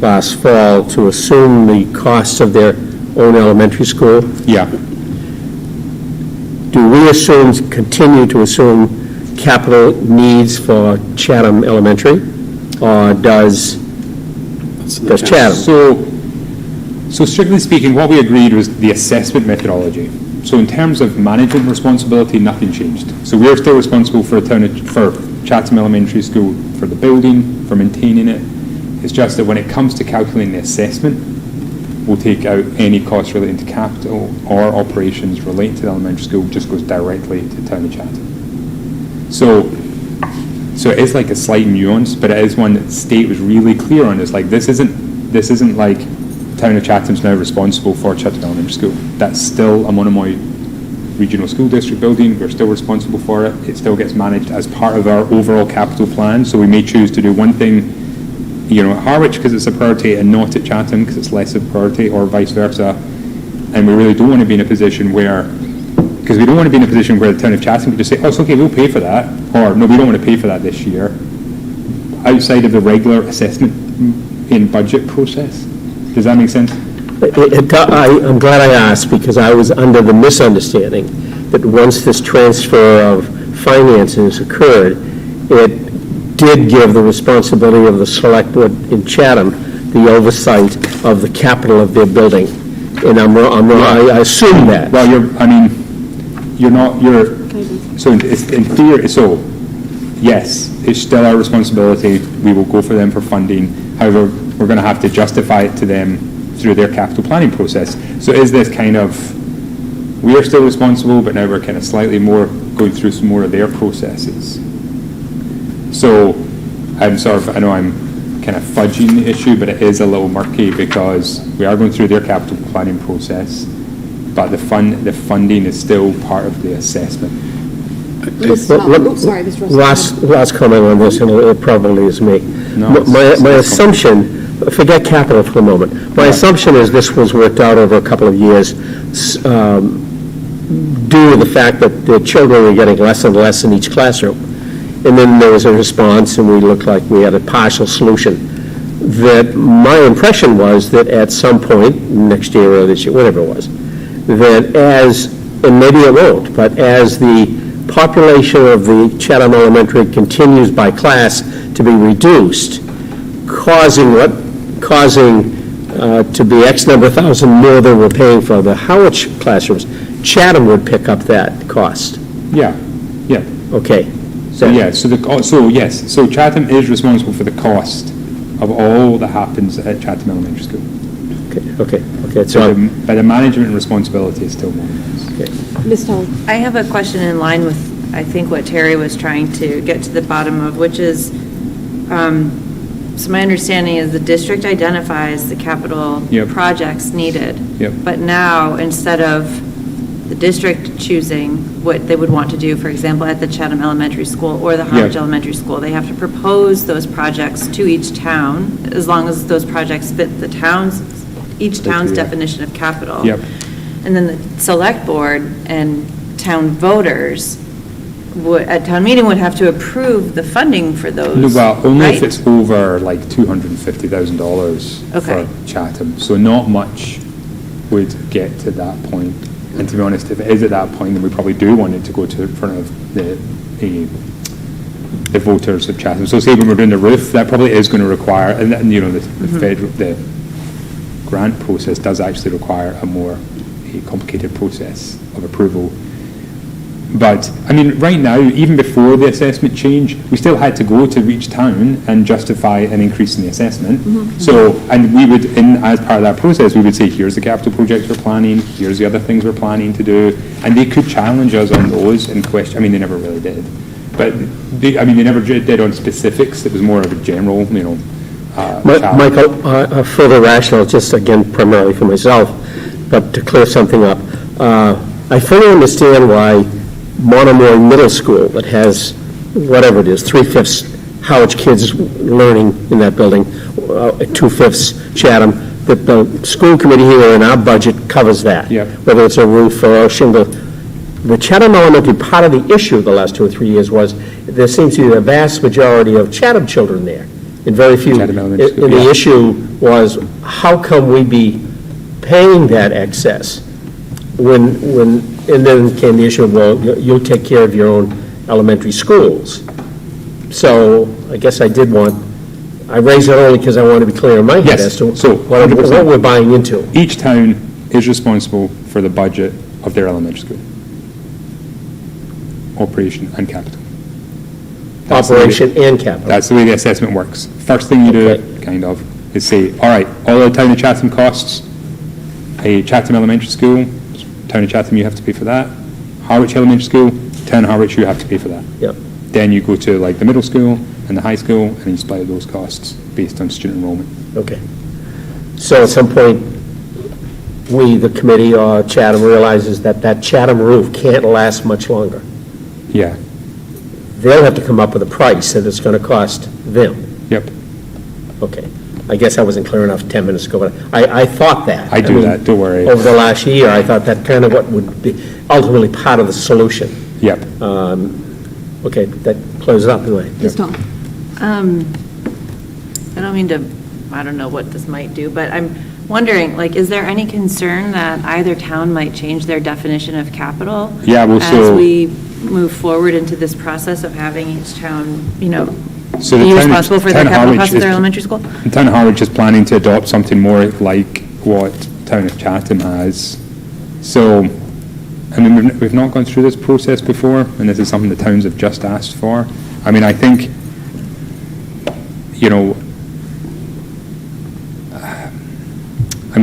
last fall to assume the costs of their own elementary school, Yeah. do we continue to assume capital needs for Chatham Elementary, or does Chatham? So strictly speaking, what we agreed was the assessment methodology. So in terms of management responsibility, nothing changed. So we're still responsible for Chatham Elementary School, for the building, for maintaining it. It's just that when it comes to calculating the assessment, we'll take out any costs relating to capital or operations relating to the elementary school, just goes directly to Town of Chatham. So it is like a slight nuance, but it is one that the state was really clear on. It's like, this isn't like Town of Chatham's now responsible for Chatham Elementary School. That's still a Monomoy Regional School District building. We're still responsible for it. It still gets managed as part of our overall capital plan. So we may choose to do one thing, you know, at Harwich because it's a priority and not at Chatham because it's less of a priority, or vice versa. And we really don't want to be in a position where, because we don't want to be in a position where the Town of Chatham could just say, oh, it's okay, we'll pay for that, or no, we don't want to pay for that this year, outside of the regular assessment in budget process. Does that make sense? I'm glad I asked, because I was under the misunderstanding that once this transfer of finances occurred, it did give the responsibility of the Select Board in Chatham the oversight of the capital of their building. And I'm wrong. I assume that. Well, so it's in theory, so yes, it's still our responsibility. We will go for them for funding. However, we're going to have to justify it to them through their capital planning process. So is this kind of, we are still responsible, but now we're kind of slightly more going through some more of their processes. So I know I'm kind of fudging the issue, but it is a little murky because we are going through their capital planning process, but the funding is still part of the assessment. Sorry, Mr. Russell. Last comment on this, and it probably is me. No, my assumption, forget capital for a moment. My assumption is this was worked out over a couple of years due to the fact that the children were getting less and less in each classroom. And then there was a response, and we looked like we had a partial solution. That my impression was that at some point, next year or this year, whatever it was, that and maybe it won't, but as the population of the Chatham Elementary continues by class to be reduced, causing to be X number of thousand more than we're paying for the Harwich classrooms, Chatham would pick up that cost. Yeah. Okay. So Chatham is responsible for the cost of all that happens at Chatham Elementary School. Okay. So the management and responsibility is still Monomoy's. Ms. Todd? I have a question in line with, I think, what Terry was trying to get to the bottom of, which is, so my understanding is the district identifies the capital projects needed. Yep. But now, instead of the district choosing what they would want to do, for example, at the Chatham Elementary School or the Harwich Elementary School, they have to propose those projects to each town, as long as those projects fit each town's definition of capital. Yep. And then the select board and town voters at town meeting would have to approve the funding for those. Well, only if right? it's over like $250,000 for Chatham. So not much would get to that point. And to be honest, if it is at that point, then we probably do want it to go to in front of the voters of Chatham. So say when we're doing the roof, that probably is going to require, and the grant process does actually require a more complicated process of approval. But, I mean, right now, even before the assessment change, we still had to go to each town and justify an increase in the assessment. So, and we would, as part of that process, we would say, here's the capital projects we're planning, here's the other things we're planning to do, and they could challenge us on those and question, I mean, they never really did. But, they never did on specifics, it was more of a general, Michael, a further rationale, just again primarily for myself, but to clear something up. I fully understand why Monomoy Middle School, that has whatever it is, 3/5 Howard kids learning in that building, 2/5 Chatham, that the school committee here in our budget covers that. Yep. Whether it's a roof or a shingle. The Chatham Elementary, part of the issue the last 2 or 3 years was there seems to be a vast majority of Chatham children there. And very few. Chatham Elementary School, And the issue was, how come we be paying that excess and then came the issue of, well, you'll take care of your own elementary schools. So I guess I raised it only because I want to be clear in my head as to what we're buying into. Each town is responsible for the budget of their elementary school. Operation and capital. Operation and capital. That's the way the assessment works. First thing you do, kind of, is say, all right, all the town of Chatham costs, a Chatham Elementary School, town of Chatham, you have to pay for that. Harwich Elementary School, town of Harwich, you have to pay for that. Yep. Then you go to like the middle school and the high school, and you split those costs based on student enrollment. Okay. So at some point, we, the committee or Chatham, realizes that Chatham roof can't last much longer. Yeah. They'll have to come up with a price that it's going to cost them. Yep. Okay. I guess I wasn't clear enough 10 minutes ago, but I thought that. I do that, don't worry. Over the last year, I thought that kind of what would be ultimately part of the solution. Yep. Okay, that closes up anyway. Ms. Tom? I don't mean to, I don't know what this might do, but I'm wondering, like, is there any concern that either town might change their definition of capital? Yeah, well, as we move forward into this process of having each town, So the be town- responsible for the town of capital Harwich costs of is- their elementary school? The town of Harwich is planning to adopt something more like what town of Chatham has. So, I mean, we've not gone through this process before, and this is something the towns have just asked for. I mean, I think,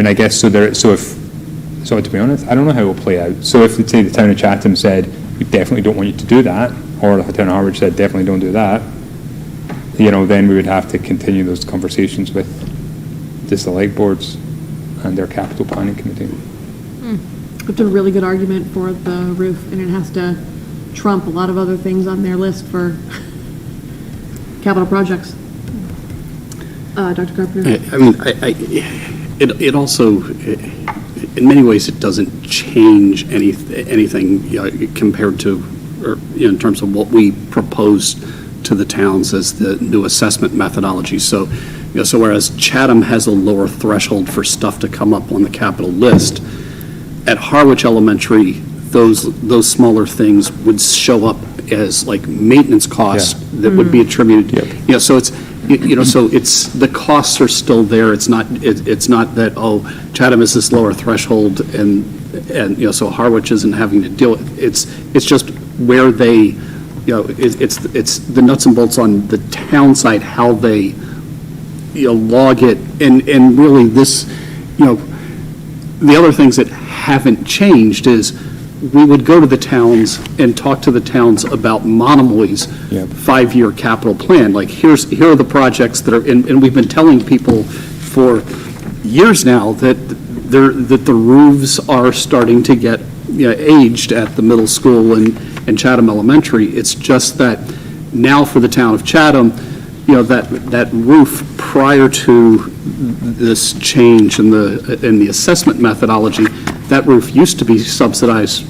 I guess, so to be honest, I don't know how it will play out. So if, say, the town of Chatham said, we definitely don't want you to do that, or the town of Harwich said, definitely don't do that, then we would have to continue those conversations with the select boards and their capital planning committee. It's a really good argument for the roof, and it has to trump a lot of other things on their list for capital projects. Dr. Carpenter? I mean, it also, in many ways, it doesn't change anything compared to, or in terms of what we proposed to the towns as the new assessment methodology. So, so whereas Chatham has a lower threshold for stuff to come up on the capital list, at Harwich Elementary, those smaller things would show up as like maintenance costs that would be attributed. So it's, so it's, the costs are still there. It's not that, Chatham is this lower threshold and so Harwich isn't having to deal with it. It's just where they, it's the nuts and bolts on the town side, how they log it, and really this, the other things that haven't changed is we would go to the towns and talk to the towns about Monomoy's 5-year capital plan. Like, here are the projects that are, and we've been telling people for years now that the roofs are starting to get aged at the middle school and Chatham Elementary. It's just that now for the town of Chatham, that roof prior to this change in the assessment methodology, that roof used to be subsidized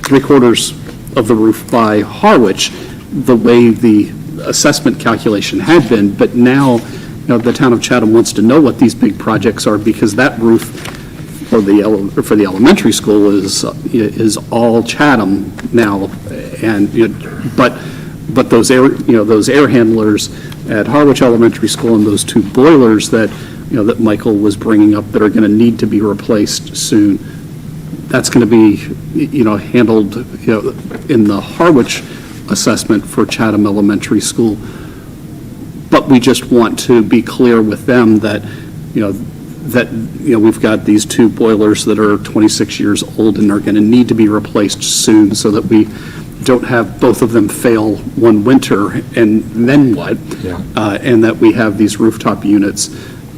3/4 of the roof by Harwich, the way the assessment calculation had been. But now, the town of Chatham wants to know what these big projects are, because that roof for the elementary school is all Chatham now, and but those air handlers at Harwich Elementary School and those 2 boilers that that Michael was bringing up that are going to need to be replaced soon, that's going to be handled in the Harwich assessment for Chatham Elementary School. But we just want to be clear with them that we've got these 2 boilers that are 26 years old and are going to need to be replaced soon, so that we don't have both of them fail one winter, and then what? And that we have these rooftop units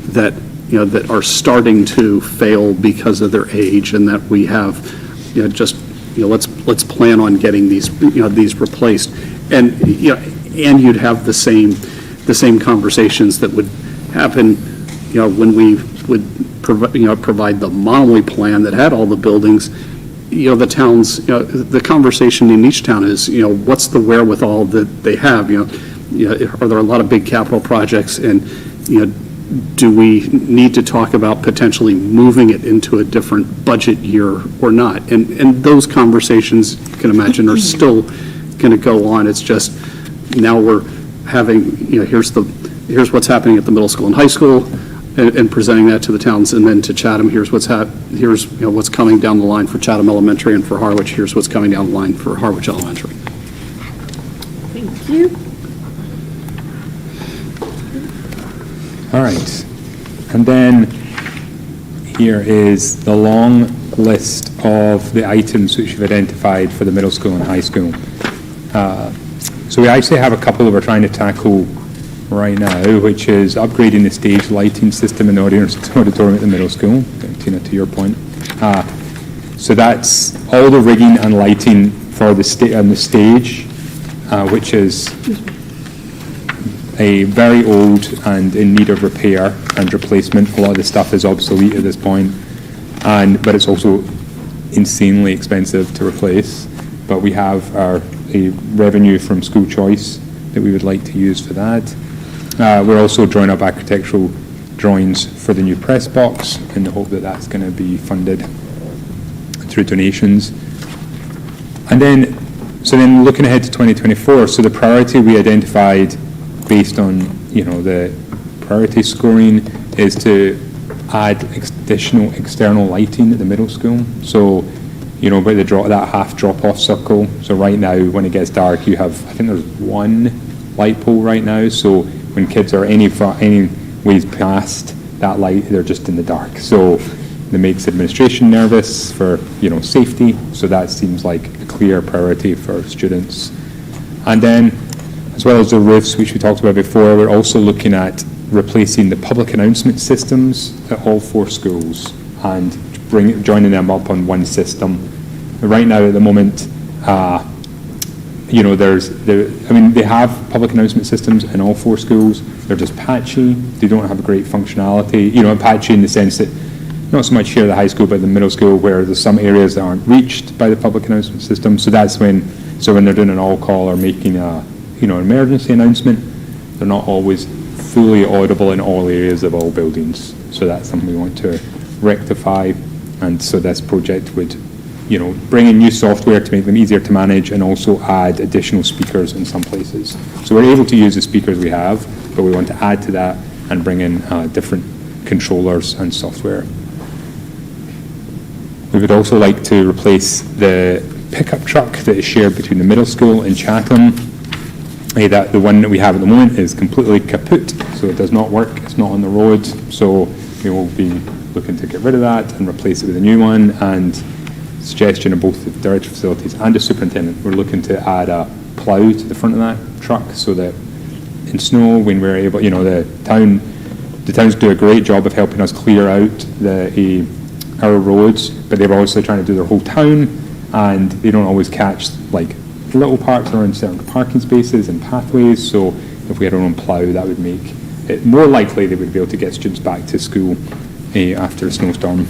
that that are starting to fail because of their age, and that we have let's plan on getting these these replaced, and and you'd have the same conversations that would happen when we would provide the Monomoy plan that had all the buildings. The towns, the conversation in each town is, what's the wherewithal that they have? Are there a lot of big capital projects, and do we need to talk about potentially moving it into a different budget year or not? And those conversations, you can imagine, are still going to go on. It's just now we're having, here's what's happening at the middle school and high school, and presenting that to the towns, and then to Chatham, here's what's what's coming down the line for Chatham Elementary, and for Harwich, here's what's coming down the line for Harwich Elementary. Thank you. All right. And then here is the long list of the items which we've identified for the middle school and high school. So we actually have a couple that we're trying to tackle right now, which is upgrading the stage lighting system in the auditorium at the middle school, Tina, to your point. So that's all the rigging and lighting for the stage, which is a very old and in need of repair and replacement. A lot of the stuff is obsolete at this point, but it's also insanely expensive to replace. But we have a revenue from school choice that we would like to use for that. We're also drawing up architectural drawings for the new press box in the hope that that's going to be funded through donations. And then looking ahead to 2024, so the priority we identified based on, the priority scoring is to add additional external lighting at the middle school. So, by that half drop-off circle. So right now, when it gets dark, you have, I think there's 1 light pole right now. So when kids are any ways past that light, they're just in the dark. So that makes administration nervous for, safety. So that seems like a clear priority for students. And then, as well as the roofs, which we talked about before, we're also looking at replacing the public announcement systems at all 4 schools and joining them up on one system. Right now, at the moment, they have public announcement systems in all 4 schools. They're just patchy. They don't have a great functionality. Patchy in the sense that not so much here at the high school, but the middle school, where there's some areas that aren't reached by the public announcement system. So that's when they're doing an all-call or making an emergency announcement, they're not always fully audible in all areas of all buildings. So that's something we want to rectify. And so this project would, bring in new software to make them easier to manage, and also add additional speakers in some places. So we're able to use the speakers we have, but we want to add to that and bring in different controllers and software. We would also like to replace the pickup truck that is shared between the middle school and Chatham. The one that we have at the moment is completely kaput, so so it does not work, it's not on the road, so we will be looking to get rid of that and replace it with a new one, and suggestion of both the director of facilities and the superintendent, we're looking to add a plough to the front of that truck so that in snow, when we're able, the towns do a great job of helping us clear out our roads, but they're obviously trying to do their whole town, and they don't always catch like little parks or in certain parking spaces and pathways, so if we had our own plough, that would make it more likely they would be able to get students back to school after a snowstorm.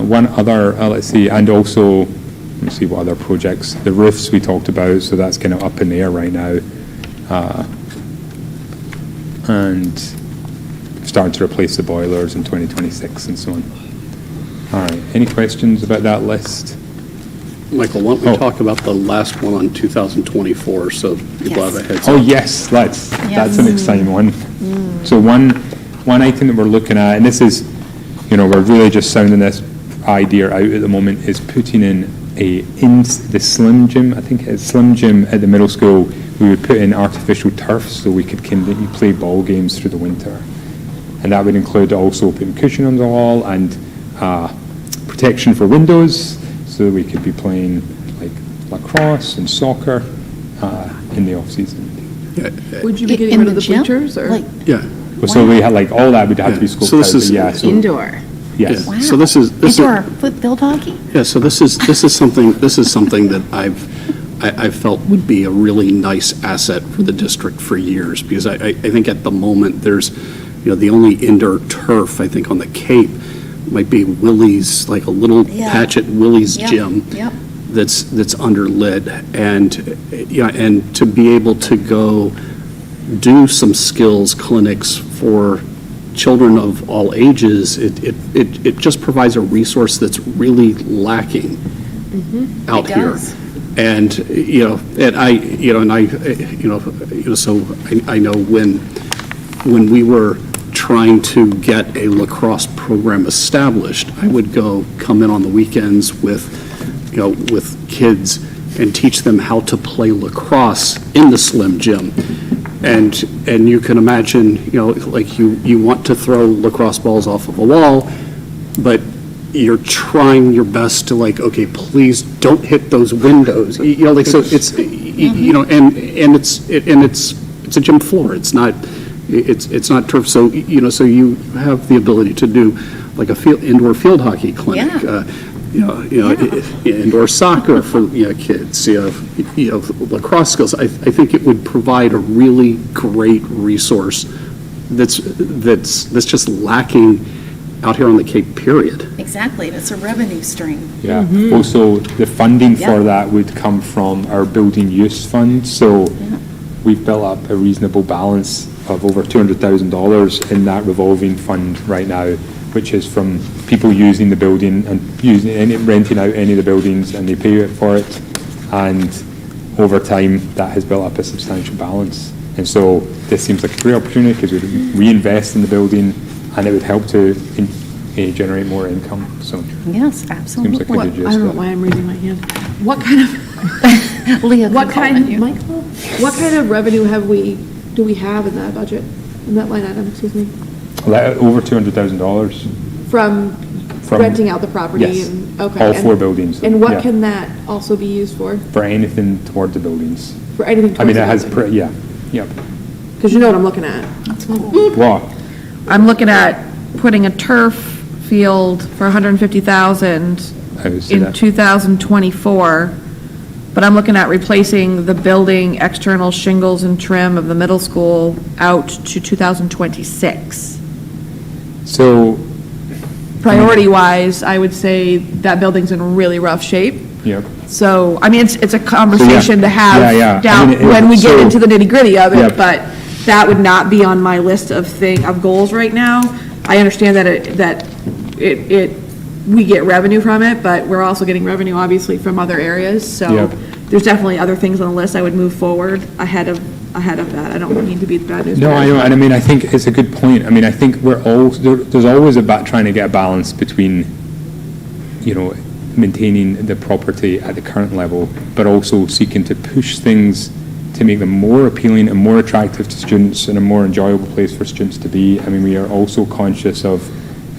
One other, let's see, and also, let me see what other projects, the roofs we talked about, so that's kind of up in the air right now. And starting to replace the boilers in 2026 and so on. All right, any questions about that list? Michael, why don't we talk about the last one on 2024, so people have a heads up. Oh, yes, that's an exciting one. So one item that we're looking at, and this is, we're really just sounding this idea out at the moment, is putting in the slim gym, I think it's slim gym at the middle school, we would put in artificial turf so we could play ball games through the winter. And that would include also putting cushion on the wall and protection for windows so that we could be playing like lacrosse and soccer in the off season. Would you be getting rid of the bleachers or? Yeah. Well, so we had like all that would have to be scoped So this out. is Indoor. Yes. Yeah. So this is Indoor field hockey? Yeah, so this is something that I've felt would be a really nice asset for the district for years, because I think at the moment there's, the only indoor turf I think on the Cape might be Willie's, like a little patch at Willie's gym. Yep. That's under lid, and to be able to go do some skills clinics for children of all ages, it just provides a resource that's really lacking out here. And so I know when we were trying to get a lacrosse program established, I would come in on the weekends with kids and teach them how to play lacrosse in the slim gym. And you can imagine, like you want to throw lacrosse balls off of a wall, but you're trying your best to okay, please don't hit those windows. So it's and it's a gym floor. It's not turf. So so you have the ability to do like indoor field hockey clinic. Indoor soccer for kids, lacrosse skills. I think it would provide a really great resource that's just lacking out here on the Cape, period. Exactly, it's a revenue stream. Yeah. Also, the funding for that would come from our building use fund. So we've built up a reasonable balance of over $200,000 in that revolving fund right now, which is from people using the building and renting out any of the buildings, and they pay for it. And over time, that has built up a substantial balance. And so this seems like a great opportunity because we would reinvest in the building, and it would help to generate more income. So Yes, absolutely. seems like a good use. I don't know why I'm raising my hand. What kind of revenue do we have in that budget, in that line item, excuse me? Over $200,000 From renting out the property? Yes. And okay. All four buildings. And what Yeah. can that also be used for? For anything toward the buildings. For anything I mean, towards it has, the building? yep. Because you know what I'm looking at. What? I'm looking at putting a turf field for $150,000 I would say in that. 2024, but I'm looking at replacing the building external shingles and trim of the middle school out to 2026. So, Priority-wise, I would say that building's in really rough shape. yep. So, I mean, it's a conversation to have Yeah, yeah. I down mean, when we get so- into the nitty-gritty of Yep. it, but that would not be on my list of goals right now. I understand that we get revenue from it, but we're also getting revenue, obviously, from other areas, so Yep. there's definitely other things on the list I would move forward ahead of that. I don't mean to be the bad news. No, bearer. I know, and I mean, I think it's a good point. I mean, I think there's always about trying to get a balance between, maintaining the property at the current level, but also seeking to push things to make them more appealing and more attractive to students and a more enjoyable place for students to be. I mean, we are also conscious of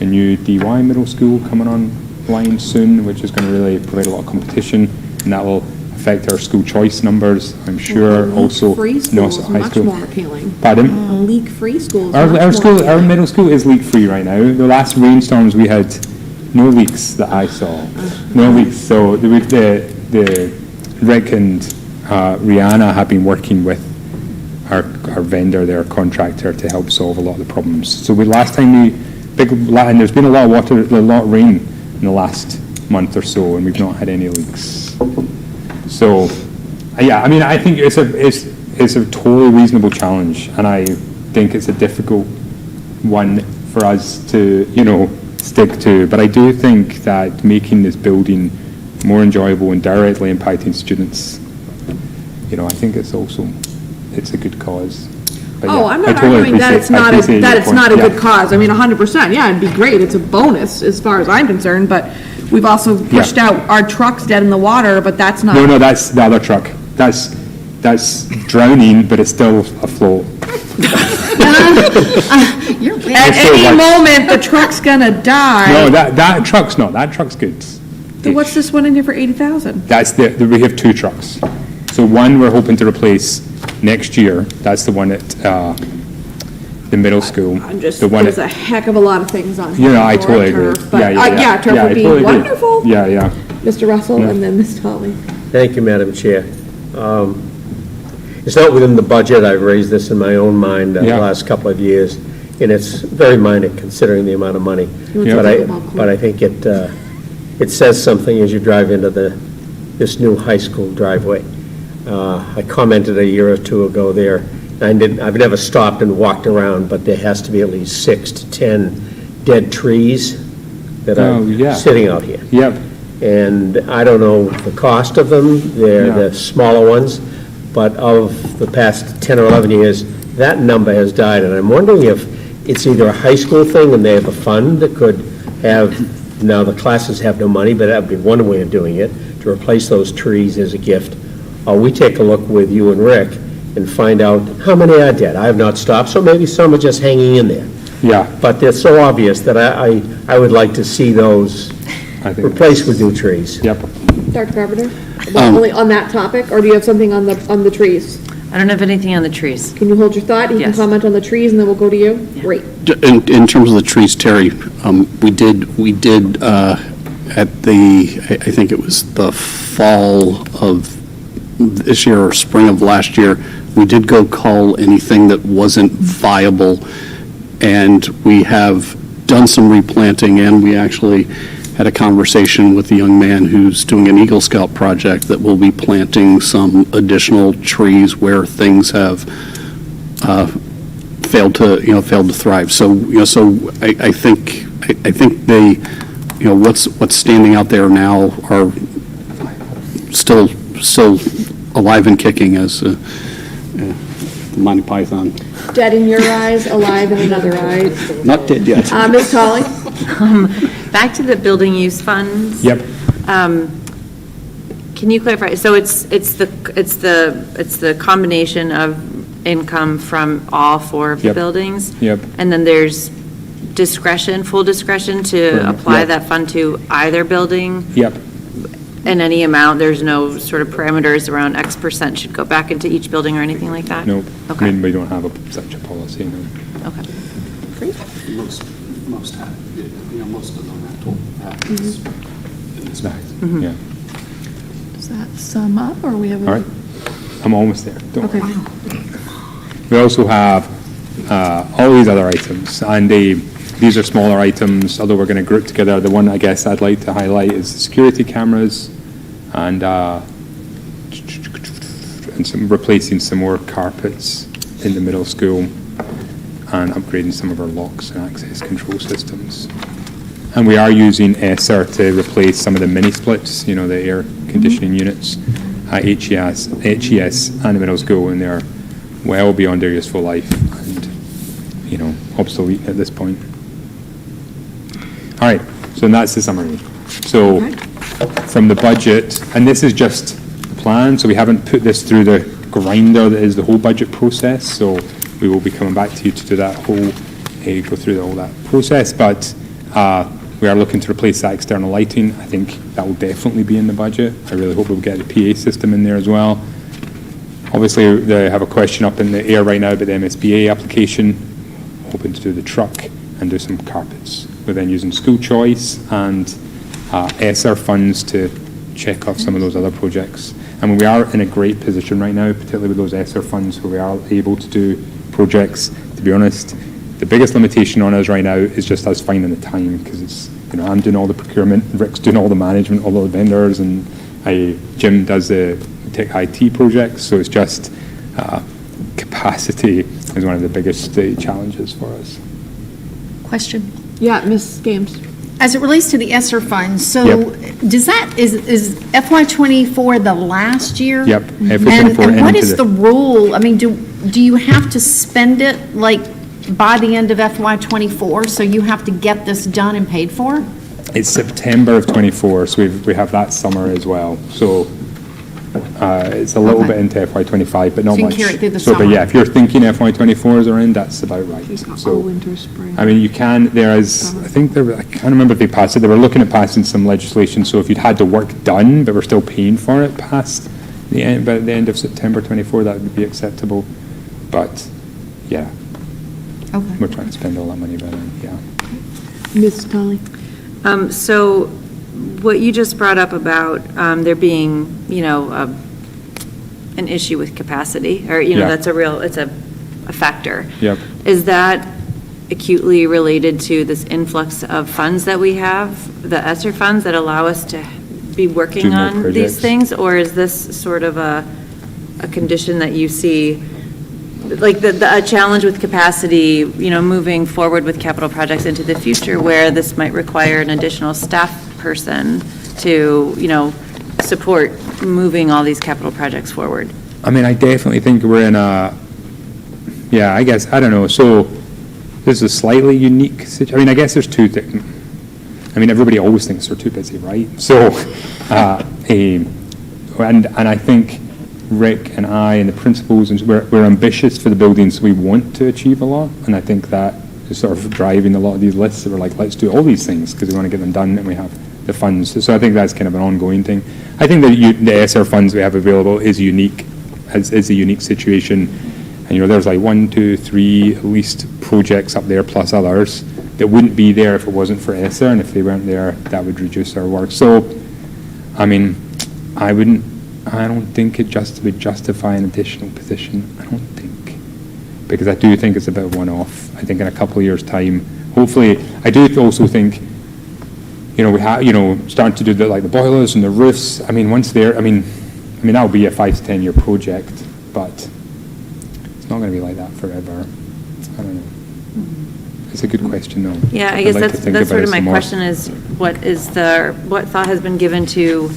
a new DY middle school coming online soon, which is going to really provide a lot of competition, and that will affect our school choice numbers, I'm sure. Also, Free school is much more appealing. Pardon? A leak-free school is Our much more school, our appealing. middle school is leak-free right now. The last rainstorms we had no leaks that I saw, no leaks. So the Rick and Rihanna have been working with our vendor, their contractor, to help solve a lot of the problems. So last time and there's been a lot of water, a lot of rain in the last month or so, and we've not had any leaks. So, yeah, I mean, I think it's a totally reasonable challenge, and I think it's a difficult one for us to, stick to. But I do think that making this building more enjoyable and directly impacting students, I think it's a good cause. But yeah, I'm not totally arguing that appreciate it's not a your good point. cause. I mean, 100%, yeah, it'd be great. It's a bonus as far as I'm concerned, but we've also pushed out our trucks dead in the water, but that's not. No, that's the other truck. That's drowning, but it's still afloat. At any moment, the truck's gonna die. No, that truck's not. That truck's good. So what's this one in here for 80,000? That's we have two trucks. So one we're hoping to replace next year. That's the one at the middle school. There's a heck of a lot of things on here. I totally agree. Turf, but, turf would be totally wonderful. Agree. Yeah. Mr. Russell and then Ms. Tully. Thank you, Madam Chair. It's not within the budget. I've raised this in my own mind the last couple of years, and it's very minor considering the amount of money. But I think it says something as you drive into this new high school driveway. I commented a year or two ago there. I've never stopped and walked around, but there has to be at least 6 to 10 dead trees that are sitting out here. Yep. And I don't know the cost of them. They're the smaller ones, but of the past 10 or 11 years, that number has died. And I'm wondering if it's either a high school thing and they have a fund that could have, now the classes have no money, but that would be one way of doing it, to replace those trees as a gift. Or we take a look with you and Rick and find out how many are dead. I have not stopped, so maybe some are just hanging in there. Yeah. But they're so obvious that I would like to see those replaced with new trees. Yep. Dr. Carpenter, only on that topic, or do you have something on the trees? I don't have anything on the trees. Can you hold your thought? You can comment on the trees, and then we'll go to you. Yeah. Great. In terms of the trees, Terry, we did at I think it was the fall of this year or spring of last year, we did go cull anything that wasn't viable, and we have done some replanting, and we actually had a conversation with a young man who's doing an Eagle Scout project that will be planting some additional trees where things have failed to thrive. So I think they, what's standing out there now are still alive and kicking as Monty Python. Dead in your eyes, alive in another eye. Not dead yet. Ms. Tully? Back to the building use funds. Yep. Can you clarify? So it's the combination of income from all 4 of the buildings? Yep. And then there's discretion, full discretion to apply that fund to either building? Yep. In any amount, there's no sort of parameters around X% should go back into each building or anything like that? Nope. Okay. I mean, we don't have such a policy, no. Okay. Great. Most of them have in this bag. Mm-hmm. Yeah. Does that sum up, or we have All right. I'm almost there. Don't worry. We also have all these other items, and these are smaller items, although we're going to group together. The one I guess I'd like to highlight is the security cameras and replacing some more carpets in the middle school and upgrading some of our locks and access control systems. And we are using ESSER to replace some of the mini splits, the air conditioning units at HES and the middle school, and they're well beyond their useful life and, obsolete at this point. All right, so that's the summary. So from the budget, and this is just the plan, so we haven't put this through the grinder that is the whole budget process, so we will be coming back to you to do that whole, go through all that process, but we are looking to replace that external lighting. I think that will definitely be in the budget. I really hope we'll get the PA system in there as well. Obviously, they have a question up in the air right now about the MSBA application, hoping to do the truck and do some carpets. We're then using school choice and ESSER funds to check off some of those other projects. And we are in a great position right now, particularly with those ESSER funds, where we are able to do projects. To be honest, the biggest limitation on us right now is just us finding the time, because it's, I'm doing all the procurement, Rick's doing all the management, all the vendors, and Jim does the tech IT projects, so it's just capacity is one of the biggest challenges for us. Question? Yeah, Ms. Games. As it relates to the ESSER funds, so Yep. does that, is FY '24 the last year? Yep, FY And 24 what into is the rule? I mean, do you have to spend it, like, by the end of FY '24, so you have to get this done and paid for? It's September of 24, so we have that summer as well. So it's a little bit into FY '25, but not So you much. can carry it through the So, but summer. yeah, if you're thinking FY '24s are in, that's about right. So, winter, spring. I mean, you can, there is, I think I can't remember if they passed it, they were looking at passing some legislation, so if you'd had the work done, but we're still paying for it past the end, by the end of September 24, that would be acceptable. But, yeah. Okay. We're trying to spend all that money by then, yeah. Ms. Colley? So what you just brought up about there being, an issue with capacity, or, Yeah. that's it's a factor. Yep. Is that acutely related to this influx of funds that we have, the ESSER funds that allow us to be Do working more on these projects. things? Or is this sort of a condition that you see, like a challenge with capacity, moving forward with capital projects into the future, where this might require an additional staff person to, support moving all these capital projects forward? I mean, I definitely think we're in a, yeah, I guess, I don't know, so this is a slightly unique situation. I mean, I guess there's two things. I mean, everybody always thinks they're too busy, right? So, and I think Rick and I and the principals, and we're ambitious for the buildings. We want to achieve a lot, and I think that is sort of driving a lot of these lists that we're like, let's do all these things because we want to get them done, and we have the funds. So I think that's kind of an ongoing thing. I think that the ESSER funds we have available is unique, is a unique situation. And there's like 1, 2, 3 at least projects up there plus others that wouldn't be there if it wasn't for ESSER, and if they weren't there, that would reduce our work. So, I mean, I don't think it just would justify an additional position. I don't think, because I do think it's a bit of one-off. I think in a couple of years' time, hopefully, I do also think, we have, starting to do the boilers and the roofs. I mean, once they're, I mean, that'll be a 5 to 10 year project, but it's not going to be like that forever. I don't know. It's a good question, though. Yeah, I I'd guess like to think that's about sort it of my some more. question is, what thought has been given to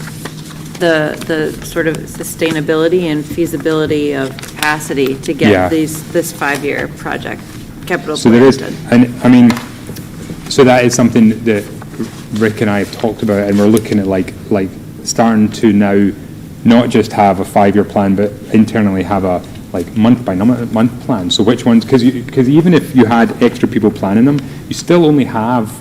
the sort of sustainability and feasibility of capacity to Yeah. get this 5-year project capital So there is, plan done? and I mean, so that is something that Rick and I have talked about, and we're looking at like starting to now not just have a 5-year plan, but internally have a month by month plan. So which ones, because even if you had extra people planning them, you still only have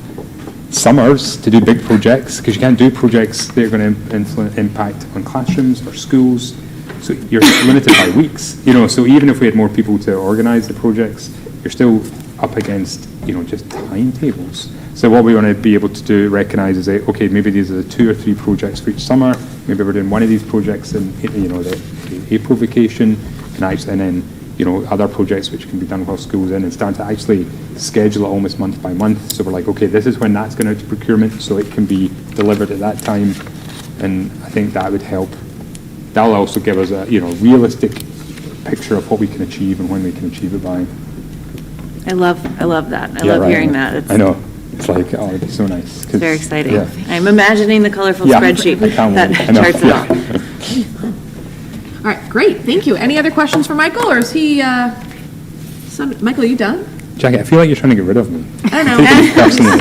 summers to do big projects, because you can't do projects that are going to impact on classrooms or schools. So you're limited by weeks, so even if we had more people to organize the projects, you're still up against, just timetables. So what we want to be able to do, recognize is that, okay, maybe these are the 2 or 3 projects for each summer. Maybe we're doing one of these projects in, the April vacation, and then, other projects which can be done while school's in, and start to actually schedule it almost month by month. So we're like, okay, this is when that's going out to procurement, so it can be delivered at that time. And I think that would help. That'll also give us a, realistic picture of what we can achieve and when we can achieve it by. I love that. I Yeah, love right, hearing that. I know. It's like, oh, it'd be so nice. It's very exciting. Yeah. I'm imagining the colorful Yeah, spreadsheet I can't that wait. I know, charts it yeah. all. All right, great, thank you. Any other questions for Michael, or is he, Michael, are you done? Jackie, I feel like you're trying to get rid of me. I don't know. Take it personally.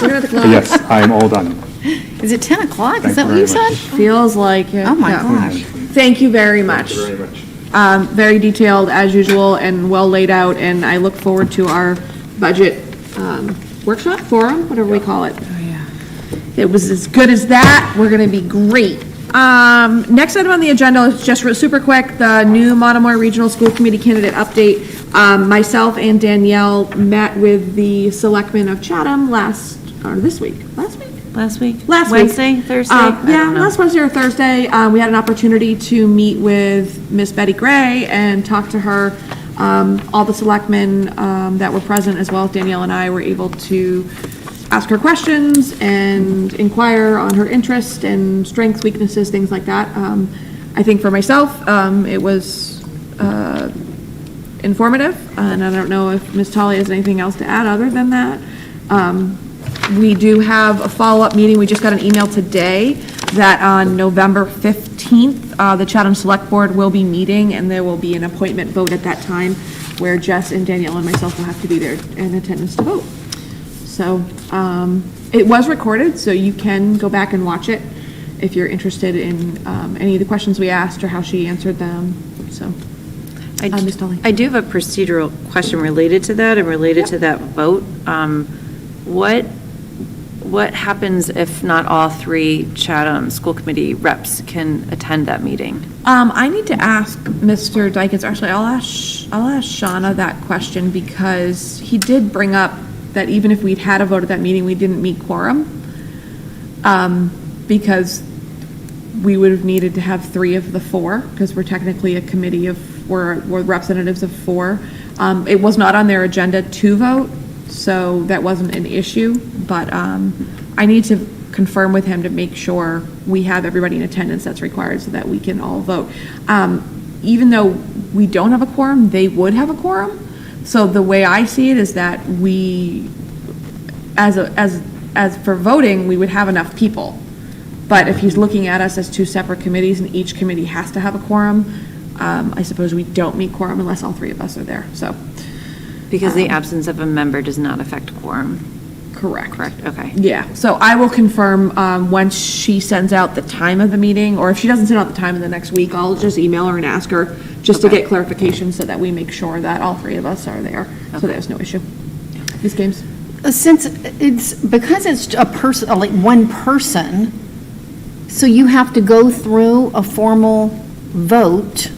Look at the clock. But yes, I am all done. Is it 10 o'clock? Is Thank that you what you very said? much. Feels like it. Oh, my Yeah. gosh. Thank you very much. Thank you very much. Very detailed as usual and well laid out, and I look forward to our budget workshop, forum, whatever we call it. Oh, yeah. It was as good as that. We're going to be great. Next item on the agenda is just super quick, the new Monomoy Regional School Committee candidate update. Myself and Danielle met with the selectmen of Chatham last week. Last week? Last week. Wednesday, Thursday? I Yeah, don't know. last Wednesday or Thursday, we had an opportunity to meet with Miss Betty Gray and talk to her. All the selectmen that were present, as well as Danielle and I, were able to ask her questions and inquire on her interest and strengths, weaknesses, things like that. I think for myself, it was informative, and I don't know if Ms. Tully has anything else to add other than that. We do have a follow-up meeting. We just got an email today that on November 15th, the Chatham Select Board will be meeting, and there will be an appointment vote at that time where Jess and Danielle and myself will have to be there in attendance to vote. So it was recorded, so you can go back and watch it if you're interested in any of the questions we asked or how she answered them. So, Ms. Tully. I do have a procedural question related to that and related to that vote. What happens if not all three Chatham School Committee reps can attend that meeting? I need to ask Mr. Dykens, actually, I'll ask Shauna that question because he did bring up that even if we'd had a vote at that meeting, we didn't meet quorum. Because we would have needed to have 3 of the 4, because we're technically a committee of, we're representatives of 4. It was not on their agenda to vote, so that wasn't an issue, but I need to confirm with him to make sure we have everybody in attendance that's required so that we can all vote. Even though we don't have a quorum, they would have a quorum. So the way I see it is that we, as for voting, we would have enough people. But if he's looking at us as 2 separate committees and each committee has to have a quorum, I suppose we don't meet quorum unless all 3 of us are there, so. Because the absence of a member does not affect quorum. Correct. Correct, okay. Yeah, so I will confirm once she sends out the time of the meeting, or if she doesn't send out the time in the next week, I'll just email her and ask her just to get clarification so that we make sure that all 3 of us are there, so there's no issue. Ms. Games? Since because it's a person, like one person, so you have to go through a formal vote.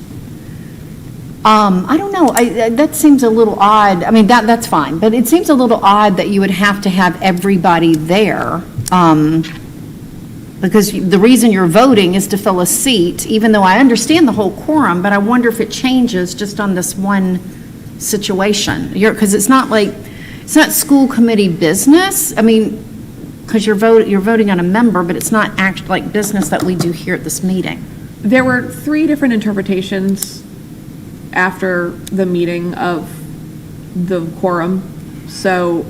I don't know, that seems a little odd. I mean, that's fine, but it seems a little odd that you would have to have everybody there. Because the reason you're voting is to fill a seat, even though I understand the whole quorum, but I wonder if it changes just on this one situation. Because it's not school committee business. I mean, because you're voting on a member, but it's not actually like business that we do here at this meeting. There were 3 different interpretations after the meeting of the quorum, so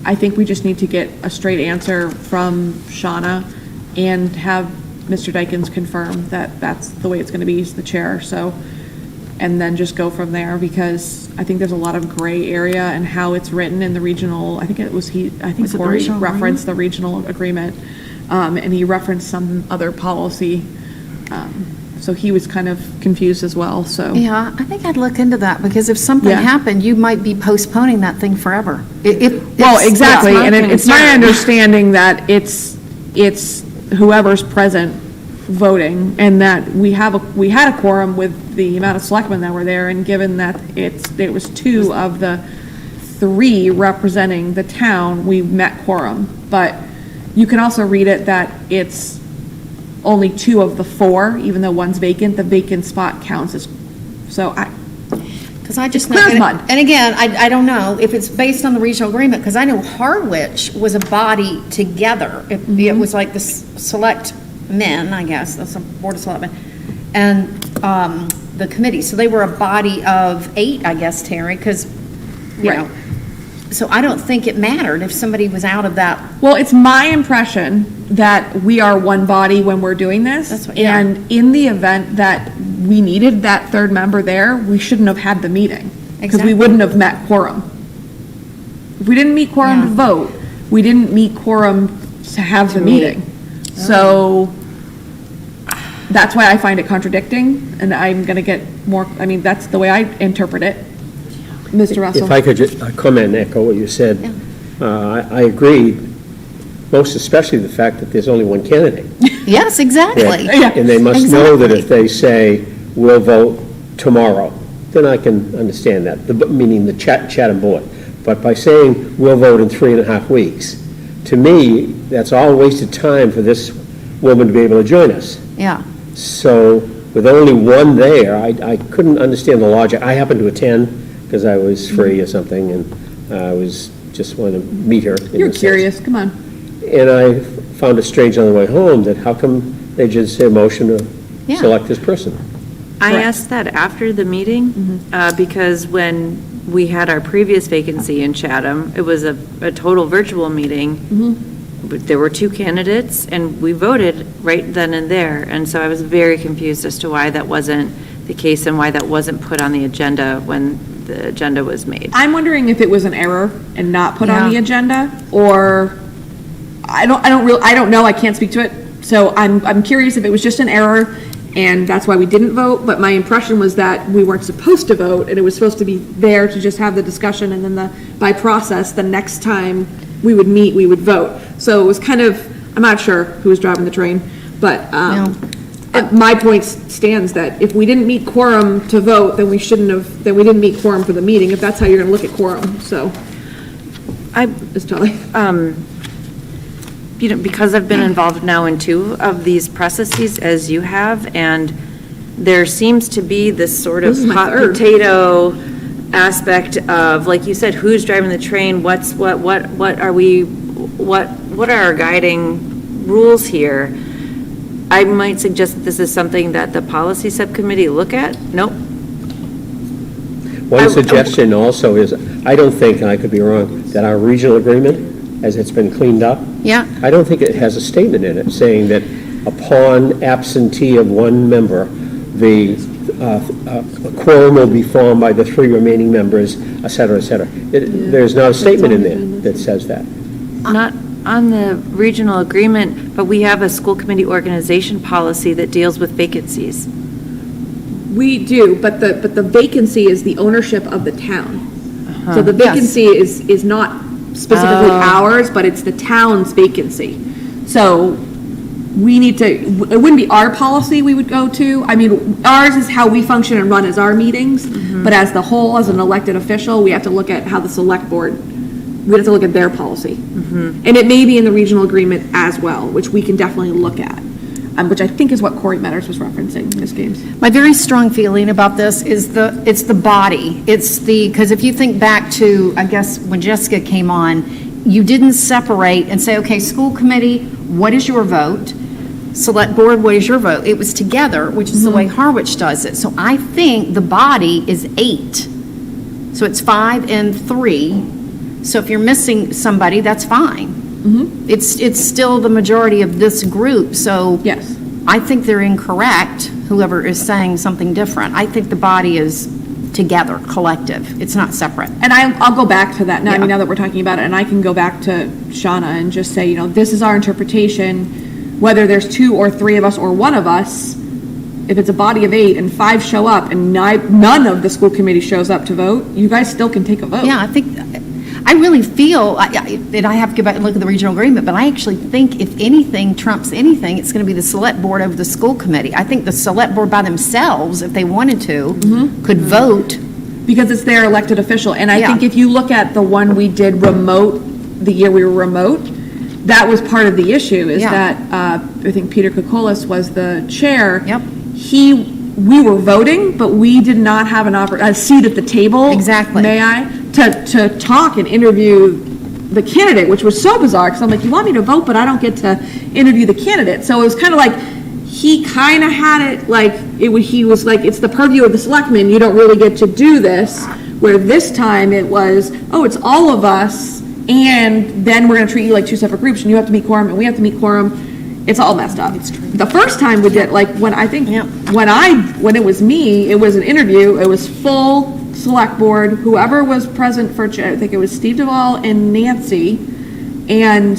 I think we just need to get a straight answer from Shauna and have Mr. Dykens confirm that that's the way it's going to be, he's the chair, so, and then just go from there, because I think there's a lot of gray area in how it's written in the regional, I think Corey referenced the regional agreement, and he referenced some other policy, so he was kind of confused as well, so. Yeah, I think I'd look into that, because if something happened, you might be postponing that thing forever. Well, exactly, and it's my understanding that it's whoever's present voting, and that we had a quorum with the amount of selectmen that were there, and given that it was 2 of the 3 representing the town, we met quorum. But you can also read it that it's only 2 of the 4, even though one's vacant, the vacant spot counts as, so because I just it's clear as mud. And again, I don't know if it's based on the regional agreement, because I know Harwich was a body together. It was like the select men, I guess, that's a board of selectmen, and the committee. So they were a body of 8, I guess, Terry, because, you know. So I don't think it mattered if somebody was out of that. Well, it's my impression that we are one body when we're doing this. That's what, and in the event that we needed that 3rd member there, we shouldn't have had the meeting. Because we wouldn't have met quorum. If we didn't meet quorum to vote, we didn't meet quorum to have the meeting. So that's why I find it contradicting, and I'm going to get more, I mean, that's the way I interpret it. Mr. Russell? If I could just comment and echo what you said, I agree, most especially the fact that there's only one candidate. Yes, exactly. And they must know that if they say, we'll vote tomorrow, then I can understand that, meaning the Chatham board. But by saying, we'll vote in 3.5 weeks, to me, that's all wasted time for this woman to be able to join us. Yeah. So with only one there, I couldn't understand the logic. I happened to attend because I was free or something, and I was just wanted to meet her. You're curious, come on. And I found it strange on the way home that how come they just say motion to select this person? I asked that after the meeting, because when we had our previous vacancy in Chatham, it was a total virtual meeting. There were 2 candidates, and we voted right then and there. And so I was very confused as to why that wasn't the case and why that wasn't put on the agenda when the agenda was made. I'm wondering if it was an error and not put on the agenda, or I don't know, I can't speak to it. So I'm curious if it was just an error and that's why we didn't vote, but my impression was that we weren't supposed to vote and it was supposed to be there to just have the discussion, and then by process, the next time we would meet, we would vote. So it was kind of, I'm not sure who was driving the train, but my point stands that if we didn't meet quorum to vote, then we didn't meet quorum for the meeting, if that's how you're gonna look at quorum, so. Ms. Tully. Because I've been involved now in 2 of these processes as you have, and there seems to be this sort of hot potato aspect of, like you said, who's driving the train, what are our guiding rules here? I might suggest that this is something that the policy subcommittee look at. Nope. One suggestion also is, I don't think, and I could be wrong, that our regional agreement, as it's been cleaned up, I don't think it has a statement in it saying that upon absentee of one member, the a quorum will be formed by the 3 remaining members, et cetera, et cetera. There's not a statement in there that says that. Not on the regional agreement, but we have a school committee organization policy that deals with vacancies. We do, but the vacancy is the ownership of the town. So the vacancy is not specifically ours, but it's the town's vacancy. So we need to, it wouldn't be our policy we would go to. I mean, ours is how we function and run as our meetings, but as the whole, as an elected official, we have to look at how the select board, we have to look at their policy. And it may be in the regional agreement as well, which we can definitely look at, which I think is what Corey Metters was referencing in this games. My very strong feeling about this is it's the body. It's because if you think back to, I guess, when Jessica came on, you didn't separate and say, okay, school committee, what is your vote? Select board, what is your vote? It was together, which is the way Harwich does it. So I think the body is 8. So it's 5 and 3. So if you're missing somebody, that's fine. It's still the majority of this group. So yes, I think they're incorrect, whoever is saying something different. I think the body is together, collective. It's not separate. And I'll go back to that now, I mean, now that we're talking about it, and I can go back to Shauna and just say, this is our interpretation, whether there's 2 or 3 of us or 1 of us. If it's a body of 8 and 5 show up and none of the school committee shows up to vote, you guys still can take a vote. Yeah, I really feel, and I have to go back and look at the regional agreement, but I actually think if anything trumps anything, it's going to be the select board over the school committee. I think the select board by themselves, if they wanted to, could vote. Because it's their elected official. And I think if you look at the one we did remote, the year we were remote, that was part of the issue, is that I think Peter Kokolas was the chair. We were voting, but we did not have a seat at the table. Exactly. May I? To talk and interview the candidate, which was so bizarre, because I'm like, you want me to vote, but I don't get to interview the candidate. So it was kind of like, he kind of had it like, he was like, it's the purview of the selectmen, you don't really get to do this, where this time it was, it's all of us, and then we're going to treat you like 2 separate groups, and you have to meet quorum, and we have to meet quorum. It's all messed up. The first time we did, like, when it was me, it was an interview, it was full select board, whoever was present for, I think it was Steve Duvall and Nancy, and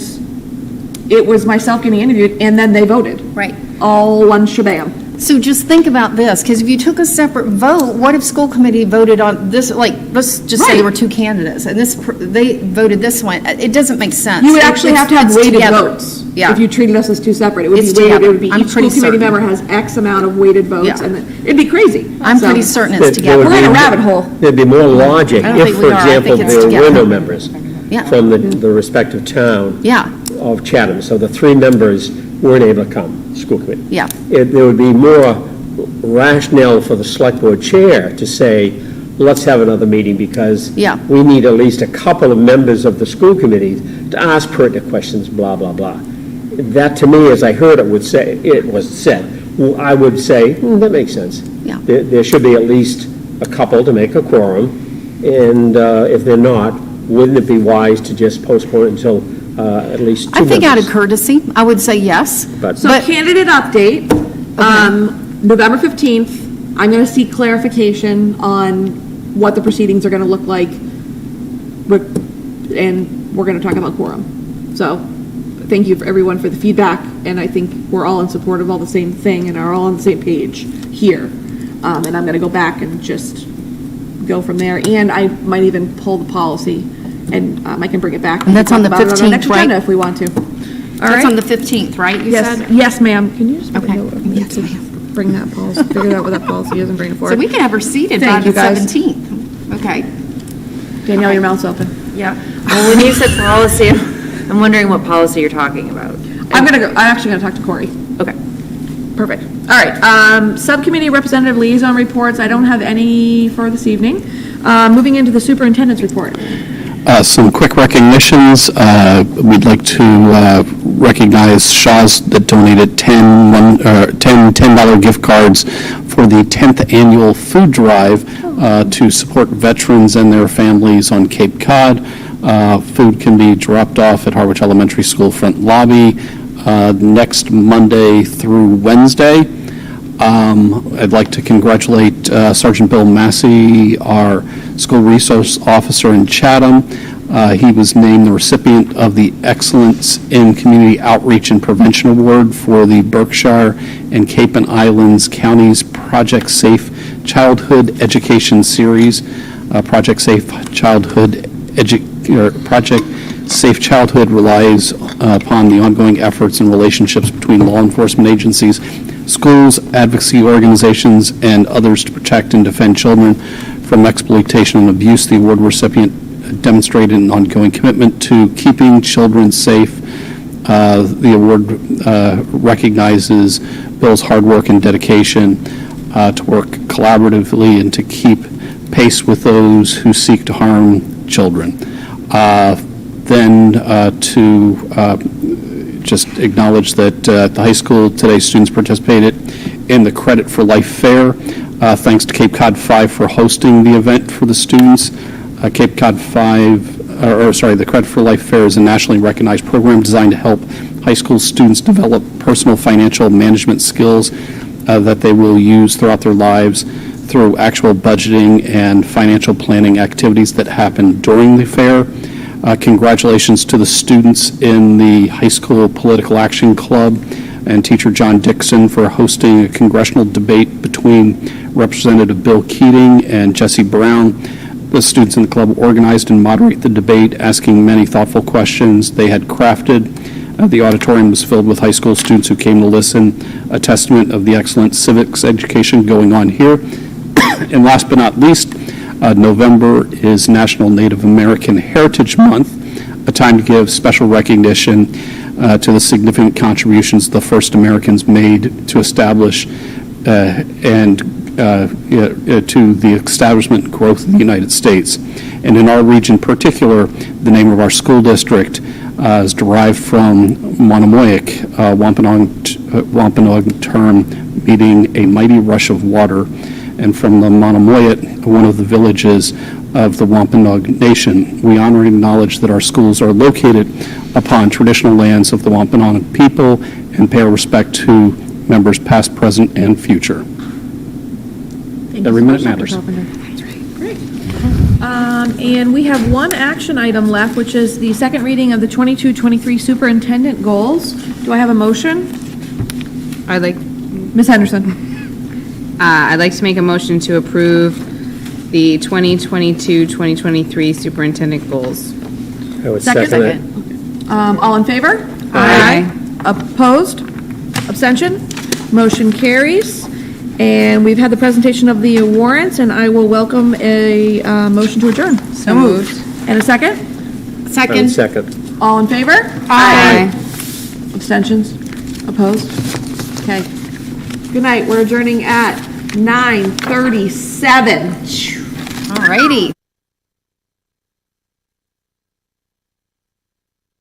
it was myself getting interviewed, and then they voted. Right. All one shebang. So just think about this, because if you took a separate vote, what if school committee voted on this, like, let's just say there were two candidates, and they voted this one, it doesn't make sense. You would actually have to have It's weighted together. votes. Yeah. If you treated us as two separate, it would It's be weighted, together. it would be I'm each school pretty committee certain. member has X amount of weighted votes, Yeah. and then, it'd be crazy. I'm So- pretty certain There it's would together. We're in a be- rabbit hole. There'd be more logic I don't if, think for we are. I example, think it's there were together. no members Yeah. from the respective town Yeah, of Chatham. So the three members weren't able to come, school committee. yeah. There would be more rationale for the select board chair to say, let's have another meeting because Yeah. we need at least a couple of members of the school committee to ask pertinent questions, blah, blah, blah. That, to me, as I heard it was said, well, I would say, that makes sense. Yeah. There should be at least a couple to make a quorum, and if they're not, wouldn't it be wise to just postpone it until at least two I think out of members? courtesy, I would say yes. But- So candidate update, November 15th, I'm going to seek clarification on what the proceedings are going to look like, and we're going to talk about quorum. So, thank you for everyone for the feedback, and I think we're all in support of all the same thing and are all on the same page here. And I'm going to go back and just go from there, and I might even pull the policy, and I can bring it back. And that's on the Talk about it 15th, next right? agenda if we want to. All That's right? on the 15th, right, you Yes, said? yes, ma'am. Can you just Okay. yes, bring that policy, figure out what that policy is and bring it forward. So we can have her seated by Thank the you, guys. 17th. Okay. Danielle, your mouth's open. Yeah. Well, when you said policy, I'm wondering what policy you're talking about. I'm actually gonna talk to Corey. Okay. Perfect. All right, subcommittee representative liaison reports, I don't have any for this evening. Moving into the superintendent's report. Some quick recognitions. We'd like to recognize Shaw's that donated $10 gift cards for the 10th annual food drive to support veterans and their families on Cape Cod. Food can be dropped off at Harwich Elementary School front lobby next Monday through Wednesday. I'd like to congratulate Sergeant Bill Massey, our school resource officer in Chatham. He was named the recipient of the Excellence in Community Outreach and Prevention Award for the Berkshire and Cape and Islands Counties Project Safe Childhood Education Series. Project Safe Childhood relies upon the ongoing efforts and relationships between law enforcement agencies, schools, advocacy organizations, and others to protect and defend children from exploitation and abuse. The award recipient demonstrated an ongoing commitment to keeping children safe. The award recognizes Bill's hard work and dedication to work collaboratively and to keep pace with those who seek to harm children. To just acknowledge that at the high school today, students participated in the Credit for Life Fair. Thanks to Cape Cod 5 for hosting the event for the students. Cape Cod 5, the Credit for Life Fair is a nationally recognized program designed to help high school students develop personal financial management skills that they will use throughout their lives through actual budgeting and financial planning activities that happen during the fair. Congratulations to the students in the High School Political Action Club and teacher John Dixon for hosting a congressional debate between Representative Bill Keating and Jesse Brown. The students in the club organized and moderated the debate, asking many thoughtful questions they had crafted. The auditorium was filled with high school students who came to listen, a testament of the excellent civics education going on here. And last but not least, November is National Native American Heritage Month, a time to give special recognition to the significant contributions the first Americans made to establish to the establishment and growth of the United States. And in our region in particular, the name of our school district is derived from Monomoy, Wampanoag term meaning a mighty rush of water, and from the Monomoyet, one of the villages of the Wampanoag Nation. We honor and acknowledge that our schools are located upon traditional lands of the Wampanoag people and pay our respect to members past, present, and future. Thank Every you so minute much, Dr. matters. Carpenter. That's right. Great. And we have one action item left, which is the second reading of the 22-23 superintendent goals. Do I have a motion? I'd like, Ms. Henderson? I'd like to make a motion to approve the 2022-2023 superintendent goals. I would Second? second it. All in favor? Aye. Opposed? Abstention? Motion carries. And we've had the presentation of the warrants, and I will welcome a motion to adjourn. So moved. And a second? I would second. All in favor? Aye. Abstentions? Opposed? Okay. Good night. We're adjourning at 9:37. All righty.